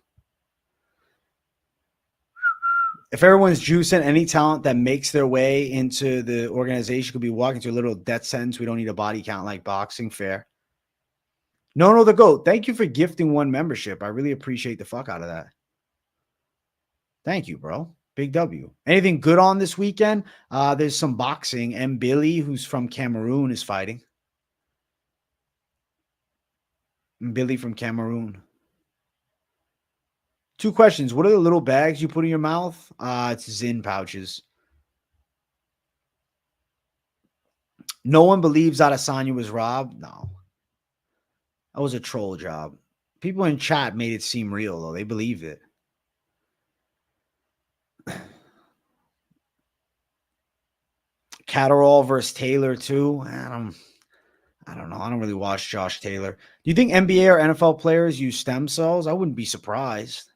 If everyone's juicing, any talent that makes their way into the organization could be walking to a literal death sentence. We don't need a body count like boxing. Fair. No, the GOAT. Thank you for gifting one membership. I really appreciate the fuck out of that. Thank you, bro. Big W. Anything good on this weekend? There's some boxing. And Billy, who's from Cameroon, is fighting. Billy from Cameroon. 2 questions. What are the little bags you put in your mouth? It's Zin pouches. No one believes Adesanya was robbed? No. That was a troll job. People in chat made it seem real, though. They believed it. Catterall versus Taylor, too. I don't know. I don't really watch Josh Taylor. Do you think NBA or NFL players use stem cells? I wouldn't be surprised.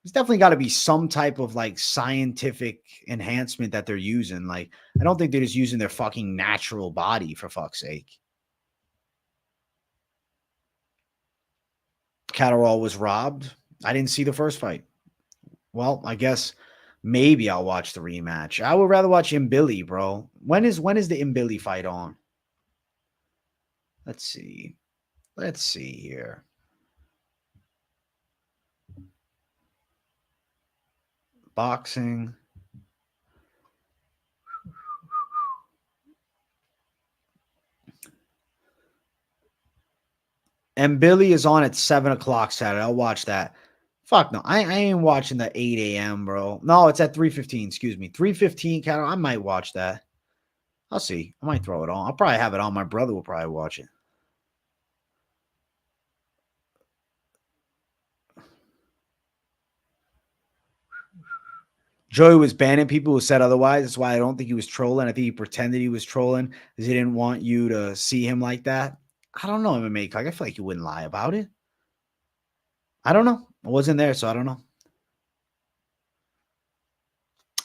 There's definitely got to be some type of like scientific enhancement that they're using. Like, I don't think they're just using their fucking natural body, for fuck's sake. Catterall was robbed. I didn't see the first fight. Well, I guess maybe I'll watch the rematch. I would rather watch Billy, bro. When is the Billy fight on? Let's see. Let's see here. Boxing. And Billy is on at 7 o'clock Saturday. I'll watch that. Fuck no. I ain't watching the 8 a.m., bro. No, it's at 3:15. Excuse me. 3:15, Cattle. I might watch that. I'll see. I might throw it on. I'll probably have it on. My brother will probably watch it. Joey was banning people who said otherwise. That's why I don't think he was trolling. I think he pretended he was trolling because he didn't want you to see him like that. I don't know, MMA. Like, I feel like you wouldn't lie about it. I don't know. I wasn't there, so I don't know.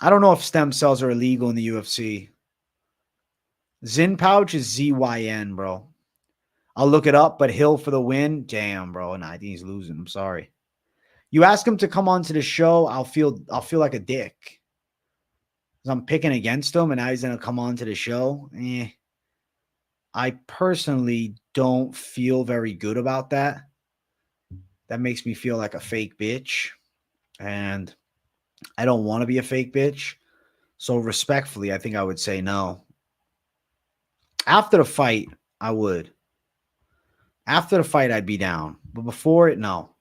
I don't know if stem cells are illegal in the UFC. Zin pouch is ZYN, bro. I'll look it up, but Hill for the win. Damn, bro. Nah, I think he's losing. I'm sorry. You ask him to come onto the show, I'll feel like a dick. I'm picking against him, and now he's gonna come onto the show. I personally don't feel very good about that. That makes me feel like a fake bitch, and I don't want to be a fake bitch. So respectfully, I think I would say no. After the fight, I would. After the fight, I'd be down. But before it, no.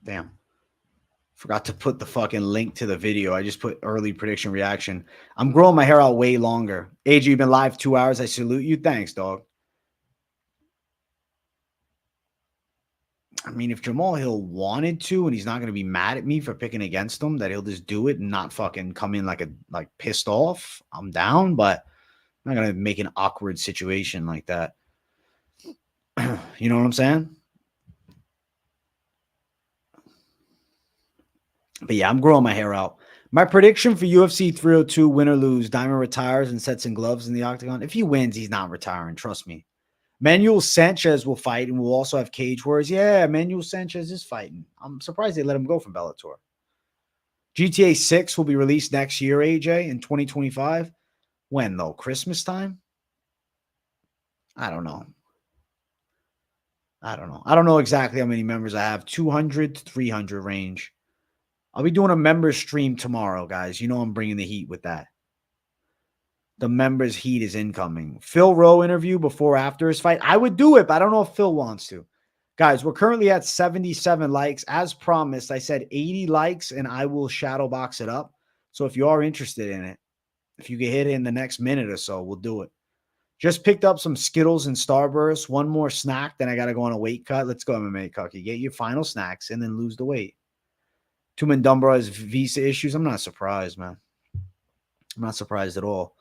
Damn. Forgot to put the fucking link to the video. I just put early prediction reaction. I'm growing my hair out way longer. AJ, you've been live 2 hours. I salute you. Thanks, dog. I mean, if Jamahal Hill wanted to, and he's not going to be mad at me for picking against him, that he'll just do it and not fucking come in like pissed off, I'm down. But I'm not going to make an awkward situation like that. You know what I'm saying? But yeah, I'm growing my hair out. My prediction for UFC 302, win or lose, Diamond retires and sets in gloves in the octagon. If he wins, he's not retiring. Trust me. Manuel Sanchez will fight, and we'll also have Cage Wars. Yeah, Manuel Sanchez is fighting. I'm surprised they let him go from Bellator. GTA 6 will be released next year, AJ, in 2025. When, though? Christmas time? I don't know. I don't know exactly how many members I have. 200 to 300 range. I'll be doing a members stream tomorrow, guys. You know I'm bringing the heat with that. The members heat is incoming. Phil Rowe interview before after his fight. I would do it, but I don't know if Phil wants to. Guys, we're currently at 77 likes. As promised, I said 80 likes and I will shadow box it up. So if you are interested in it, if you can hit it in the next minute or so, we'll do it. Just picked up some Skittles and Starburst. One more snack, then I got to go on a weight cut. Let's go, MMA Cucky. Get your final snacks and then lose the weight. Tumen Dumbra has visa issues. I'm not surprised, man. I'm not surprised at all.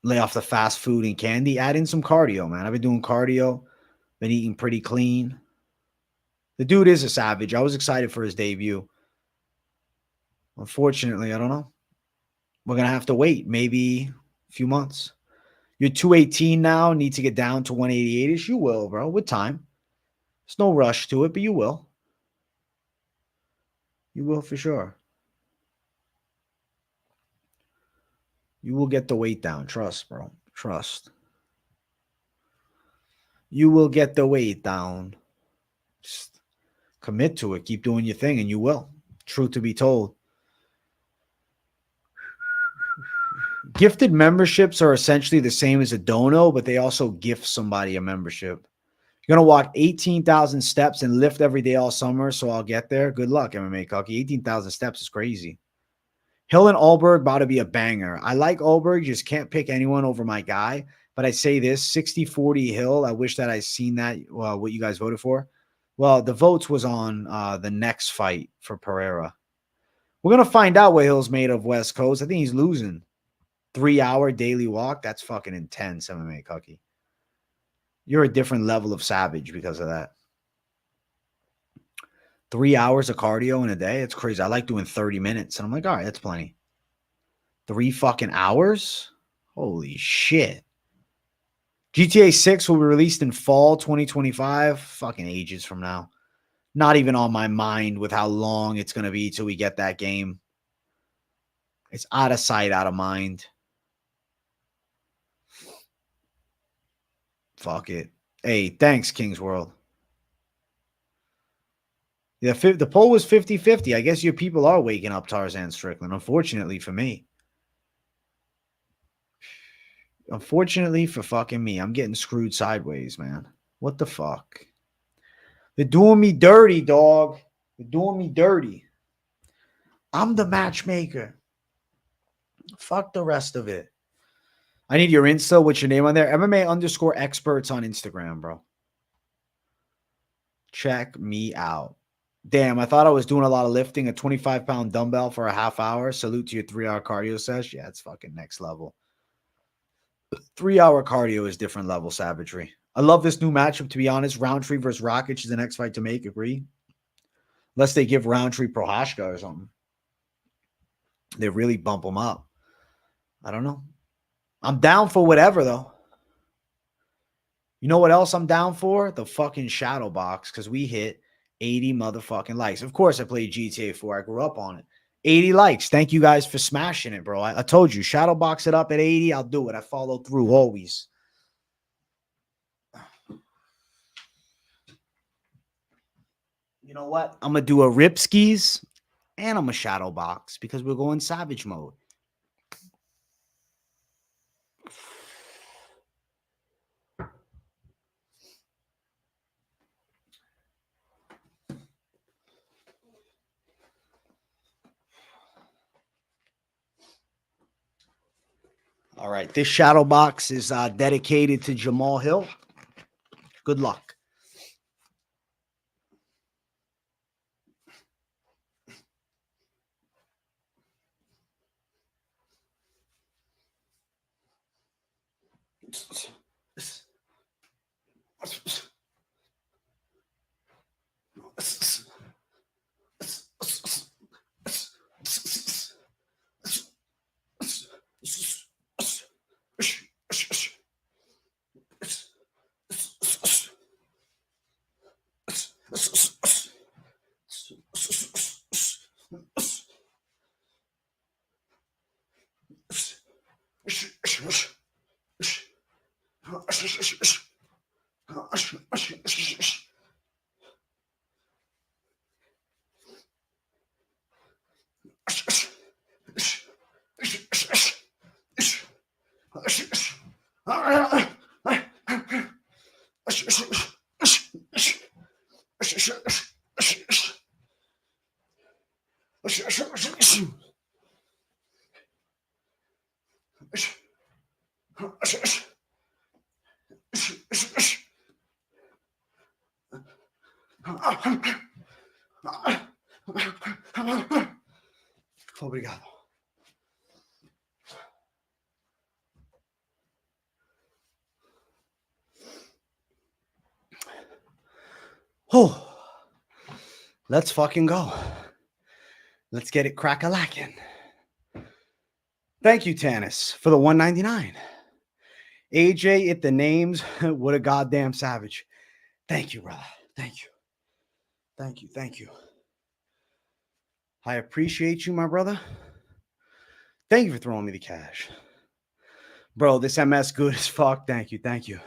Lay off the fast food and candy. Add in some cardio, man. I've been doing cardio. Been eating pretty clean. The dude is a savage. I was excited for his debut. Unfortunately, I don't know. We're going to have to wait maybe a few months. You're 218 now. Need to get down to 188-ish. You will, bro, with time. There's no rush to it, but you will. You will for sure. You will get the weight down. Trust, bro. Trust. You will get the weight down. Just commit to it. Keep doing your thing, and you will. Truth to be told. Gifted memberships are essentially the same as a dono, but they also gift somebody a membership. You're going to walk 18,000 steps and lift every day all summer, so I'll get there. Good luck, MMA Cucky. 18,000 steps is crazy. Hill and Alberg about to be a banger. I like Ulberg, just can't pick anyone over my guy. But I say this, 60-40 Hill. I wish that I seen that, what you guys voted for. Well, the votes was on the next fight for Pereira. We're going to find out what Hill's made of, West Coast. I think he's losing. 3-hour daily walk. That's fucking intense, MMA Cucky. You're a different level of savage because of that. 3 hours of cardio in a day. It's crazy. I like doing 30 minutes. And I'm like, all right, that's plenty. 3 fucking hours? Holy shit. GTA 6 will be released in fall 2025. Fucking ages from now. Not even on my mind with how long it's going to be till we get that game. It's out of sight, out of mind. Fuck it. Hey, thanks, King's World. Yeah, the poll was 50-50. I guess your people are waking up Tarzan Strickland, unfortunately for me. Unfortunately for fucking me. I'm getting screwed sideways, man. What the fuck? They're doing me dirty, dog. They're doing me dirty. I'm the matchmaker. Fuck the rest of it. I need your Insta. What's your name on there? MMA_experts on Instagram, bro. Check me out. Damn, I thought I was doing a lot of lifting. A 25-pound dumbbell for a half hour. Salute to your 3-hour cardio sesh. Yeah, it's fucking next level. 3-hour cardio is different level savagery. I love this new matchup, to be honest. Rountree versus Rockets is the next fight to make. Agree? Unless they give Rountree Prohashka or something. They really bump him up. I don't know. I'm down for whatever, though. You know what else I'm down for? The fucking shadow box, because we hit 80 motherfucking likes. Of course, I played GTA 4. I grew up on it. 80 likes. Thank you guys for smashing it, bro. I told you, shadow box it up at 80. I'll do it. I follow through always. You know what? I'm going to do a rip skis and I'm a shadow box because we're going savage mode. All right. This shadow box is dedicated to Jamahal Hill. Good luck. Obrigado. Oh, let's fucking go. Let's get it crack-a-lackin'. Thank you, Tanis, for the $1.99. AJ, it the names. What a goddamn savage. Thank you, brother. Thank you. Thank you. Thank you. I appreciate you, my brother. Thank you for throwing me the cash. Bro, this MS good as fuck. Thank you. Thank you.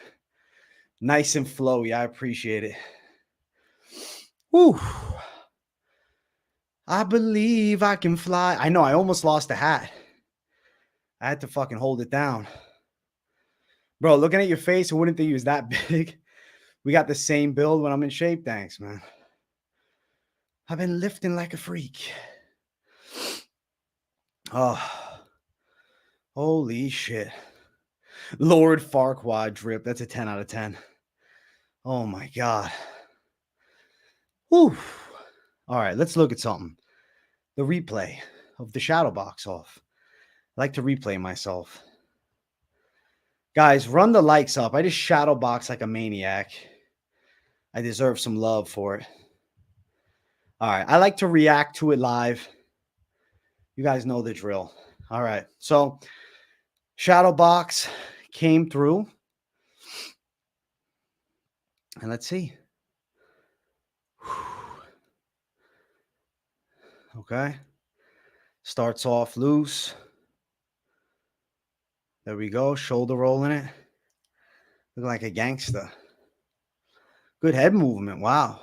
Nice and flowy. I appreciate it. Whew. I believe I can fly. I know. I almost lost the hat. I had to fucking hold it down. Bro, looking at your face, I wouldn't think you was that big. We got the same build when I'm in shape. Thanks, man. I've been lifting like a freak. Oh, holy shit. Lord Farquaad drip. That's a 10 out of 10. Oh, my God. Whew. All right, let's look at something. The replay of the shadow box off. I like to replay myself. Guys, run the likes up. I just shadow box like a maniac. I deserve some love for it. All right, I like to react to it live. You guys know the drill. All right, so shadow box came through. And let's see. Okay. Starts off loose. There we go. Shoulder rolling it. Looking like a gangster. Good head movement. Wow.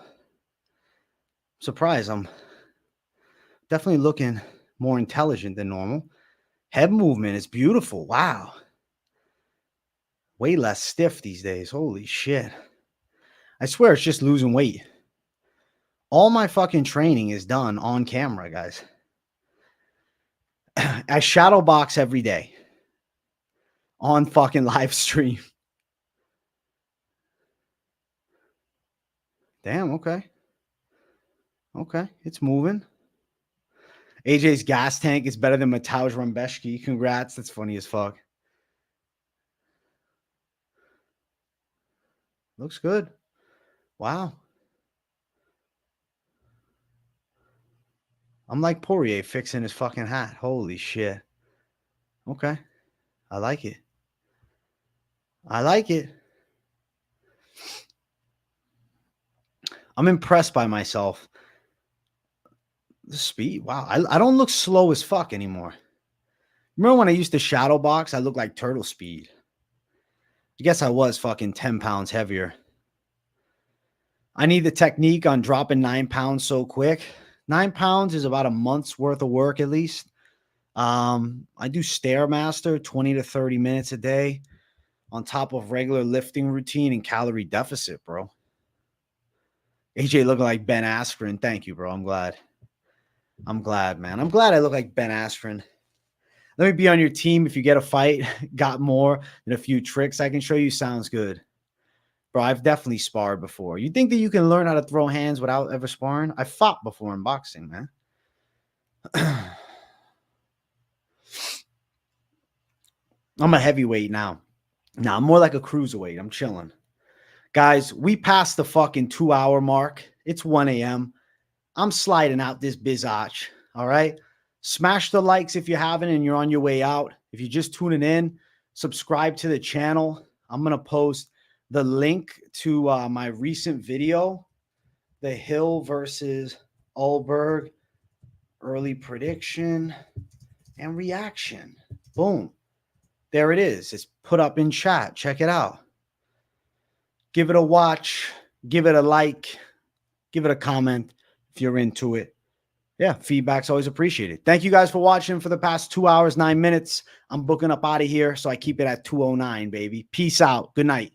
Surprised. I'm definitely looking more intelligent than normal. Head movement is beautiful. Wow. Way less stiff these days. Holy shit. I swear it's just losing weight. All my fucking training is done on camera, guys. I shadow box every day on fucking live stream. Damn, okay. Okay, it's moving. AJ's gas tank is better than Mateusz Rambeshki. Congrats. That's funny as fuck. Looks good. Wow. I'm like Poirier fixing his fucking hat. Holy shit. Okay. I like it. I like it. I'm impressed by myself. The speed. Wow. I don't look slow as fuck anymore. Remember when I used to shadow box? I looked like turtle speed. I guess I was fucking 10 pounds heavier. I need the technique on dropping 9 pounds so quick. 9 pounds is about a month's worth of work at least. I do Stairmaster 20 to 30 minutes a day on top of regular lifting routine and calorie deficit, bro. AJ looking like Ben Askren. Thank you, bro. I'm glad. I'm glad, man. I'm glad I look like Ben Askren. Let me be on your team if you get a fight. Got more than a few tricks I can show you. Sounds good. Bro, I've definitely sparred before. You think that you can learn how to throw hands without ever sparring? I fought before in boxing, man. I'm a heavyweight now. Now I'm more like a cruiserweight. I'm chilling. Guys, we passed the fucking 2-hour mark. It's 1 a.m. I'm sliding out this bizatch. All right. Smash the likes if you haven't and you're on your way out. If you're just tuning in, subscribe to the channel. I'm going to post the link to my recent video, the Hill versus Ulberg early prediction and reaction. Boom. There it is. It's put up in chat. Check it out. Give it a watch. Give it a like. Give it a comment if you're into it. Yeah, feedback's always appreciated. Thank you guys for watching for the past 2 hours, 9 minutes. I'm booking up out of here, so I keep it at 2:09, baby. Peace out. Good night.